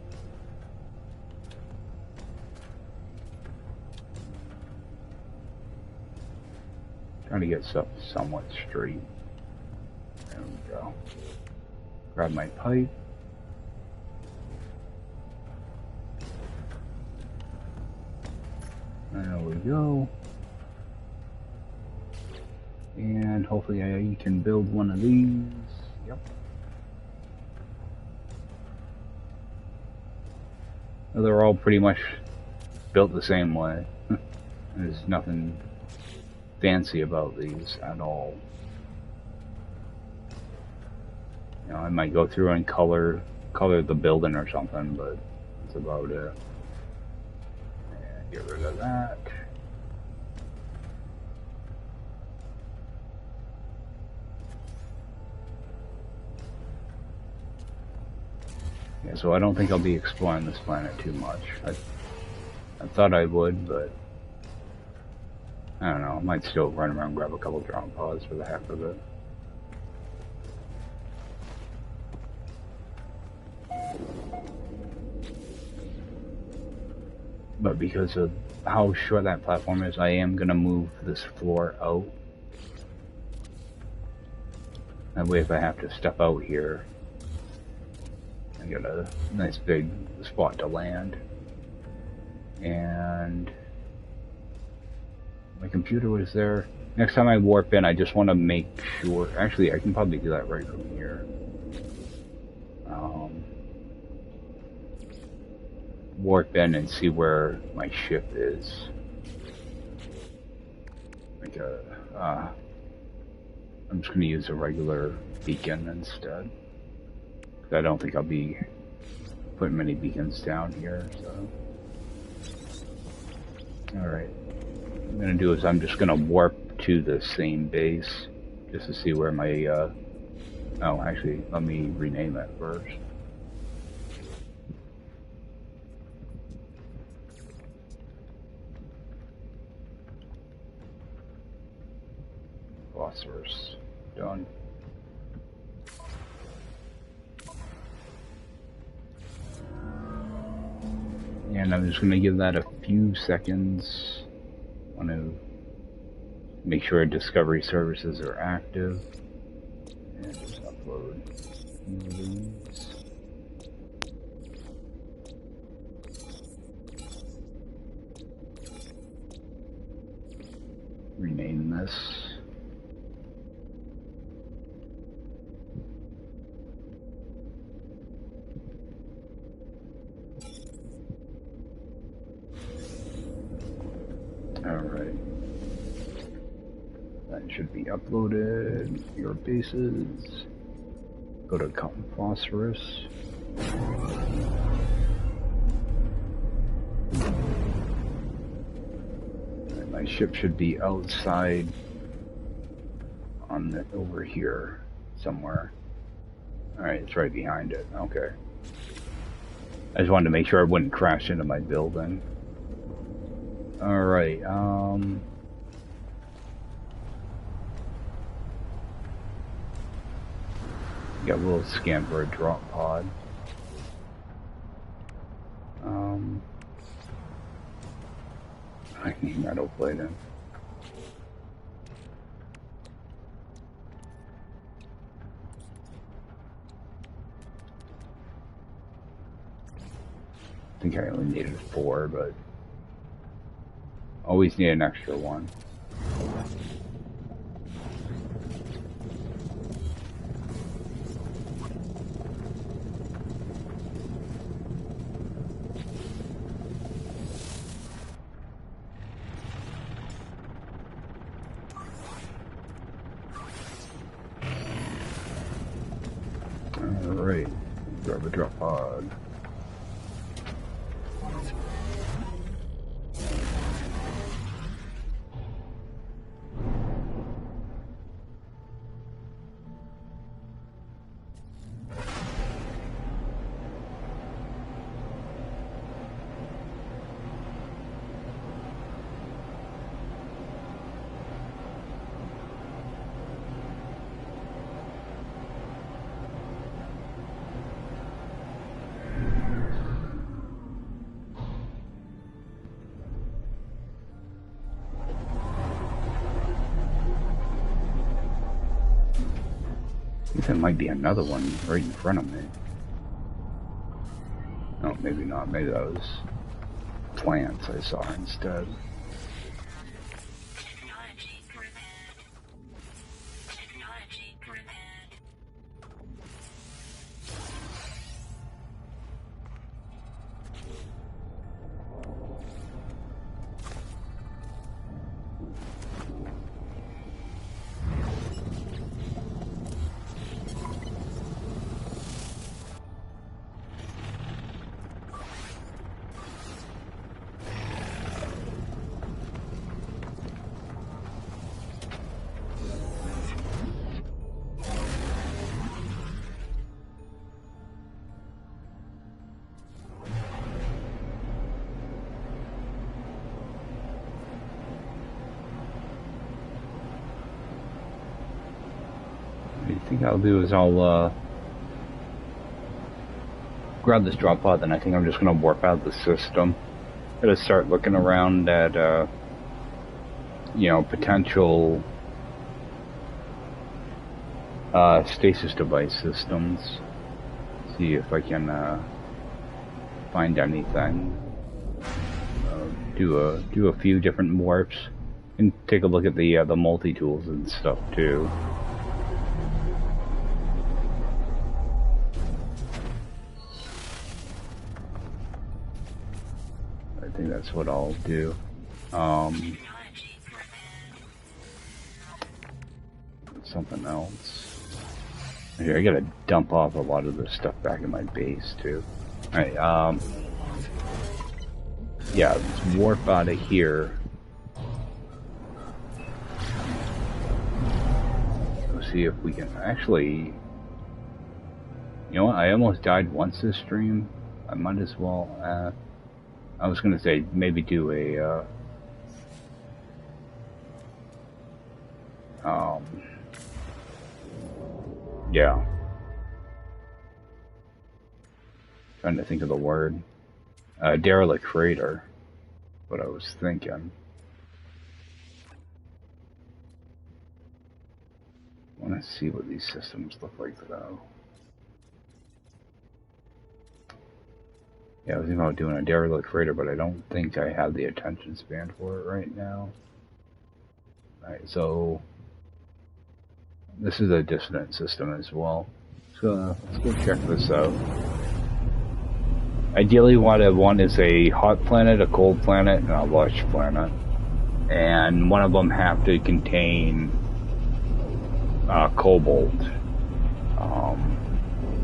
Trying to get stuff somewhat straight. There we go. Grab my pipe. There we go. And hopefully I can build one of these. Yep. They're all pretty much built the same way. There's nothing fancy about these at all. You know, I might go through and color the building or something, but that's about it. And get rid of that. Yeah, so I don't think I'll be exploring this planet too much. I thought I would, but I don't know. I might still run around and grab a couple drop pods for the heck of it. But because of how short that platform is, I am going to move this floor out. That way if I have to step out here, I get a nice big spot to land. And my computer was there. Next time I warp in, I just want to make sure... Actually, I can probably do that right from here. Warp in and see where my ship is. Like I'm just going to use a regular beacon instead. I don't think I'll be putting many beacons down here, so... Alright. What I'm going to do is I'm just going to warp to the same base, just to see where my, Oh, actually, let me rename it first. Phosphorus. Done. And I'm just going to give that a few seconds. I want to make sure Discovery services are active. And just upload these. Rename this. Alright. That should be uploaded. Your bases. Go to Cotton Phosphorus. And my ship should be outside on the, over here somewhere. Alright, it's right behind it. Okay. I just wanted to make sure I wouldn't crash into my building. Alright, got a little scan for a drop pod. I need metal plating. I think I only needed 4, but always need an extra one. Alright, grab a drop pod. I think there might be another one right in front of me. Oh, maybe not. Maybe that was plants I saw instead. Technology prepared. Technology prepared. think I'll do is I'll grab this drop pod, then I think I'm just gonna warp out the system. Gotta start looking around at you know, potential stasis device systems. See if I can find anything. Do a few different warps and take a look at the multi tools and stuff too. I think that's what I'll do. Something else. Here, I gotta dump off a lot of this stuff back in my base too. Alright, yeah, let's warp out of here. Let's see if we can actually... You know what, I almost died once this stream. I might as well, I was gonna say, maybe do a, yeah. Trying to think of the word. Derelict Freighter. What I was thinking. I want to see what these systems look like though. Yeah, I was thinking about doing a Derelict Freighter, but I don't think I have the attention span for it right now. Alright, so this is a dissonant system as well. So let's go check this out. Ideally what I want is a hot planet, a cold planet, and a lush planet. And one of them have to contain cobalt.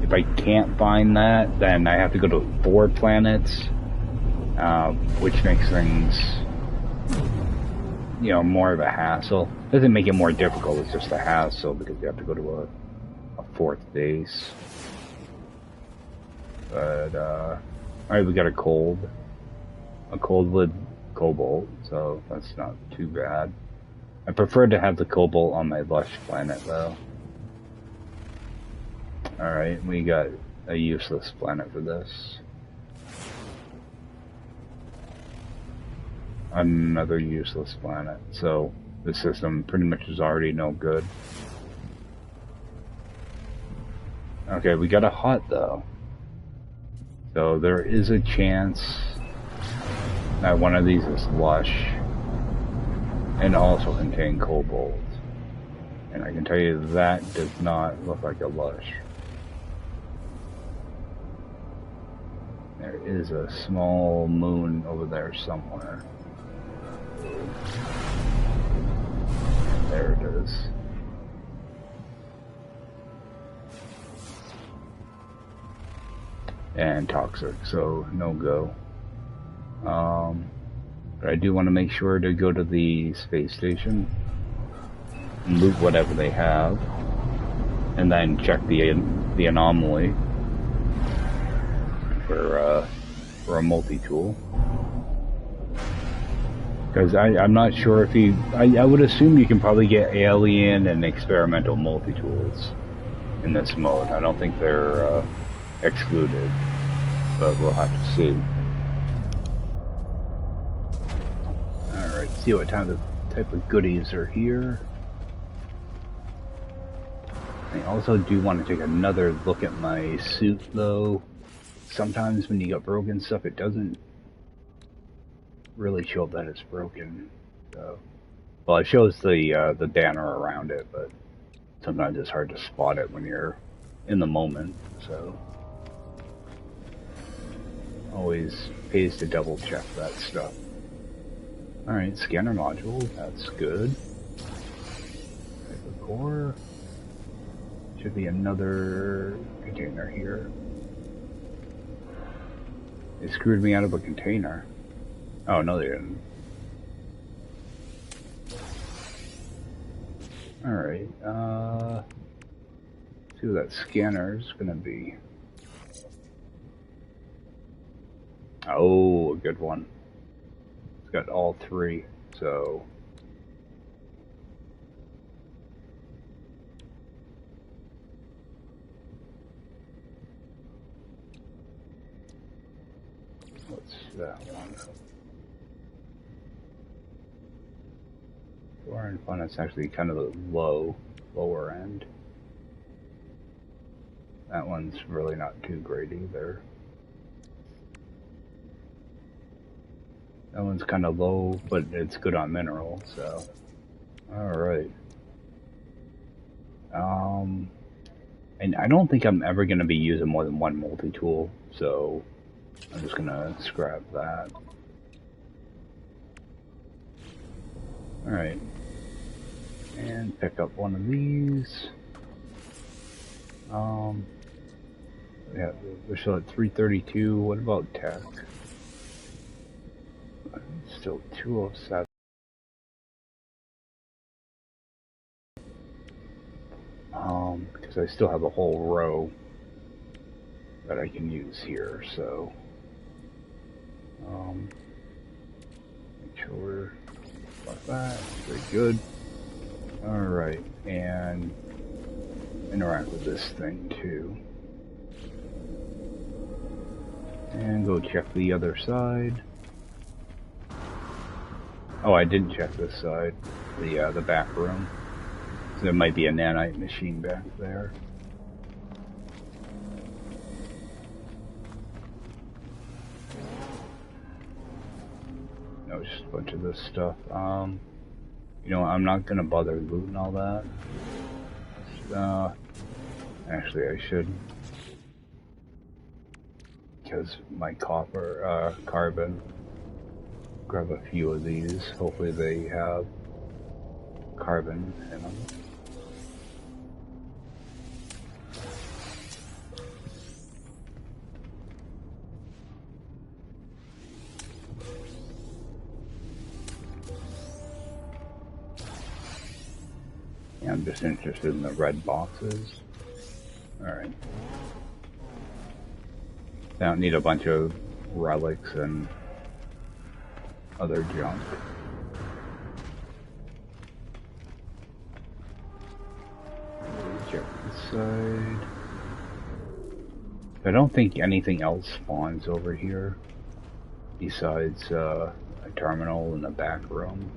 If I can't find that, then I have to go to 4 planets, which makes things, you know, more of a hassle. Doesn't make it more difficult, it's just a hassle because you have to go to a 4th base. But, alright, we got a cold with cobalt, so that's not too bad. I prefer to have the cobalt on my lush planet though. Alright, we got a useless planet for this. Another useless planet, so the system pretty much is already no good. Okay, we got a hot though. So there is a chance that one of these is lush and also contain cobalt. And I can tell you that does not look like a lush. There is a small moon over there somewhere. There it is. And toxic, so no go. But I do want to make sure to go to the space station, loot whatever they have, and then check the anomaly for a multi-tool. Because I'm not sure if you... I would assume you can probably get alien and experimental multi-tools in this mode. I don't think they're excluded, but we'll have to see. Alright, see what type of goodies are here. I also do want to take another look at my suit though. Sometimes when you got broken stuff, it doesn't really show up that it's broken. So, well, it shows the banner around it, but sometimes it's hard to spot it when you're in the moment. So, always pays to double check that stuff. All right, scanner module, that's good. Type of core. Should be another container here. They screwed me out of a container. Oh, no, they didn't. Alright, see what that scanner's gonna be. Oh, a good one. It's got all 3, so... that one? Floor and fun is actually kind of the lower end. That one's really not too great either. That one's kind of low, but it's good on mineral, so. Alright. And I don't think I'm ever going to be using more than one multi-tool, so I'm just going to scrap that. Alright. And pick up one of these. Yeah, we're still at 332. What about tech? Still 207. Because I still have a whole row that I can use here, so make sure we're like that. Very good. Alright, and interact with this thing too. And go check the other side. Oh, I didn't check this side, the back room. So there might be a nanite machine back there. No, just a bunch of this stuff. You know, I'm not gonna bother looting all that. Actually, I should, because my carbon. Grab a few of these. Hopefully, they have carbon in them. Yeah, I'm just interested in the red boxes. Alright. I don't need a bunch of relics and other junk. Check this side. I don't think anything else spawns over here besides a terminal in the back room.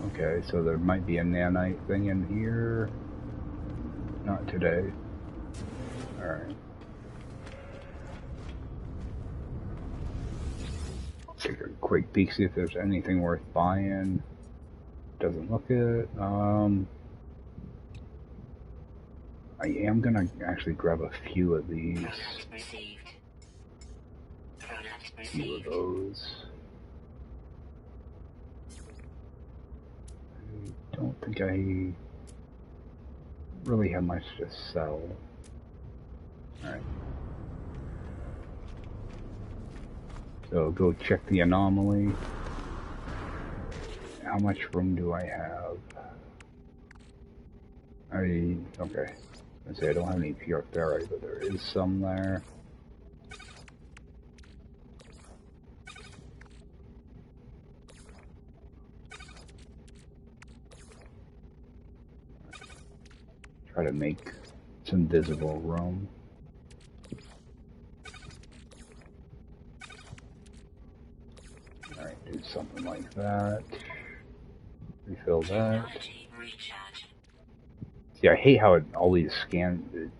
Okay, so there might be a nanite thing in here. Not today. Alright. Take a quick peek, see if there's anything worth buying. Doesn't look it. I am gonna actually grab a few of these. A few of those. I don't think I really have much to sell. Alright. So go check the anomaly. How much room do I have? Okay. I say I don't have any pure ferrite, but there is some there. Try to make some visible room. Alright, do something like that. Refill that. See, I hate how it always scans, it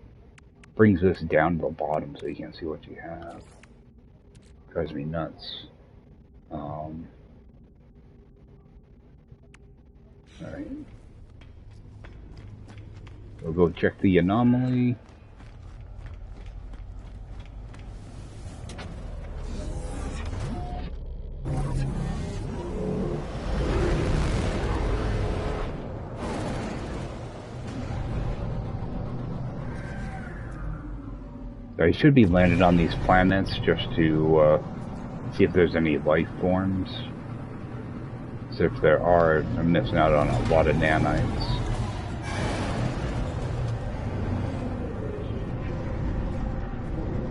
brings this down to the bottom so you can't see what you have. Drives me nuts. Alright. We'll go check the anomaly. I should be landed on these planets just to see if there's any life forms. So if there are, I'm missing out on a lot of nanites.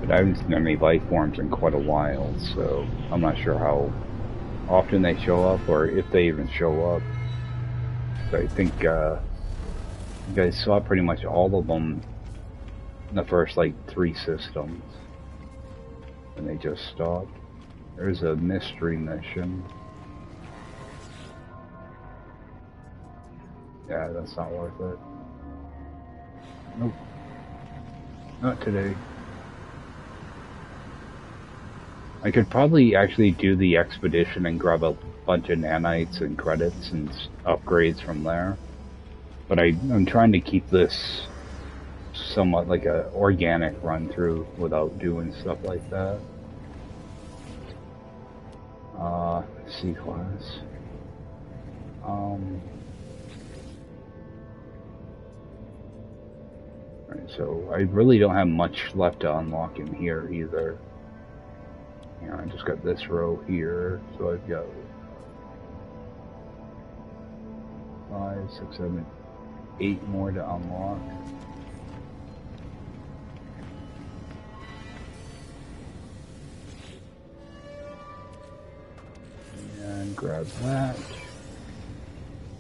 But I haven't seen any life forms in quite a while, so I'm not sure how often they show up or if they even show up. So I think you guys saw pretty much all of them in the first like 3 systems, and they just stopped. There's a mystery mission. Yeah, that's not worth it. Nope. Not today. I could probably actually do the expedition and grab a bunch of nanites and credits and upgrades from there. But I'm trying to keep this somewhat like a organic run through without doing stuff like that. C class. Right, so I really don't have much left to unlock in here either. Yeah, I just got this row here, so I've got 5, 6, 7, 8 more to unlock. And grab that.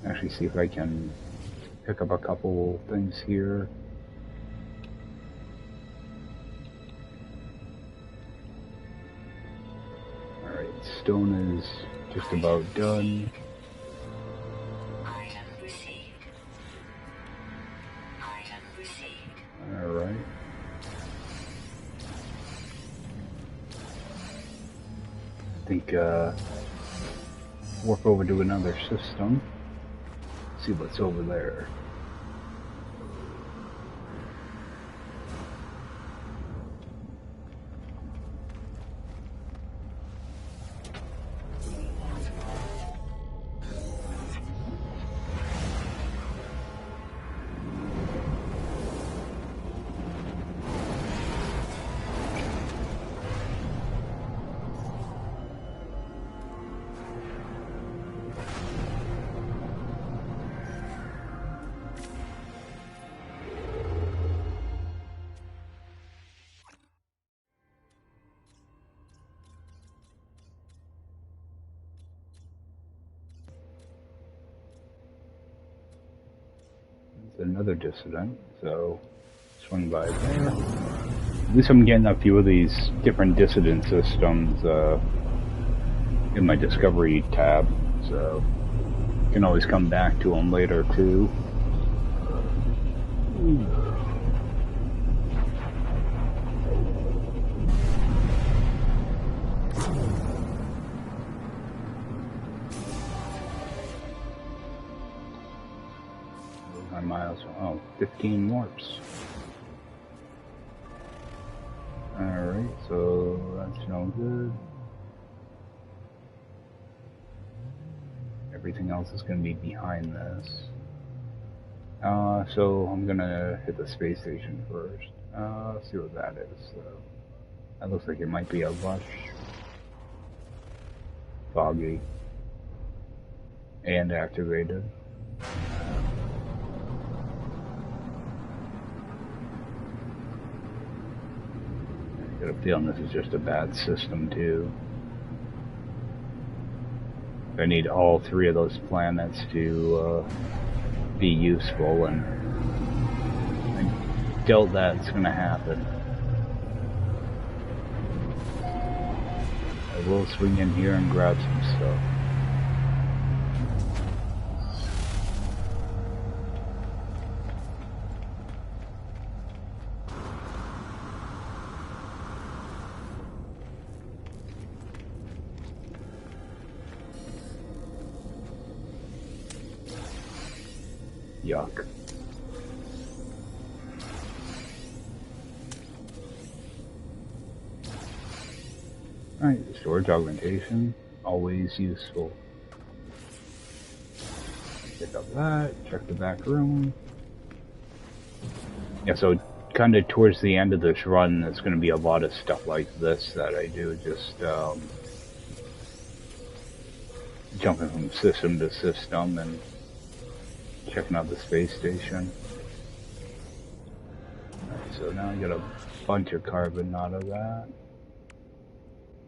Actually see if I can pick up a couple things here. Alright, stone is just about done. Item received. Item received. Alright. I think, warp over to another system. See what's over there. Another dissident, so swing by there. At least I'm getting a few of these different dissident systems in my discovery tab, so you can always come back to them later too. Miles, oh, 15 warps. Alright, so that's no good. Everything else is going to be behind this. So I'm going to hit the space station first. See what that is. That looks like it might be a lush. Foggy. And activated. I got a feeling this is just a bad system too. I need all 3 of those planets to be useful, and I doubt that's going to happen. I will swing in here and grab some stuff. Yuck. Alright, storage augmentation, always useful. Pick up that, check the back room. Yeah, so kind of towards the end of this run, there's going to be a lot of stuff like this that I do, just jumping from system to system and checking out the space station. Alright, so now I got a bunch of carbon out of that.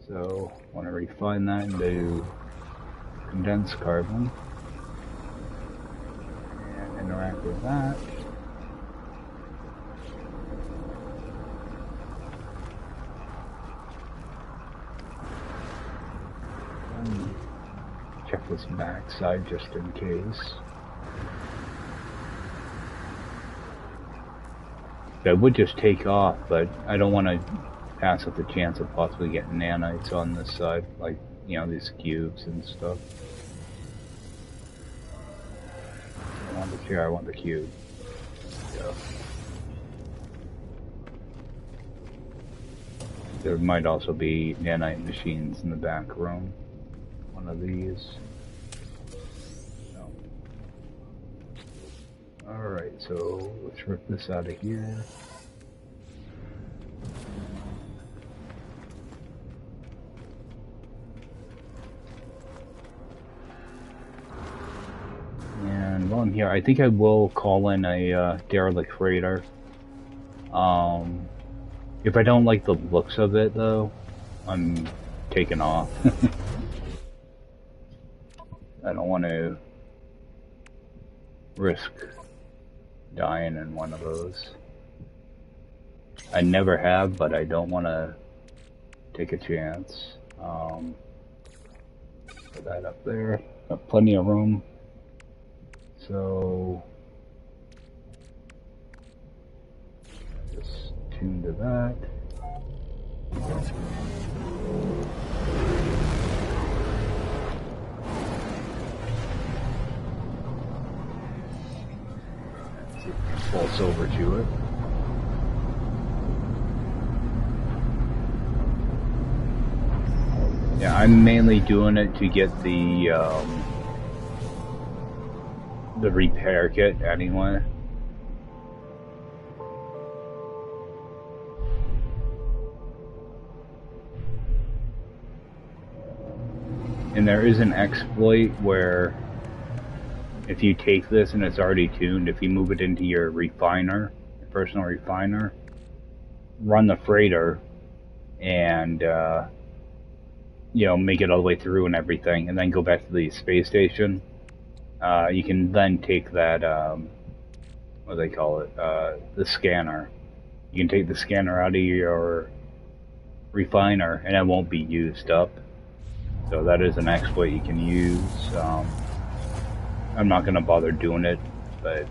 So I want to refine that into condensed carbon and interact with that. this backside just in case. I would just take off, but I don't want to pass up the chance of possibly getting nanites on this side, like, you know, these cubes and stuff. I want the chair, I want the cube. Yeah. There might also be nanite machines in the back room. One of these. No. Alright, so let's rip this out of here. And while I'm here, I think I will call in a Derelict Freighter. If I don't like the looks of it, though, I'm taking off. I don't want to risk dying in one of those. I never have, but I don't want to take a chance. Put that up there. Got plenty of room. So just tune to that. Let's see if we can pulse over to it. Yeah, I'm mainly doing it to get the repair kit anyway. And there is an exploit where if you take this and it's already tuned, if you move it into your refiner, your personal refiner, run the freighter and you know, make it all the way through and everything, and then go back to the space station. You can then take that, what do they call it, the scanner. You can take the scanner out of your refiner and it won't be used up. So that is an exploit you can use. I'm not going to bother doing it, but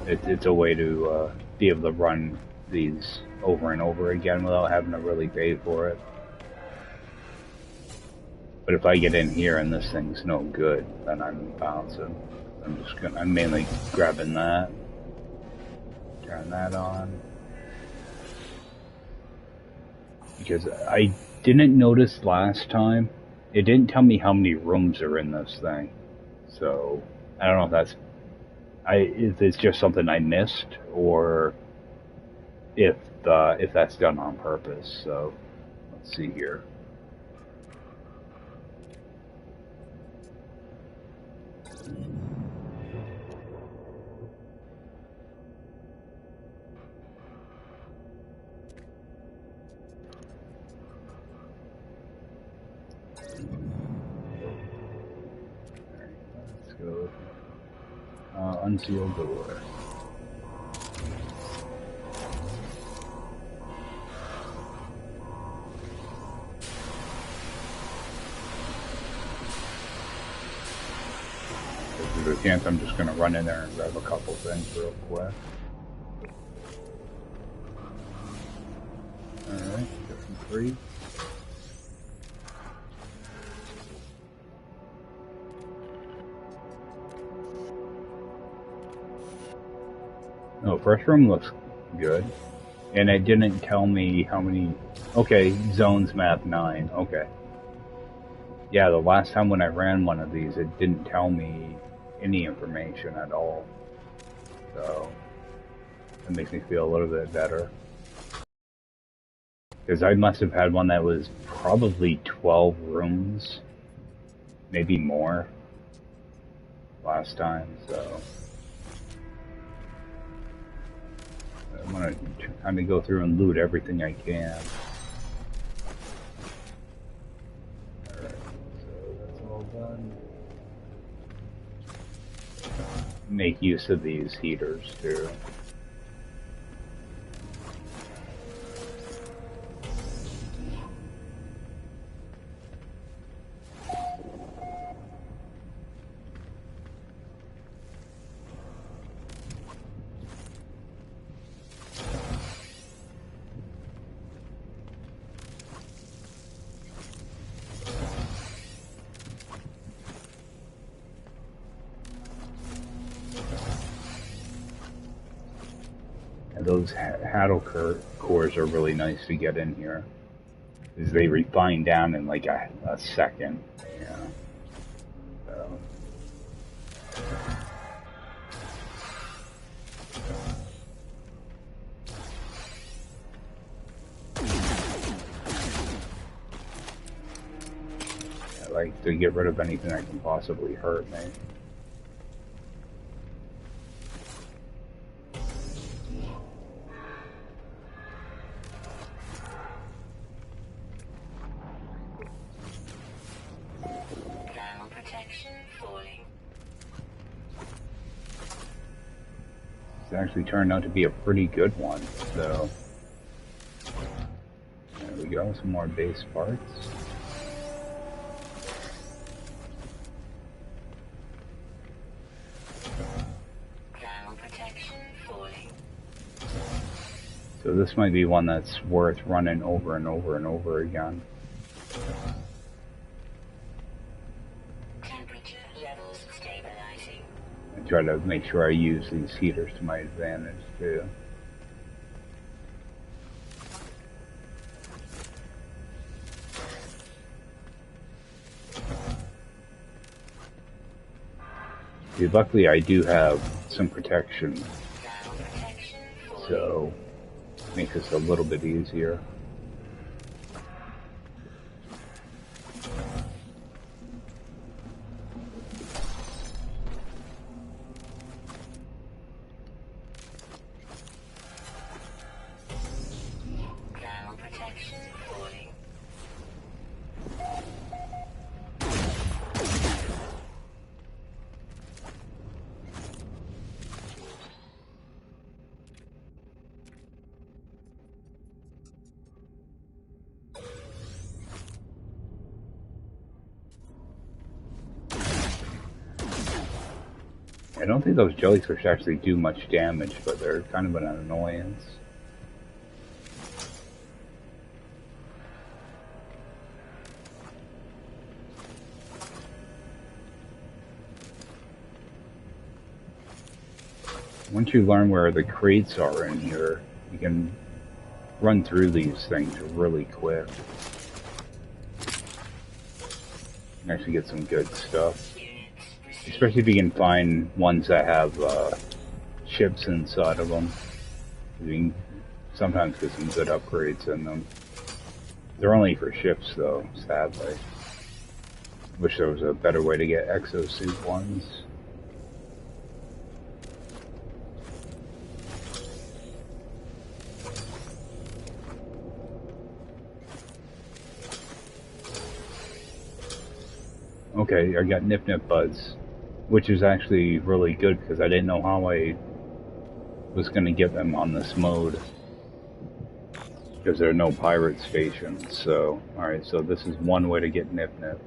it's a way to be able to run these over and over again without having to really pay for it. But if I get in here and this thing's no good, then I'm bouncing. I'm mainly grabbing that. Turn that on. Because I didn't notice last time, it didn't tell me how many rooms are in this thing. So, I don't know if that's, if it's just something I missed, or if that's done on purpose. So, let's see here. Let's go. Unseal door. If there's a chance, I'm just going to run in there and grab a couple things real quick. Alright, get some free. Oh, first room looks good. And it didn't tell me how many... Okay, zones map 9. Okay. Yeah, the last time when I ran one of these, it didn't tell me any information at all. So, that makes me feel a little bit better. Because I must have had one that was probably 12 rooms. Maybe more. Last time, so... I'm gonna kind of go through and loot everything I can. Alright, so that's all done. Make use of these heaters too. those Haddle cores are really nice to get in here, because they refine down in like a second. Yeah. So. I like to get rid of anything that can possibly hurt me. It's actually turned out to be a pretty good one, so there we go, some more base parts. So this might be one that's worth running over and over and over again. Temperature levels stabilizing. I try to make sure I use these heaters to my advantage too. See, luckily I do have some protection, so it makes this a little bit easier. I don't think those jellyfish actually do much damage, but they're kind of an annoyance. Once you learn where the crates are in here, you can run through these things really quick. And actually get some good stuff. Especially if you can find ones that have ships inside of them. You can sometimes get some good upgrades in them. They're only for ships though, sadly. Wish there was a better way to get exosuit ones. Okay, I got Nip Nip Buds, which is actually really good because I didn't know how I was going to get them on this mode because there are no pirate stations. So, alright, so this is one way to get Nip Nip.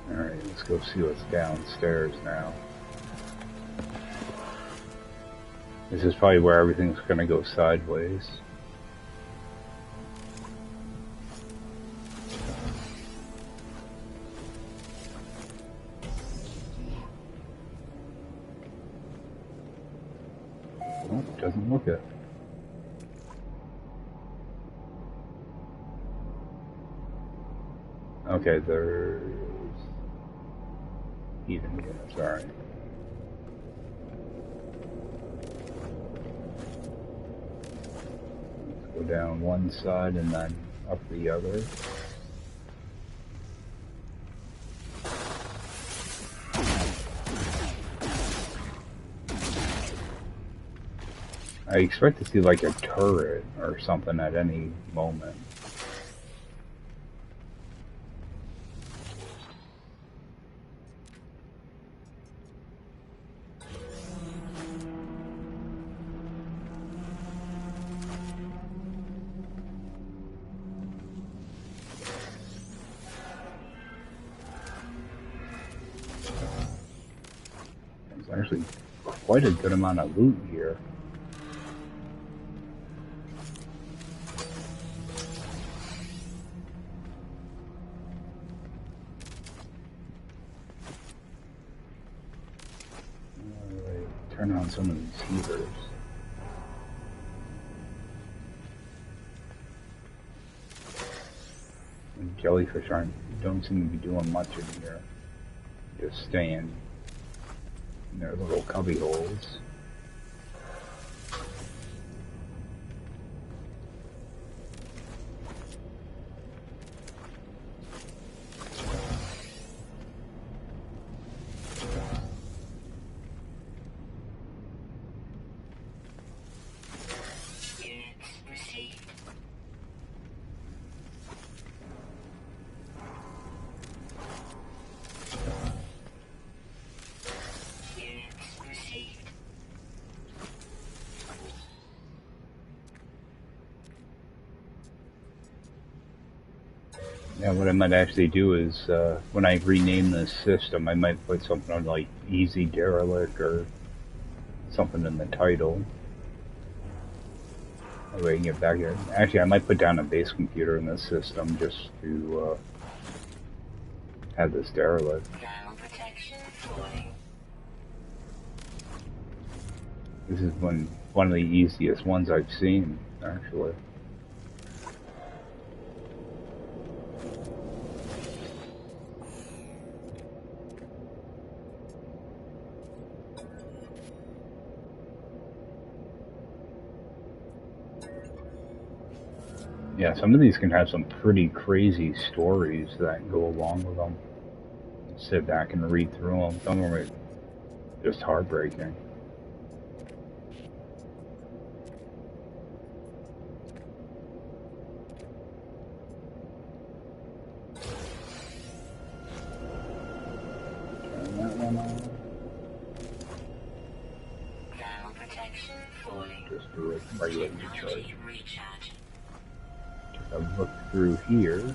Alright, let's go see what's downstairs now. This is probably where everything's gonna go sideways. Oh, doesn't look it. Okay, there's heating units, alright. Let's go down one side and then up the other. I expect to see like a turret or something at any moment. There's actually quite a good amount of loot here. Turn on some of these heaters. And jellyfish don't seem to be doing much in here. Just staying in their little cubby holes. Yeah, what I might actually do is, when I rename this system, I might put something on like Easy Derelict or something in the title. That way I can get back here. Actually, I might put down a base computer in this system just to have this derelict. This is one of the easiest ones I've seen, actually. Yeah, some of these can have some pretty crazy stories that go along with them. Sit back and read through them. Some of them are just heartbreaking. Turn that one on. Just do it regular recharge. I've looked through here.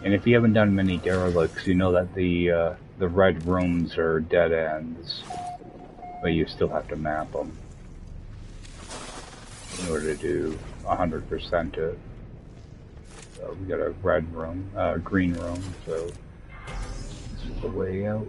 And if you haven't done many derelicts, you know that the red rooms are dead ends, but you still have to map them in order to do 100% it. So we got a red room, green room, so this is the way out.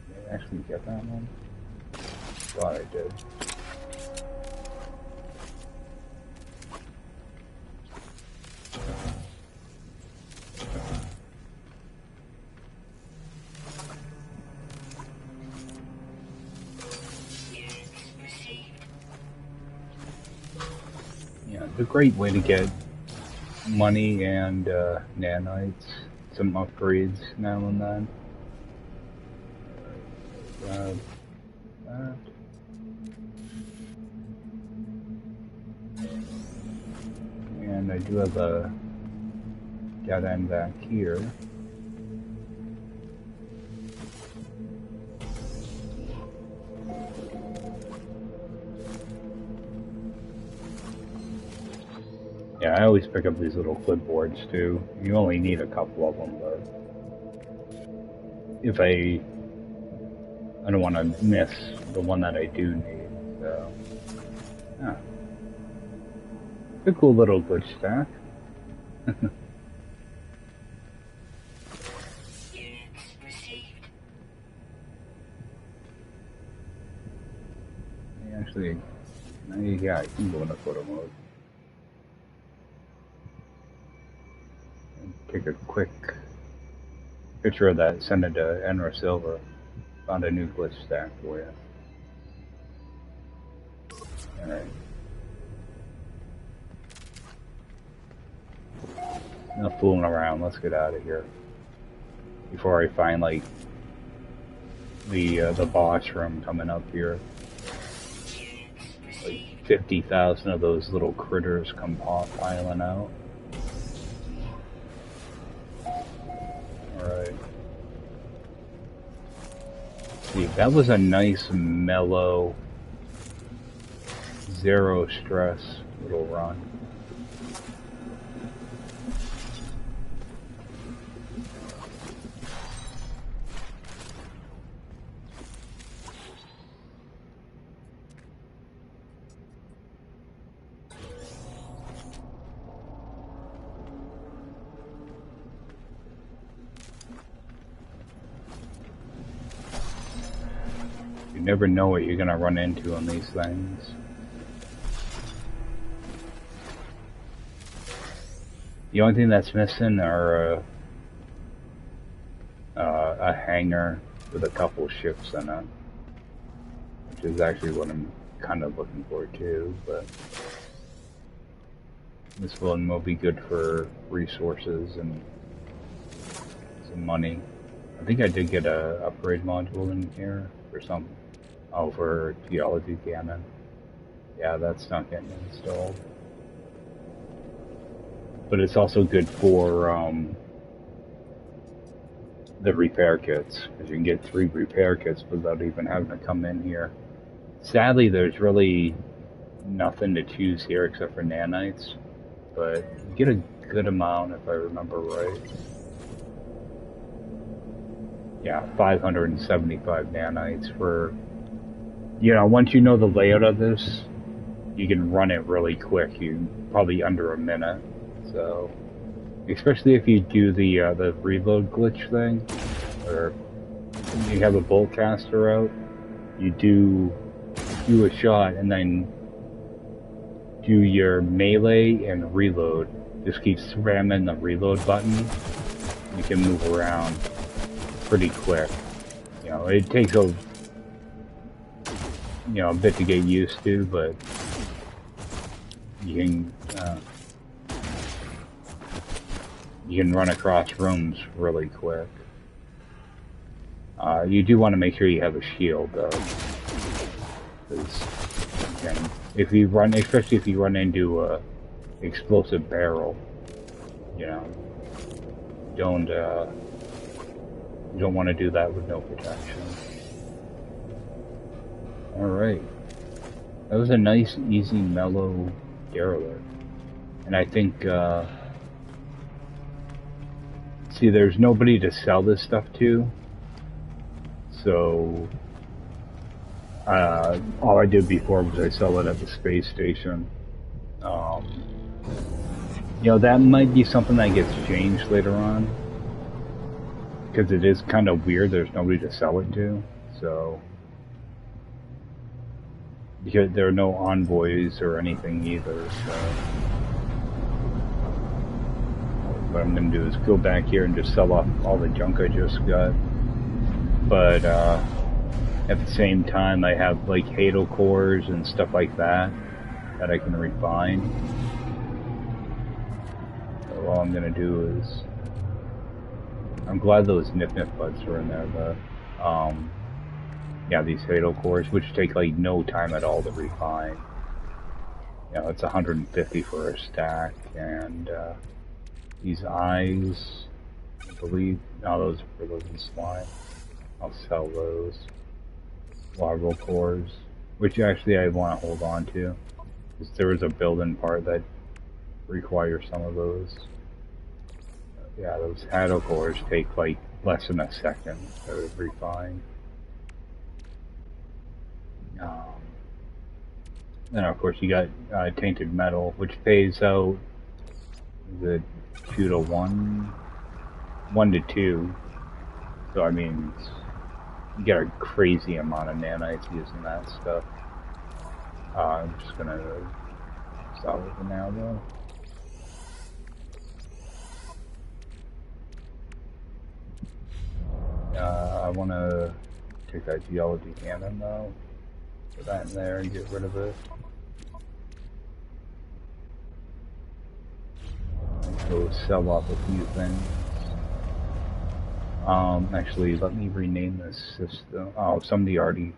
Did I actually get that one? Thought I did. It's a great way to get money and nanites, some upgrades now and then. Grab that. And I do have a dead end back here. Yeah, I always pick up these little clipboards too. You only need a couple of them, but if I don't want to miss the one that I do need, so yeah. It's a cool little glitch stack. Actually, yeah, I can go in a photo mode. Take a quick picture of that, send it to Enra Silver. Found a new glitch stack for you. Alright. Enough fooling around, let's get out of here. Before I find like the boss room coming up here. like 50,000 of those little critters come piling out. Alright. See, that was a nice, mellow, zero stress little run. You never know what you're gonna run into on these things. The only thing that's missing are a hangar with a couple ships in it, which is actually what I'm kind of looking for too, but this one will be good for resources and some money. I think I did get a upgrade module in here for some. Oh, for geology cannon. Yeah, that's not getting installed. But it's also good for the repair kits, because you can get 3 repair kits without even having to come in here. Sadly, there's really nothing to choose here except for nanites, but you get a good amount if I remember right. Yeah, 575 nanites for, you know, once you know the layout of this, you can run it really quick, probably under a minute. So, especially if you do the reload glitch thing, or you have a bolt caster out, you do a shot and then do your melee and reload. Just keep spamming the reload button. You can move around pretty quick. You know, it takes a bit to get used to, but you can run across rooms really quick. You do want to make sure you have a shield though, because if you run, especially if you run into a explosive barrel, you know, you don't want to do that with no protection. All right, that was a nice, easy, mellow Derelict, and I think. See, there's nobody to sell this stuff to, so all I did before was I sell it at the space station. You know, that might be something that gets changed later on, because it is kind of weird, there's nobody to sell it to, so because there are no envoys or anything either, so what I'm going to do is go back here and just sell off all the junk I just got. But at the same time, I have like Halo cores and stuff like that I can refine. So all I'm going to do is, I'm glad those nip buds are in there, but yeah, these Halo cores, which take like no time at all to refine. You know, it's 150 for a stack, and these eyes, I believe, no, those are for those in slime. I'll sell those. Larval cores, which actually I want to hold on to, because there is a build-in part that requires some of those. Yeah, those Halo cores take like less than a second to refine. Then of course you got tainted metal, which pays out the 2 to 1, 1 to 2. So I mean, you get a crazy amount of nanites using that stuff. I'm just gonna stop it for now though. I want to take that geology cannon though. Put that in there and get rid of it. Go sell off a few things. Actually, let me rename this system. Oh, somebody already.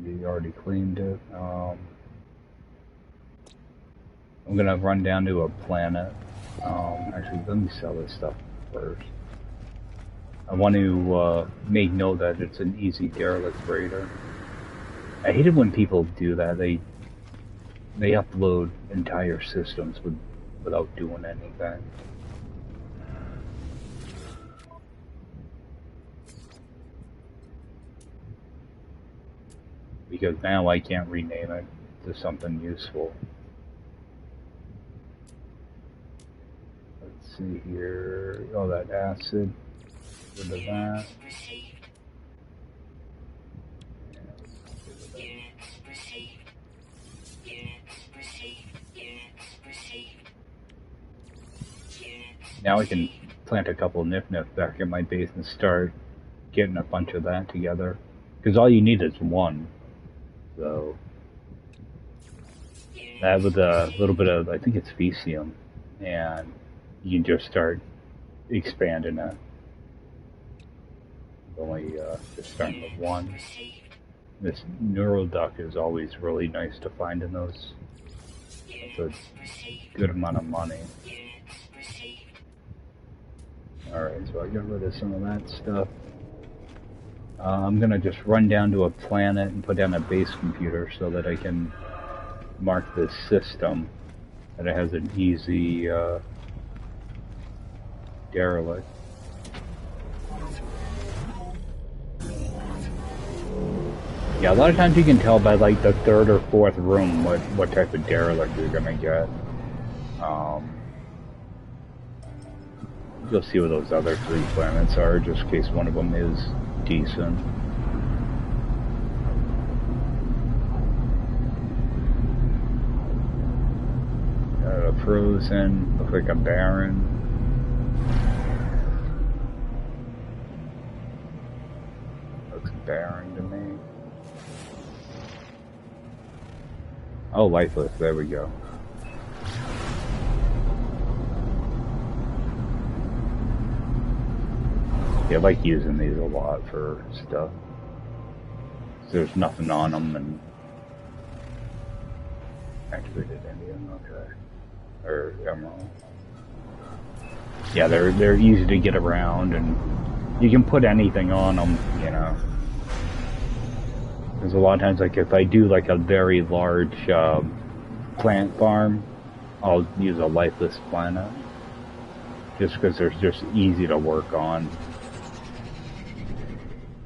We already cleaned it. I'm gonna run down to a planet. Actually, let me sell this stuff first. I want to make note that it's an easy Derelict Freighter. I hate it when people do that. They upload entire systems without doing anything. Because now I can't rename it to something useful. Let's see here. Oh, that acid. Rid of that. Now I can plant a couple nif-nif back at my base and start getting a bunch of that together. Because all you need is one. So that with a little bit of, I think it's Fecium, and you can just start expanding it. Only just starting with one. This neural duct is always really nice to find in those. It's a good amount of money. Alright, so I got rid of some of that stuff. I'm gonna just run down to a planet and put down a base computer so that I can mark this system that it has an easy derelict. Yeah, a lot of times you can tell by like the third or fourth room what type of derelict you're gonna get. You'll see what those other 3 planets are, just in case one of them is decent. Frozen, looks like a barren. Looks barren to me. Oh, lifeless, there we go. Yeah, I like using these a lot for stuff. There's nothing on them and activated Indian, okay. Or Emerald. Yeah, they're easy to get around and you can put anything on them, you know. Because a lot of times, like if I do like a very large plant farm, I'll use a lifeless planet. Just because they're just easy to work on.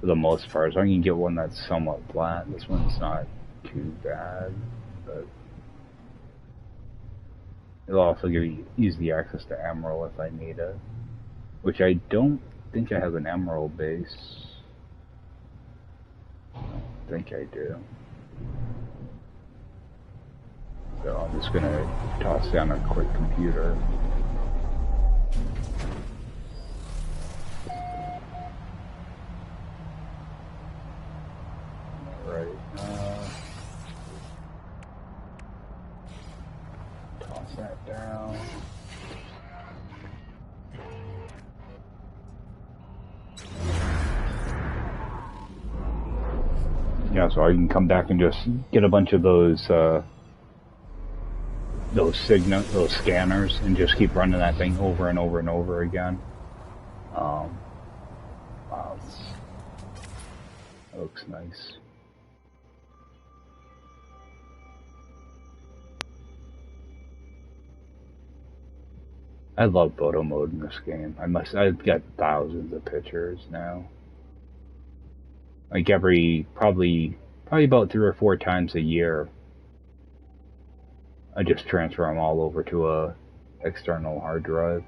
For the most part, so I can get one that's somewhat flat. This one's not too bad, but it'll also give you easy access to Emerald if I need it. Which I don't think I have an Emerald base. I don't think I do. So I'm just gonna toss down a quick computer. Toss that down. Yeah, so I can come back and just get a bunch of those scanners, and just keep running that thing over and over and over again. Wow, that looks nice. I love photo mode in this game. I've got thousands of pictures now. Like probably about 3 or 4 times a year, I just transfer them all over to a external hard drive.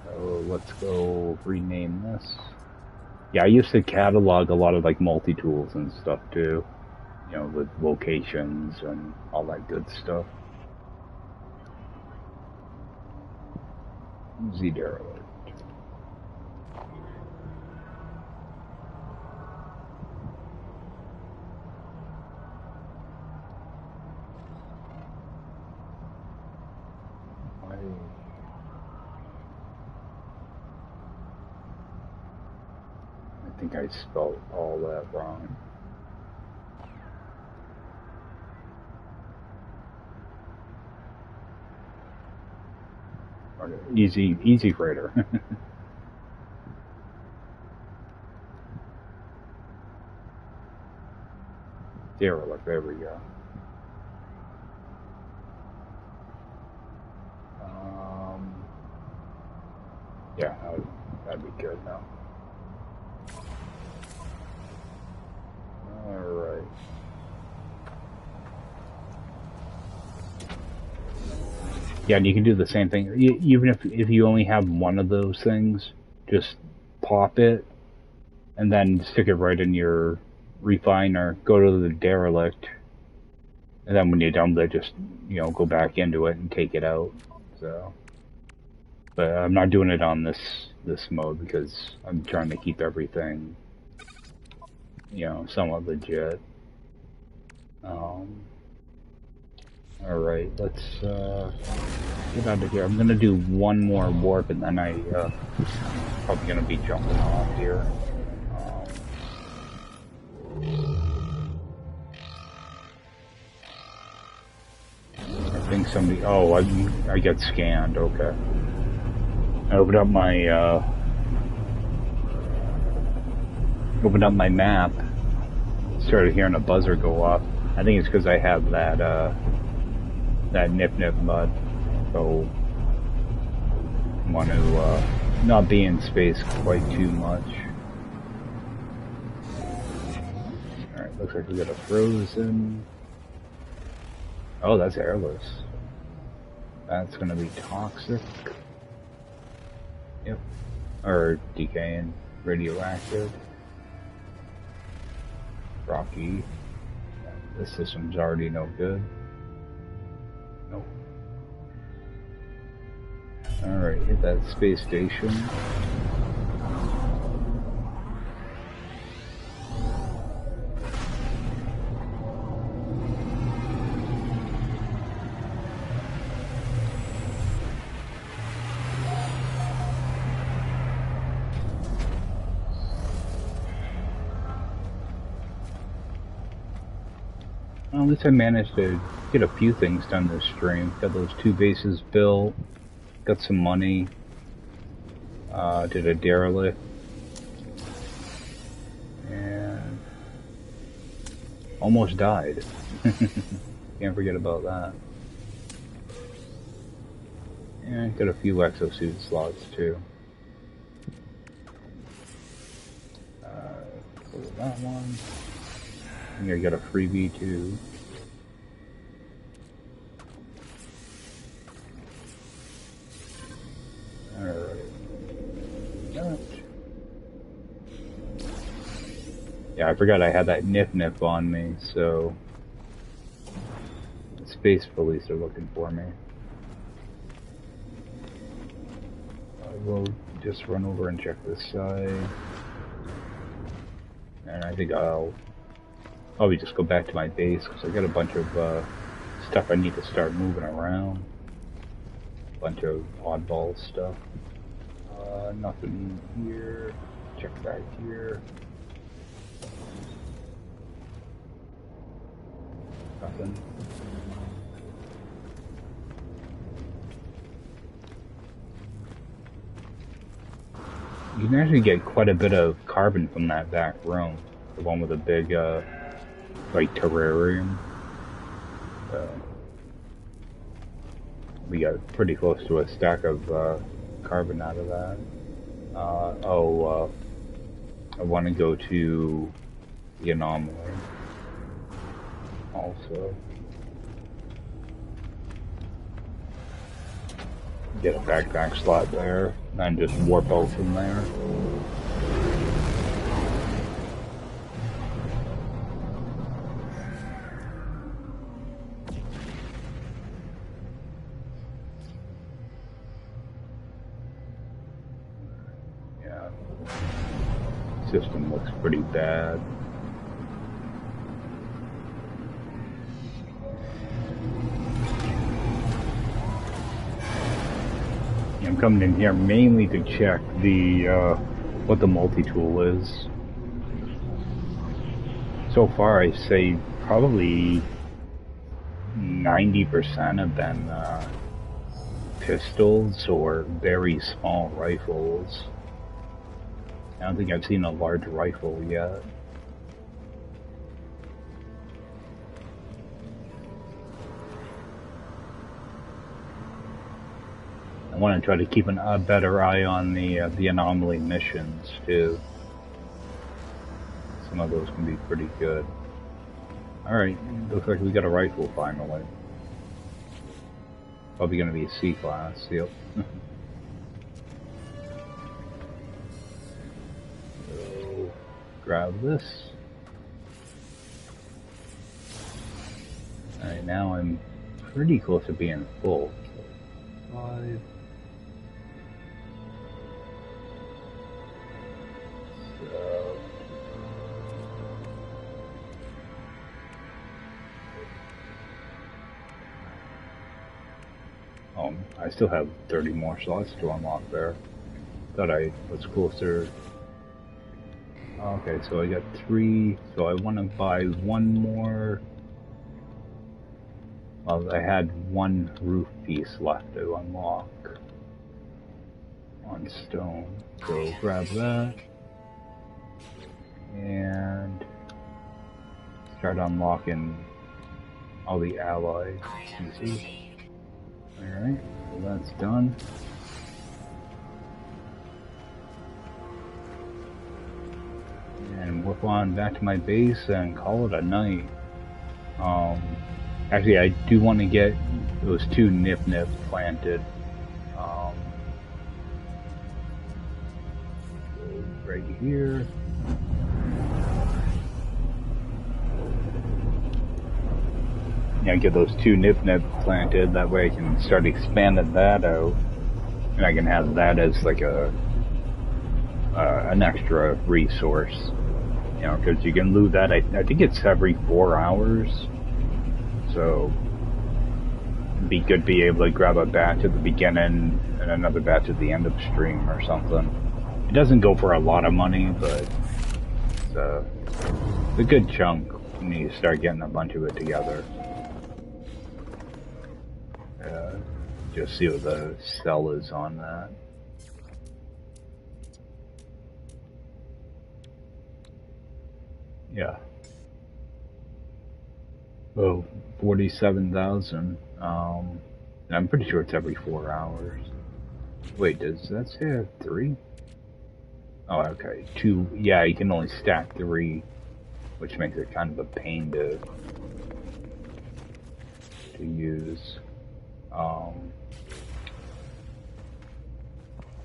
So let's go rename this. Yeah, I used to catalog a lot of like multi-tools and stuff too. You know, with locations and all that good stuff. Z-Derelict. think I spelled all that wrong. Easy freighter. Derelict, there we go. Yeah, that'd be good now. Alright. Yeah, and you can do the same thing. Even if you only have one of those things, just pop it, and then stick it right in your refiner, go to the derelict, and then when you're done with it, just, go back into it and take it out. So, but I'm not doing it on this mode because I'm trying to keep everything, somewhat legit. Alright, let's get out of here. I'm gonna do one more warp and then I'm probably gonna be jumping off here. I think somebody, oh, I got scanned, okay. I opened up my map, started hearing a buzzer go off. I think it's because I have that nip mud, so I want to not be in space quite too much. Alright, looks like we got a frozen. Oh, that's airless. That's gonna be toxic. Yep. Or decaying, radioactive. Rocky. This system's already no good. Nope. Alright, hit that space station. Well, at least I managed to get a few things done this stream. Got those 2 bases built, got some money, did a derelict, and almost died. Can't forget about that. And got a few exosuit slots too. Close that one. I think I got a freebie too. Alright. Yeah, I forgot I had that nip on me, so the space police are looking for me. I will just run over and check this side. And I think I'll probably just go back to my base because I got a bunch of stuff I need to start moving around. A bunch of oddball stuff. Nothing here. Check back here. Nothing. You can actually get quite a bit of carbon from that back room. The one with the big, like, terrarium. We got pretty close to a stack of carbon out of that. I want to go to the anomaly also. Get a backpack slot there, and just warp out from there. Yeah. System looks pretty bad. I'm coming in here mainly to check the what the multi-tool is. So far, I say probably 90% have been pistols or very small rifles. I don't think I've seen a large rifle yet. I want to try to keep a better eye on the anomaly missions too. Some of those can be pretty good. Alright, looks like we got a rifle finally. Probably going to be a C-class, yep. So, grab this. Alright, now I'm pretty close to being full. 5. I still have 30 more slots to unlock there. Thought I was closer. Okay, so I got 3, so I want to buy 1 more. Well, I had 1 roof piece left to unlock on stone, so grab that and start unlocking all the ally pieces. Alright, so that's done. And whip on back to my base and call it a night. Actually, I do want to get those 2 nip-nip planted. Right here. Yeah, get those 2 nip-nip planted, that way I can start expanding that out, and I can have that as like an extra resource, you know, because you can loot that, I think it's every 4 hours, so it'd be good to be able to grab a batch at the beginning and another batch at the end of the stream or something. It doesn't go for a lot of money, but it's a good chunk when you start getting a bunch of it together. Just see what the sell is on that. Yeah. Oh, 47,000. I'm pretty sure it's every 4 hours. Wait, does that say I have 3? Oh, okay. 2. Yeah, you can only stack 3, which makes it kind of a pain to use.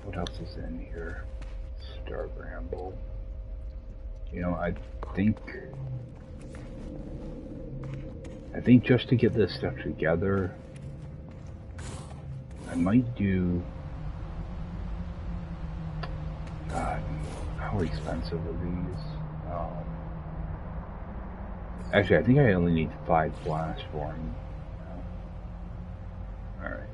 What else is in here? Star Bramble. You know, I think just to get this stuff together, I might do. God, how expensive are these? Actually, I think I only need 5 flash for them. Alright.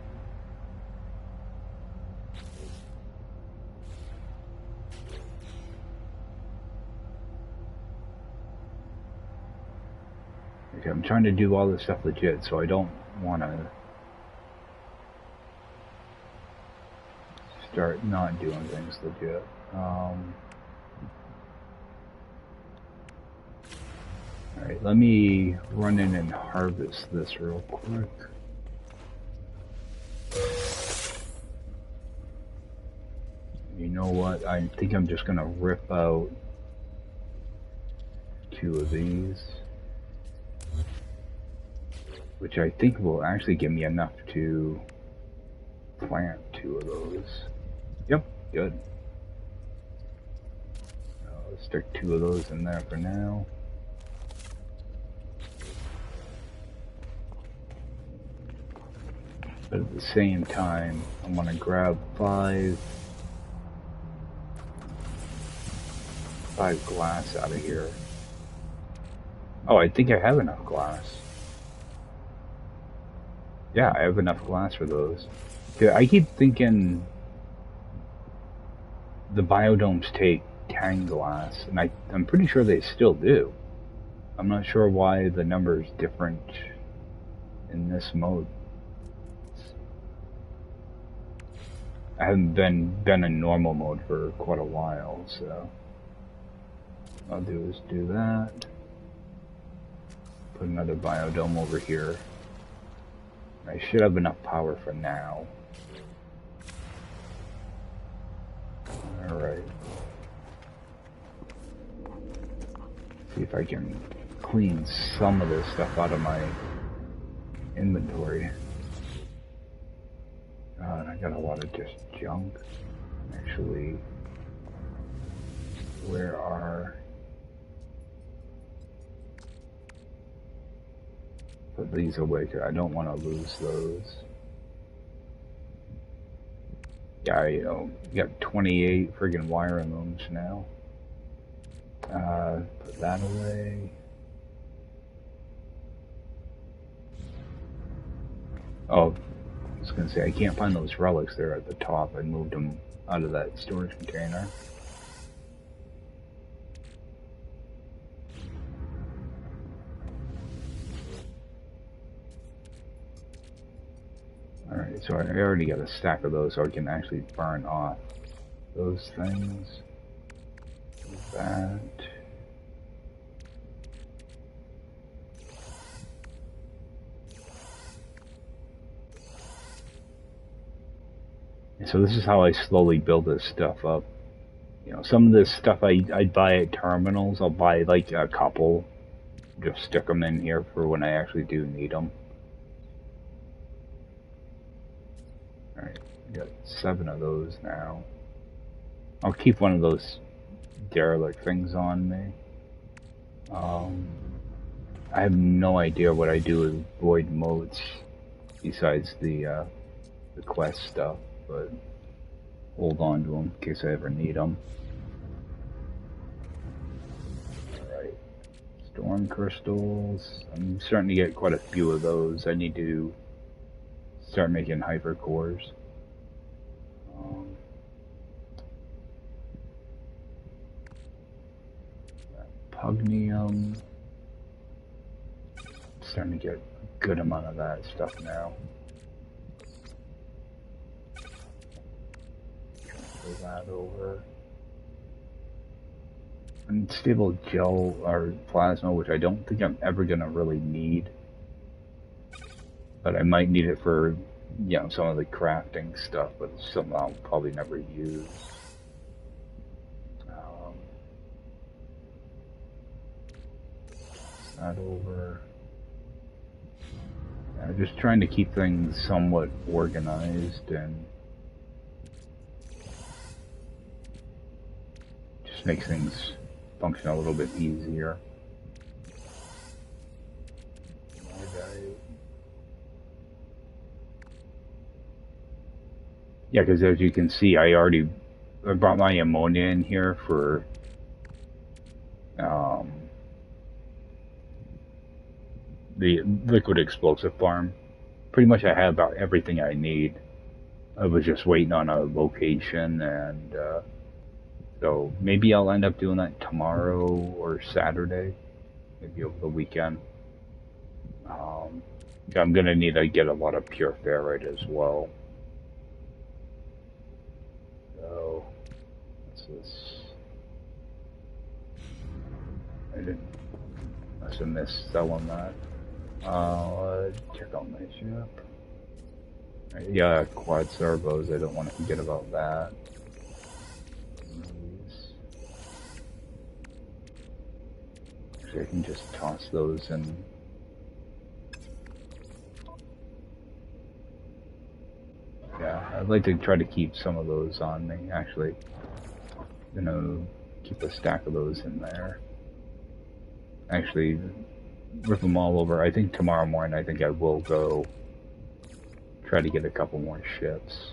Okay, I'm trying to do all this stuff legit, so I don't want to start not doing things legit. Alright, let me run in and harvest this real quick. You know what? I think I'm just gonna rip out 2 of these, which I think will actually give me enough to plant 2 of those. Yep, good. Let's stick 2 of those in there for now. But at the same time, I'm gonna grab 5 glass out of here. Oh, I think I have enough glass. Yeah, I have enough glass for those. Yeah, I keep thinking the biodomes take 10 glass, and I'm pretty sure they still do. I'm not sure why the number is different in this mode. I haven't been in normal mode for quite a while, so what I'll do is do that. Put another biodome over here. I should have enough power for now. Alright. See if I can clean some of this stuff out of my inventory. God, I got a lot of just junk. Actually, where are... Put these away, because I don't want to lose those. Yeah, I got 28 friggin' wiring looms now. Put that away. Oh, I was gonna say, I can't find those relics there at the top. I moved them out of that storage container. Alright, so I already got a stack of those, so I can actually burn off those things. That. So this is how I slowly build this stuff up. You know, some of this stuff I buy at terminals. I'll buy like a couple, just stick them in here for when I actually do need them. Alright, I got 7 of those now. I'll keep one of those derelict things on me. I have no idea what I do with void motes besides the quest stuff, but hold on to them in case I ever need them. Alright, storm crystals. I'm starting to get quite a few of those. I need to start making hyper cores. Pugnium. Starting to get a good amount of that stuff now. Transfer that over. Unstable gel or plasma, which I don't think I'm ever gonna really need. But I might need it for, you know, some of the crafting stuff, but it's something I'll probably never use. That over. I'm just trying to keep things somewhat organized and just makes things function a little bit easier. Yeah, because as you can see, I brought my ammonia in here for the liquid explosive farm. Pretty much I have about everything I need. I was just waiting on a location, and so maybe I'll end up doing that tomorrow or Saturday, maybe over the weekend. I'm gonna need to get a lot of pure ferrite as well. So, what's this? I must have missed selling that. Check out my ship. Yeah, quad servos, I don't want to forget about that. Actually, I can just toss those in. Yeah, I'd like to try to keep some of those on me, actually. I'm gonna keep a stack of those in there. Actually, rip them all over. I think tomorrow morning, I think I will go try to get a couple more ships.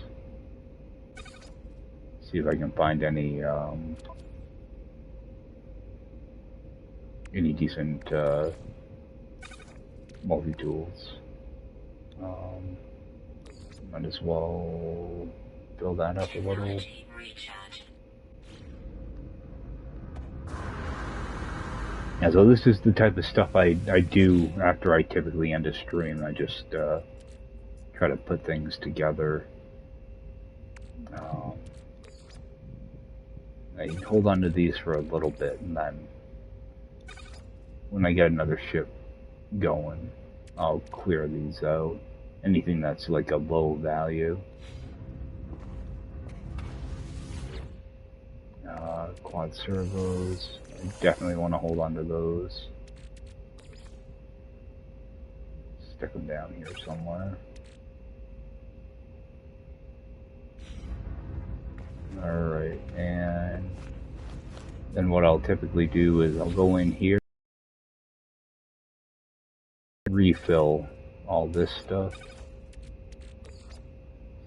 See if I can find any decent multi-tools. Might as well build that up a little. Yeah, so this is the type of stuff I do after I typically end a stream. I just try to put things together. I hold on to these for a little bit, and then when I get another ship going, I'll clear these out. Anything that's like a low value. Quad servos, I definitely want to hold on to those. Stick them down here somewhere. Alright, and then what I'll typically do is I'll go in here, refill all this stuff.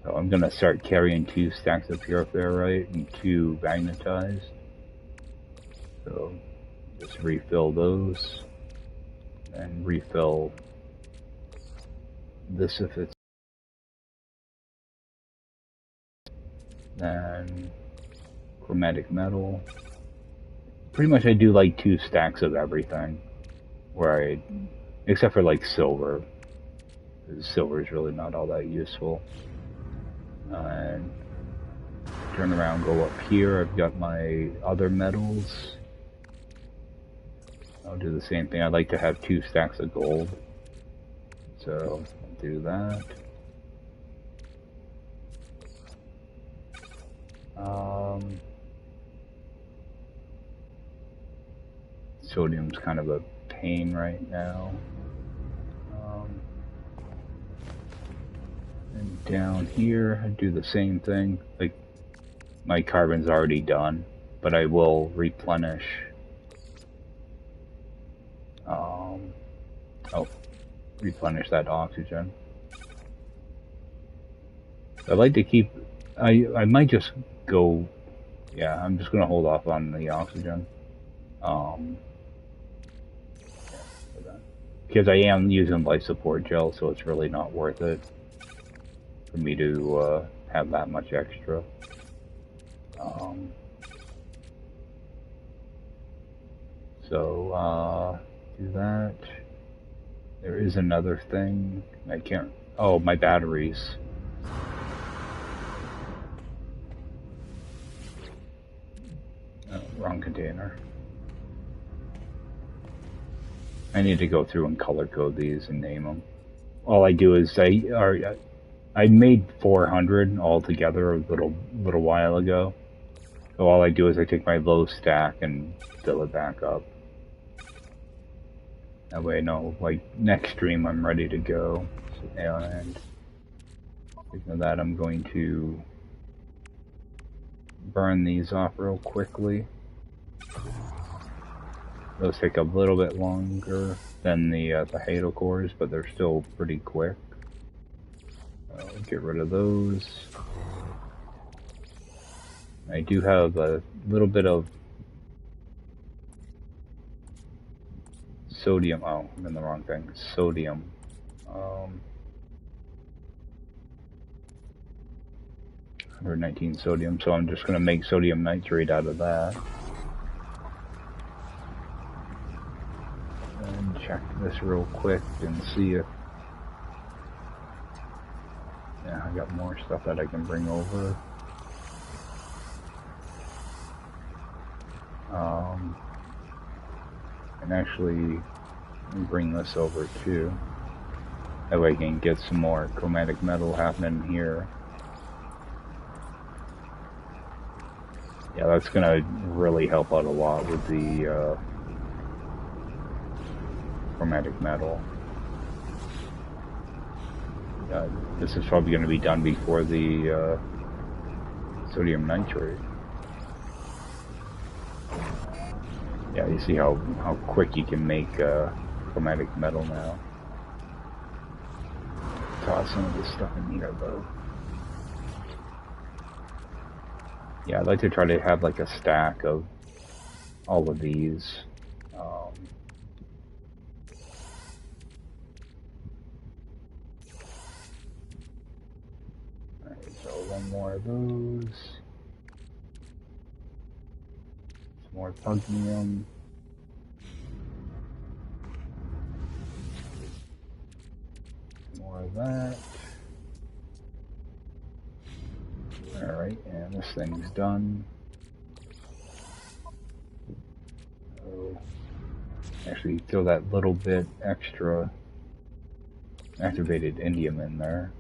So I'm going to start carrying 2 stacks of pure ferrite and 2 magnetized. So just refill those and refill this if it's then chromatic metal. Pretty much I do like 2 stacks of everything, where except for like silver. Silver is really not all that useful. And turn around, go up here. I've got my other metals. I'll do the same thing. I like to have 2 stacks of gold, so I'll do that. Sodium's kind of a pain right now. And down here, I do the same thing. Like, my carbon's already done, but I will replenish. Replenish that oxygen. I'd like to keep. I might just go. Yeah, I'm just gonna hold off on the oxygen. Because I am using life support gel, so it's really not worth it for me to have that much extra. So do that. There is another thing. I can't. Oh, my batteries. Oh, wrong container. I need to go through and color code these and name them. All I do is I made 400 altogether a little while ago. So all I do is I take my low stack and fill it back up. That way I know, like, next stream I'm ready to go. And speaking of that, I'm going to burn these off real quickly. Those take a little bit longer than the Halo cores, but they're still pretty quick. Get rid of those. I do have a little bit of sodium. Oh, I'm in the wrong thing. Sodium. 119 sodium, so I'm just going to make sodium nitrate out of that. And check this real quick and see if... Yeah, I got more stuff that I can bring over. And actually, let me bring this over too. That way I can get some more chromatic metal happening here. Yeah, that's gonna really help out a lot with the chromatic metal. This is probably going to be done before the sodium nitrate. Yeah, you see how quick you can make chromatic metal now. Toss some of this stuff in here though. Yeah, I'd like to try to have like a stack of all of these. Alright, so one more of those. Some more pugnium. that. Alright, and this thing's done. So, actually throw that little bit extra activated indium in there.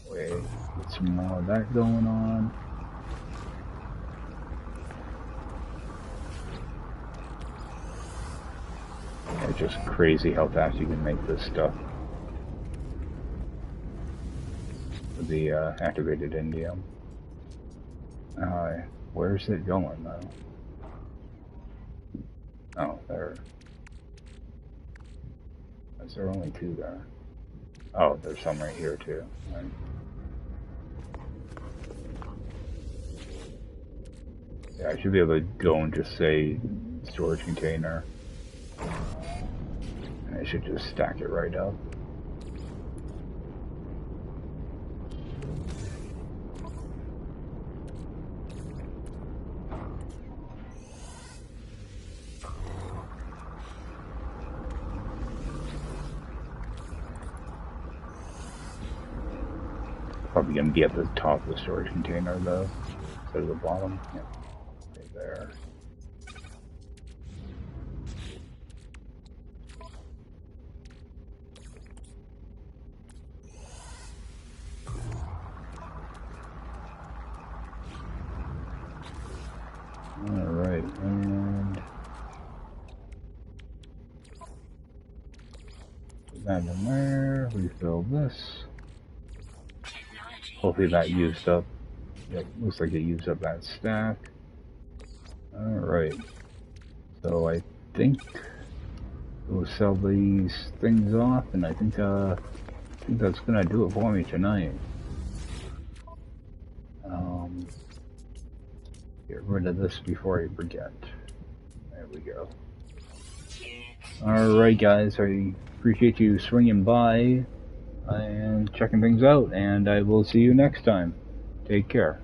Wait, get some more of that going on. It's just crazy how fast you can make this stuff. With the activated indium. Where's it going though? Oh, there. Is there only two there? Oh, there's some right here too. Right. Yeah, I should be able to go and just say storage container. And I should just stack it right up. Probably going to be at the top of the storage container though, instead of the bottom. Yep, right there. Alright, and put that in there, refill this. Hopefully that used up, yep, looks like it used up that stack. Alright, so I think we'll sell these things off, and I think that's gonna do it for me tonight. Get rid of this before I forget. There we go. Alright guys, I appreciate you swinging by and checking things out, and I will see you next time. Take care.